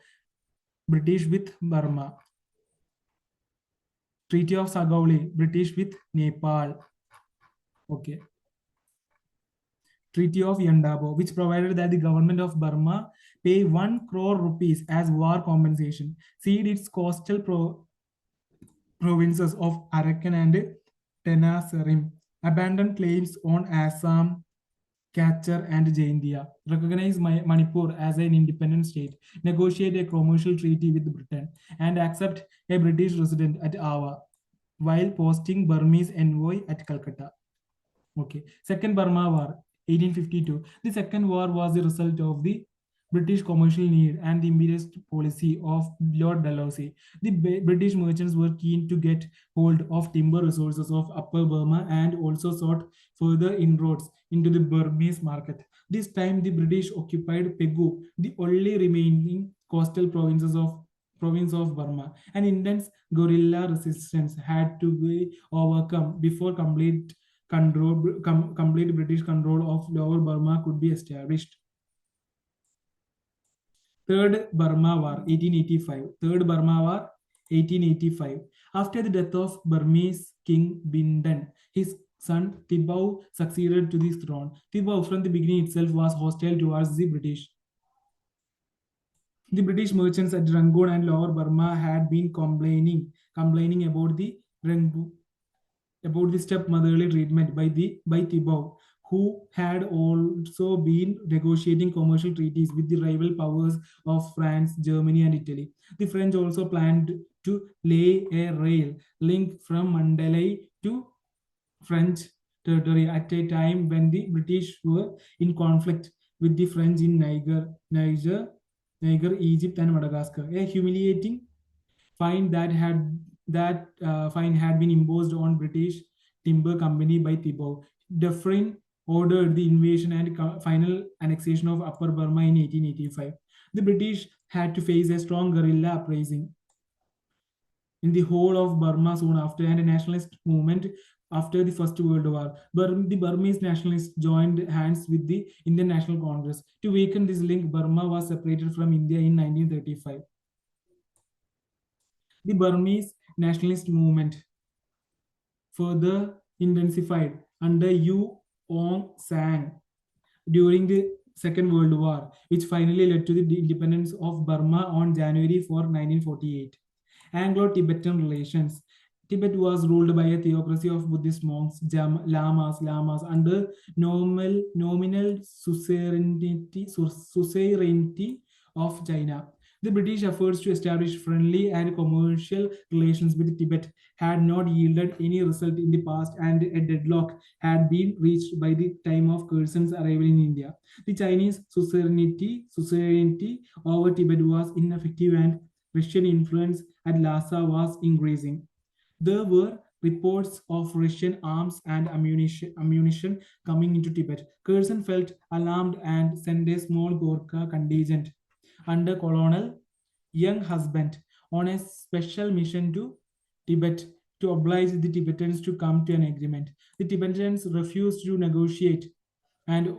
British with Burma. Treaty of Sagauli, British with Nepal. Okay. Treaty of Yandabo, which provided that the government of Burma pay 1 crore rupees as war compensation, cede its coastal provinces of Arakan and Tenasserim, abandon claims on Assam, Kachar, and Jaintia, recognize Manipur as an independent state, negotiate a commercial treaty with Britain, and accept a British resident at Ava, while posting Burmese envoy at Calcutta. Okay. Second Burma War, 1852. The Second War was the result of the British commercial need and the imperialist policy of Lord Dalhousie. The British merchants were keen to get hold of timber resources of Upper Burma and also sought further inroads into the Burmese market. This time, the British occupied Pegu, the only remaining coastal province of Burma. An intense guerrilla resistance had to be overcome before complete British control of Lower Burma could be established. Third Burma War, 1885. Third Burma War, 1885. After the death of Burmese King Bindon, his son Thibaw succeeded to the throne. Thibaw, from the beginning itself, was hostile towards the British. The British merchants at Rangoon and Lower Burma had been complaining about the stepmotherly treatment by Thibaw, who had also been negotiating commercial treaties with the rival powers of France, Germany, and Italy. The French also planned to lay a rail link from Mandalay to French territory at a time when the British were in conflict with the French in Niger, Egypt, and Madagascar. A humiliating fine fine had been imposed on British Timber Company by Thibaw. Dufferin ordered the invasion and final annexation of Upper Burma in 1885. The British had to face a strong guerrilla uprising in the whole of Burma soon after, and a nationalist movement after the First World War. The Burmese nationalists joined hands with the Indian National Congress. To weaken this link, Burma was separated from India in 1935. The Burmese nationalist movement further intensified under Yu Ong Sang during the Second World War, which finally led to the independence of Burma on January 4, 1948. Anglo-Tibetan relations. Tibet was ruled by a theocracy of Buddhist monks, lamas under nominal suzerainty of China. The British efforts to establish friendly and commercial relations with Tibet had not yielded any result in the past, and a deadlock had been reached by the time of Curzon's arrival in India. The Chinese suzerainty over Tibet was ineffective, and Russian influence at Lhasa was increasing. There were reports of Russian arms and ammunition coming into Tibet. Curzon felt alarmed and sent a small Gorkha contingent under Colonel Young Husband on a special mission to Tibet to oblige the Tibetans to come to an agreement. The Tibetans refused to negotiate and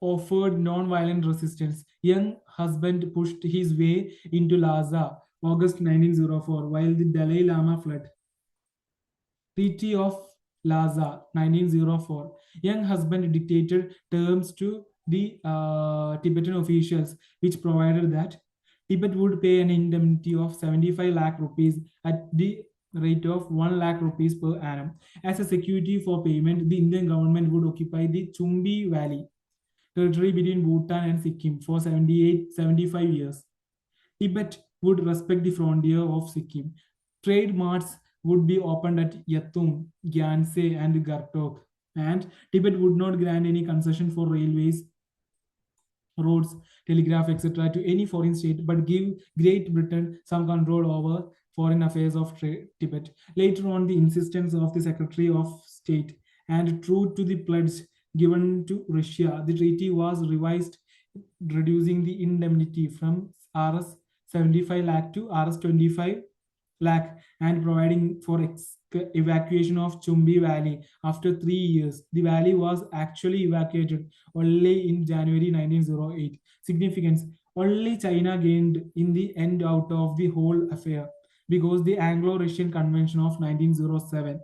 offered non-violent resistance. Young Husband pushed his way into Lhasa, August 1904, while the Dalai Lama fled. Treaty of Lhasa, 1904. Young Husband dictated terms to the Tibetan officials, which provided that Tibet would pay an indemnity of 75 lakh rupees at the rate of 1 lakh rupees per annum. As a security for payment, the Indian government would occupy the Chumbi Valley, territory between Bhutan and Sikkim, for 75 years. Tibet would respect the frontier of Sikkim. Trade marts would be opened at Yatung, Gyanse, and Gartok, and Tibet would not grant any concession for railways, roads, telegraph, etc., to any foreign state, but give Great Britain some control over foreign affairs of Tibet. Later on, the insistence of the Secretary of State and true to the pledge given to Russia, the treaty was revised, reducing the indemnity from Rs 75 lakh to Rs 25 lakh, and providing for evacuation of Chumbi Valley after 3 years. The valley was actually evacuated only in January 1908. Significance: only China gained in the end out of the whole affair, because the Anglo-Russian Convention of 1907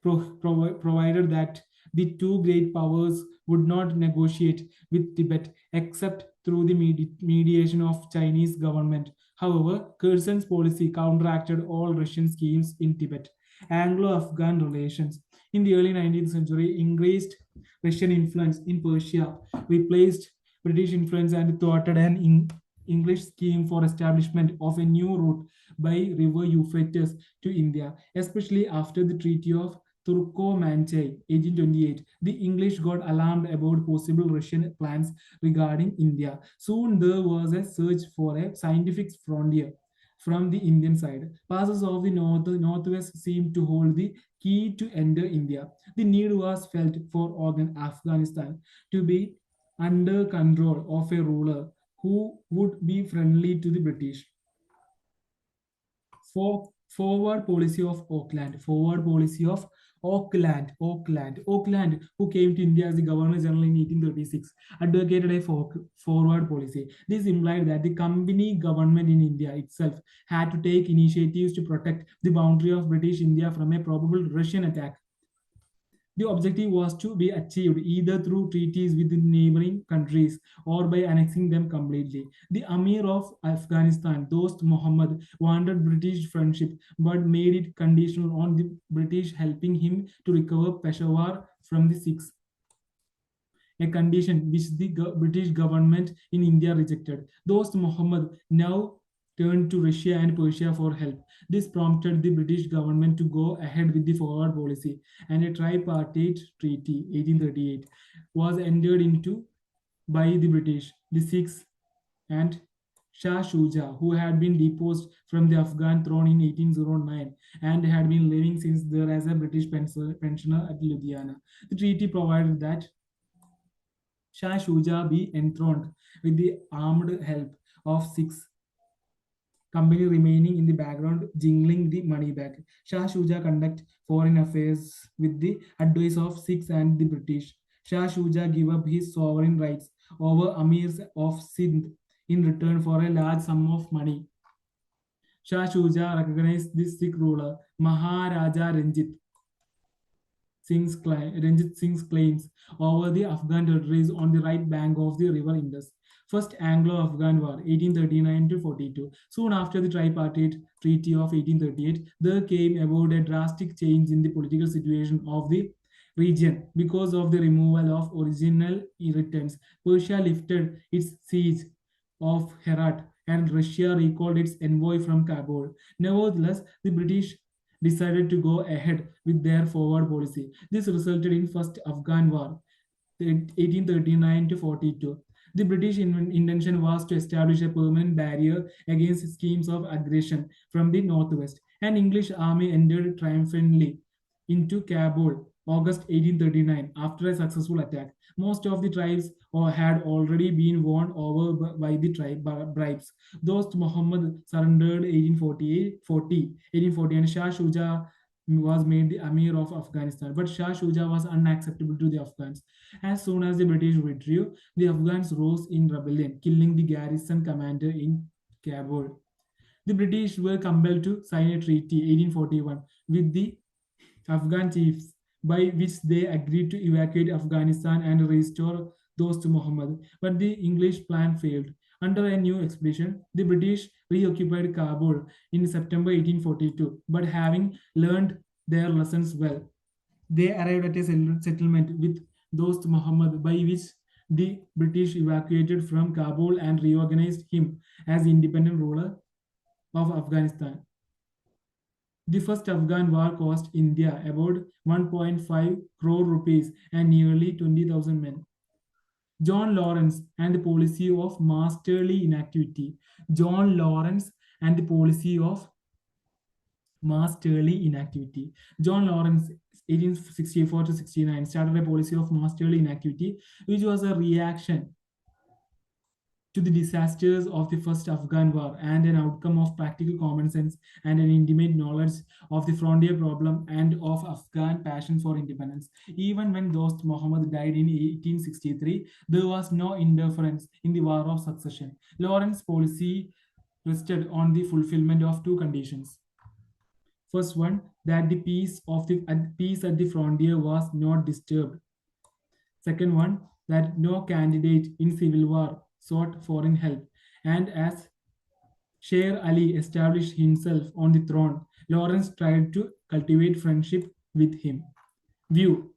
provided that the two great powers would not negotiate with Tibet except through the mediation of Chinese government. However, Curzon's policy counteracted all Russian schemes in Tibet. Anglo-Afghan relations. In the early 19th century, increased Russian influence in Persia replaced British influence and thwarted an English scheme for establishment of a new route by river Euphrates to India, especially after the Treaty of Turcomanche, 1828. The English got alarmed about possible Russian plans regarding India. Soon there was a search for a scientific frontier from the Indian side. Passes of the northwest seemed to hold the key to enter India. The need was felt for Afghanistan to be under control of a ruler who would be friendly to the British. Forward policy of Auckland. Forward policy of Auckland, who came to India as the Governor General in 1836, advocated a forward policy. This implied that the company government in India itself had to take initiatives to protect the boundary of British India from a probable Russian attack. The objective was to be achieved either through treaties with the neighboring countries or by annexing them completely. The Amir of Afghanistan, Dost Muhammad, wanted British friendship but made it conditional on the British helping him to recover Peshawar from the Sikhs, a condition which the British government in India rejected. Dost Muhammad now turned to Russia and Persia for help. This prompted the British government to go ahead with the forward policy, and a tripartite treaty, 1838, was entered into by the British, the Sikhs, and Shah Shuja, who had been deposed from the Afghan throne in 1809 and had been living since there as a British pensioner at Ludhiana. The treaty provided that Shah Shuja be enthroned with the armed help of six company remaining in the background jingling the money back. Shah Shuja conduct foreign affairs with the advice of Sikhs and the British. Shah Shuja gave up his sovereign rights over Amirs of Sindh in return for a large sum of money. Shah Shuja recognized the Sikh ruler Maharaja Ranjit Singh's claims over the Afghan territories on the right bank of the river Indus. First Anglo-Afghan War, 1839 to 42. Soon after the tripartite treaty of 1838, there came about a drastic change in the political situation of the region because of the removal of original irritants. Persia lifted its siege of Herat and Russia recalled its envoy from Kabul. Nevertheless, the British decided to go ahead with their forward policy. This resulted in First Afghan War, 1839 to 42. The British intention was to establish a permanent barrier against schemes of aggression from the northwest. An English army entered triumphantly into Kabul, August 1839, after a successful attack. Most of the tribes had already been won over by the bribes. Dost Muhammad surrendered 1840, and Shah Shuja was made the Amir of Afghanistan. But Shah Shuja was unacceptable to the Afghans. As soon as the British withdrew, the Afghans rose in rebellion, killing the garrison commander in Kabul. The British were compelled to sign a treaty, 1841, with the Afghan chiefs, by which they agreed to evacuate Afghanistan and restore those to Muhammad. But the English plan failed. Under a new expedition, the British reoccupied Kabul in September 1842, but having learned their lessons well, they arrived at a settlement with those to Muhammad, by which the British evacuated from Kabul and reorganized him as independent ruler of Afghanistan. The first Afghan war cost India about 1.5 crore rupees and nearly 20,000 men. John Lawrence and the policy of masterly inactivity. John Lawrence and the policy of masterly inactivity. John Lawrence, 1864 to 69, started a policy of masterly inactivity, which was a reaction to the disasters of the first Afghan war and an outcome of practical common sense and an intimate knowledge of the frontier problem and of Afghan passion for independence. Even when Dost Muhammad died in 1863, there was no interference in the War of Succession. Lawrence's policy rested on the fulfillment of two conditions. First one, that the peace at the frontier was not disturbed. Second one, that no candidate in civil war sought foreign help. And as Sher Ali established himself on the throne, Lawrence tried to cultivate friendship with him. View.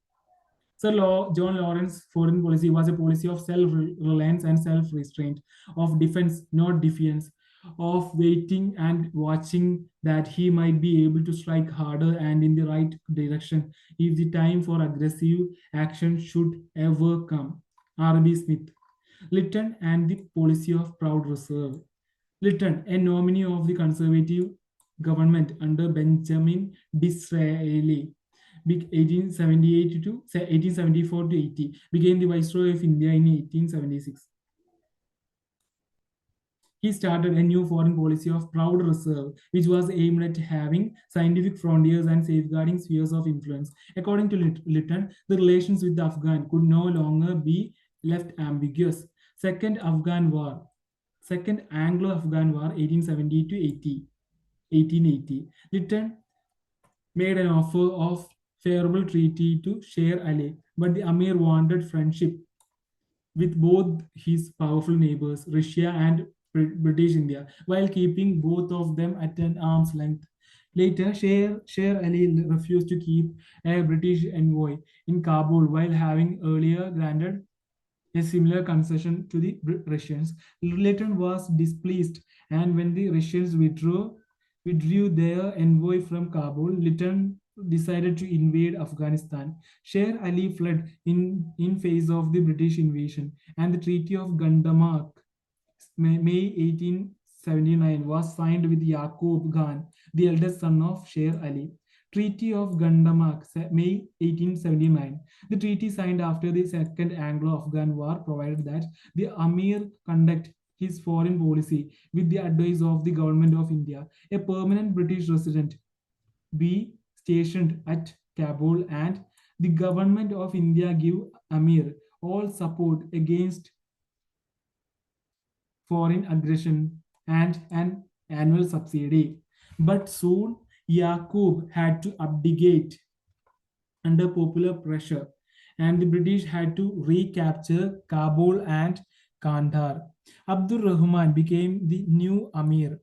Sir John Lawrence's foreign policy was a policy of self-reliance and self-restraint, of defense, not defiance, of waiting and watching that he might be able to strike harder and in the right direction if the time for aggressive action should ever come. R.B. Smith. Lytton and the policy of proud reserve. Lytton, a nominee of the conservative government under Benjamin Disraeli, 1878 to 1874 to 80, became the Viceroy of India in 1876. He started a new foreign policy of proud reserve, which was aimed at having scientific frontiers and safeguarding spheres of influence. According to Lytton, the relations with the Afghan could no longer be left ambiguous. Second Afghan War, Second Anglo-Afghan War, 1870 to 1880. Lytton made an offer of favorable treaty to Sher Ali, but the Amir wanted friendship with both his powerful neighbors, Russia and British India, while keeping both of them at an arm's length. Later, Sher Ali refused to keep a British envoy in Kabul while having earlier granted a similar concession to the Russians. Lytton was displeased, and when the Russians withdrew their envoy from Kabul, Lytton decided to invade Afghanistan. Sher Ali fled in face of the British invasion, and the Treaty of Gandamark, May 1879, was signed with Yaqub Khan, the eldest son of Sher Ali. Treaty of Gandamark, May 1879. The treaty signed after the Second Anglo-Afghan War provided that the Amir conduct his foreign policy with the advice of the government of India. A permanent British resident be stationed at Kabul, and the government of India give Amir all support against foreign aggression and an annual subsidy. But soon Yaqub had to abdicate under popular pressure, and the British had to recapture Kabul and Kandahar. Abdur Rahman became the new Amir.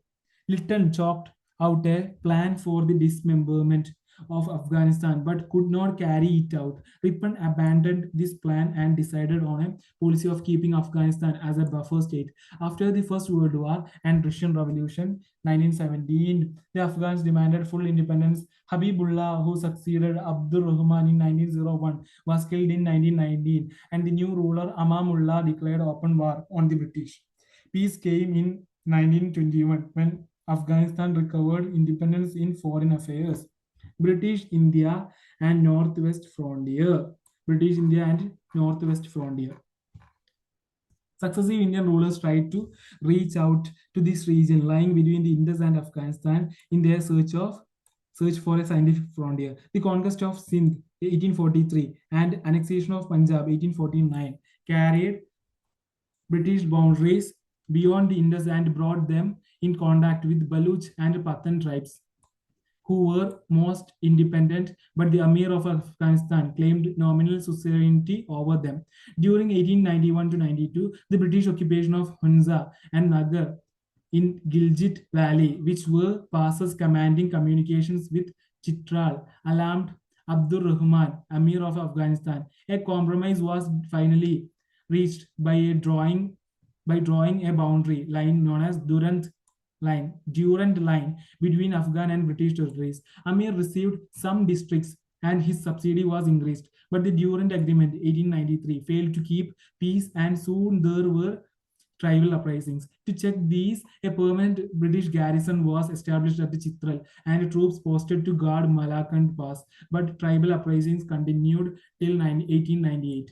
Lytton chalked out a plan for the dismemberment of Afghanistan but could not carry it out. Ripon abandoned this plan and decided on a policy of keeping Afghanistan as a buffer state. After the First World War and Russian Revolution, 1917, the Afghans demanded full independence. Habibullah, who succeeded Abdur Rahman in 1901, was killed in 1919, and the new ruler Amamullah declared open war on the British. Peace came in 1921 when Afghanistan recovered independence in foreign affairs. British India and Northwest Frontier. British India and Northwest Frontier. Successive Indian rulers tried to reach out to this region lying between the Indus and Afghanistan in their search for a scientific frontier. The conquest of Sindh 1843 and annexation of Punjab 1849 carried British boundaries beyond the Indus and brought them in contact with Baluch and Pathan tribes, who were most independent, but the Amir of Afghanistan claimed nominal suzerainty over them. During 1891 to 92, the British occupation of Hunza and Nagar in Gilgit Valley, which were passes commanding communications with Chitral, alarmed Abdur Rahman, Amir of Afghanistan. A compromise was finally reached by drawing a boundary line known as Durand line between Afghan and British territories. Amir received some districts and his subsidy was increased, but the Durand Agreement 1893 failed to keep peace, and soon there were tribal uprisings. To check these, a permanent British garrison was established at the Chitral and troops posted to guard Malakand Pass, but tribal uprisings continued till 1898.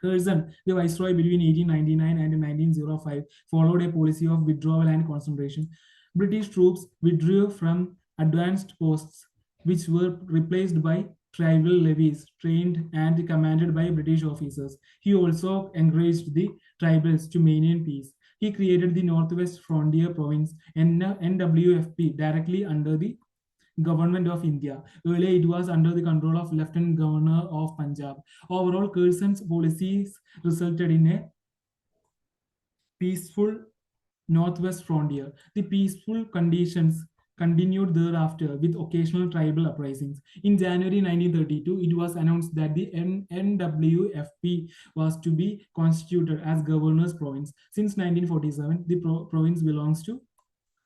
Curzon, the viceroy between 1899 and 1905, followed a policy of withdrawal and concentration. British troops withdrew from advanced posts, which were replaced by tribal levies trained and commanded by British officers. He also encouraged the tribals to maintain peace. He created the Northwest Frontier Province, NWFP, directly under the Government of India. Earlier, it was under the control of Lieutenant Governor of Punjab. Overall, Curzon's policies resulted in a peaceful Northwest frontier. The peaceful conditions continued thereafter with occasional tribal uprisings. In January 1932, it was announced that the NWFP was to be constituted as governor's province. Since 1947, the province belongs to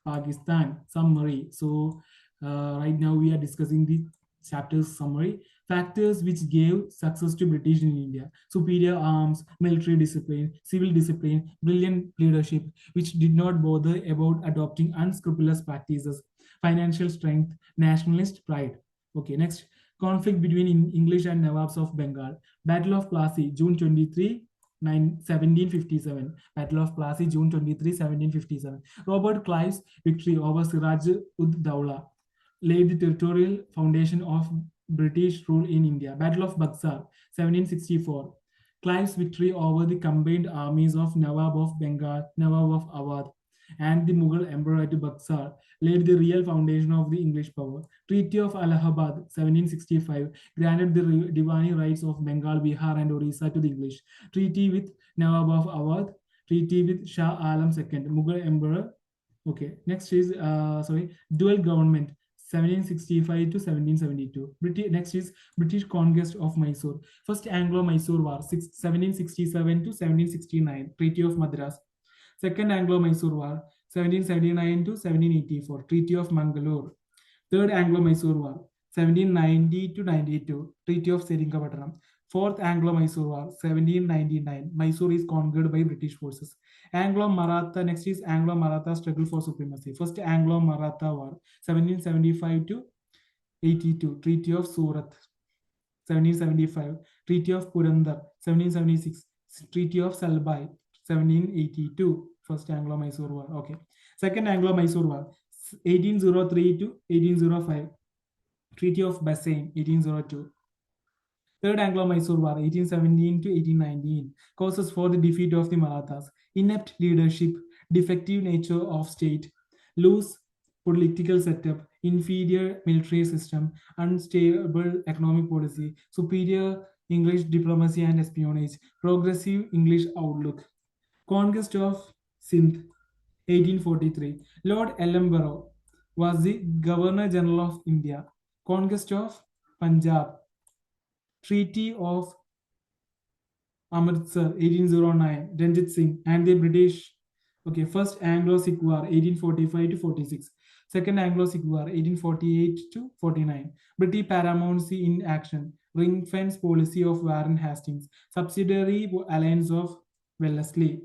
Pakistan. Summary. So, right now we are discussing the chapter's summary. Factors which gave success to British in India: superior arms, military discipline, civil discipline, brilliant leadership, which did not bother about adopting unscrupulous practices, financial strength, nationalist pride. Okay, next, conflict between English and Nawabs of Bengal. Battle of Plassey, June 23, 1757. Battle of Plassey, June 23, 1757. Robert Clive's victory over Siraj ud Dowlah laid the territorial foundation of British rule in India. Battle of Buxar, 1764. Clive's victory over the combined armies of Nawab of Bengal, Nawab of Awadh, and the Mughal Emperor at Buxar laid the real foundation of the English power. Treaty of Allahabad, 1765, granted the divine rights of Bengal, Bihar, and Orissa to the English. Treaty with Nawab of Awadh, treaty with Shah Alam II, Mughal Emperor. Okay, next is dual government, 1765 to 1772. Next is British conquest of Mysore. First Anglo-Mysore War, 1767 to 1769, Treaty of Madras. Second Anglo-Mysore War, 1779 to 1784, Treaty of Mangalore. Third Anglo-Mysore War, 1790 to 92, Treaty of Seringapatam. Fourth Anglo-Mysore War, 1799, Mysore is conquered by British forces. Anglo-Maratha, next is Anglo-Maratha struggle for supremacy. First Anglo-Maratha War, 1775 to 82, Treaty of Surat. 1775, Treaty of Purandar. 1776, Treaty of Salbai. 1782, First Anglo-Mysore War. Okay. Second Anglo-Mysore War, 1803 to 1805, Treaty of Bassein, 1802. Third Anglo-Mysore War, 1817 to 1819, causes for the defeat of the Marathas: inept leadership, defective nature of state, loose political setup, inferior military system, unstable economic policy, superior English diplomacy and espionage, progressive English outlook. Conquest of Sindh, 1843. Lord Ellenborough was the Governor General of India. Conquest of Punjab, Treaty of Amritsar, 1809. Ranjit Singh and the British. Okay, first Anglo-Sikh War, 1845 to 46. Second Anglo-Sikh War, 1848 to 49. British paramountcy in action. Ring fence policy of Warren Hastings. Subsidiary alliance of Wellesley.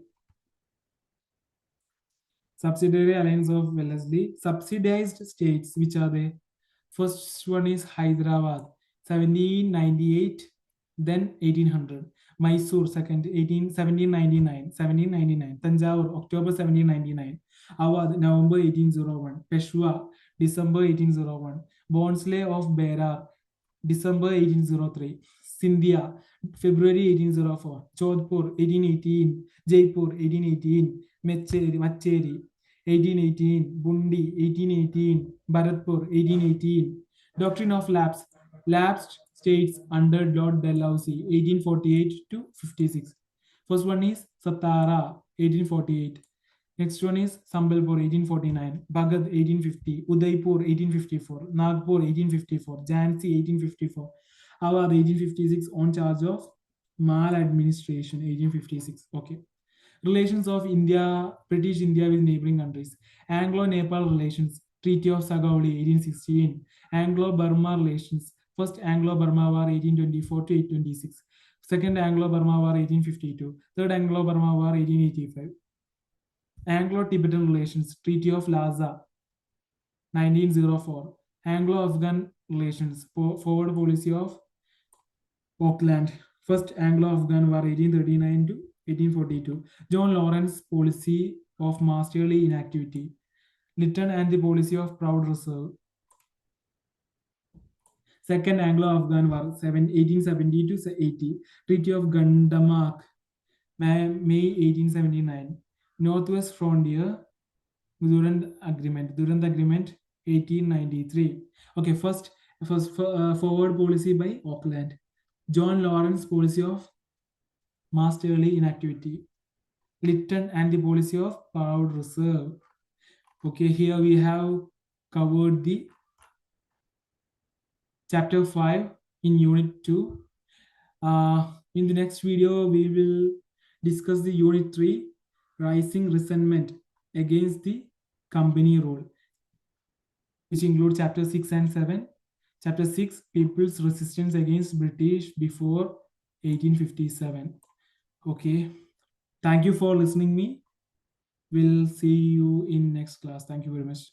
Subsidiary alliance of Wellesley. Subsidized states, which are the first one is Hyderabad, 1798, then 1800. Mysore, second, 1799, 1799. Tanjore, October 1799. Awadh, November 1801. Peshwa, December 1801. Bonsle of Berar, December 1803. Sindhia, February 1804. Jodhpur, 1818. Jaipur, 1818. Macheri, 1818. Bundi, 1818. Bharatpur, 1818. Doctrine of lapse. Lapsed states under Lord Dalhousie, 1848 to 56. First one is Satara, 1848. Next one is Sambalpur, 1849. Bhagad, 1850. Udaipur, 1854. Nagpur, 1854. Jhansi, 1854. Awadh, 1856, on charge of maladministration, 1856. Okay. Relations of India, British India with neighboring countries. Anglo-Nepal relations, Treaty of Sagauli, 1816. Anglo-Burma relations, First Anglo-Burma War, 1824 to 1826. Second Anglo-Burma War, 1852. Third Anglo-Burma War, 1885. Anglo-Tibetan relations, Treaty of Lhasa, 1904. Anglo-Afghan relations, forward policy of Auckland. First Anglo-Afghan War, 1839 to 1842. John Lawrence policy of masterly inactivity. Lytton and the policy of proud reserve. Second Anglo-Afghan War, 1870 to 80. Treaty of Gandamak, May 1879. Northwest Frontier, Durand Agreement. 1893. Okay, first forward policy by Auckland. John Lawrence policy of masterly inactivity. Lytton and the policy of proud reserve. Okay, here we have covered the chapter 5 in unit 2. In the next video, we will discuss the unit 3, rising resentment against the company rule, which includes chapter 6 and 7. Chapter 6, people's resistance against British before 1857. Okay, thank you for listening me. We'll see you in next class. Thank you very much.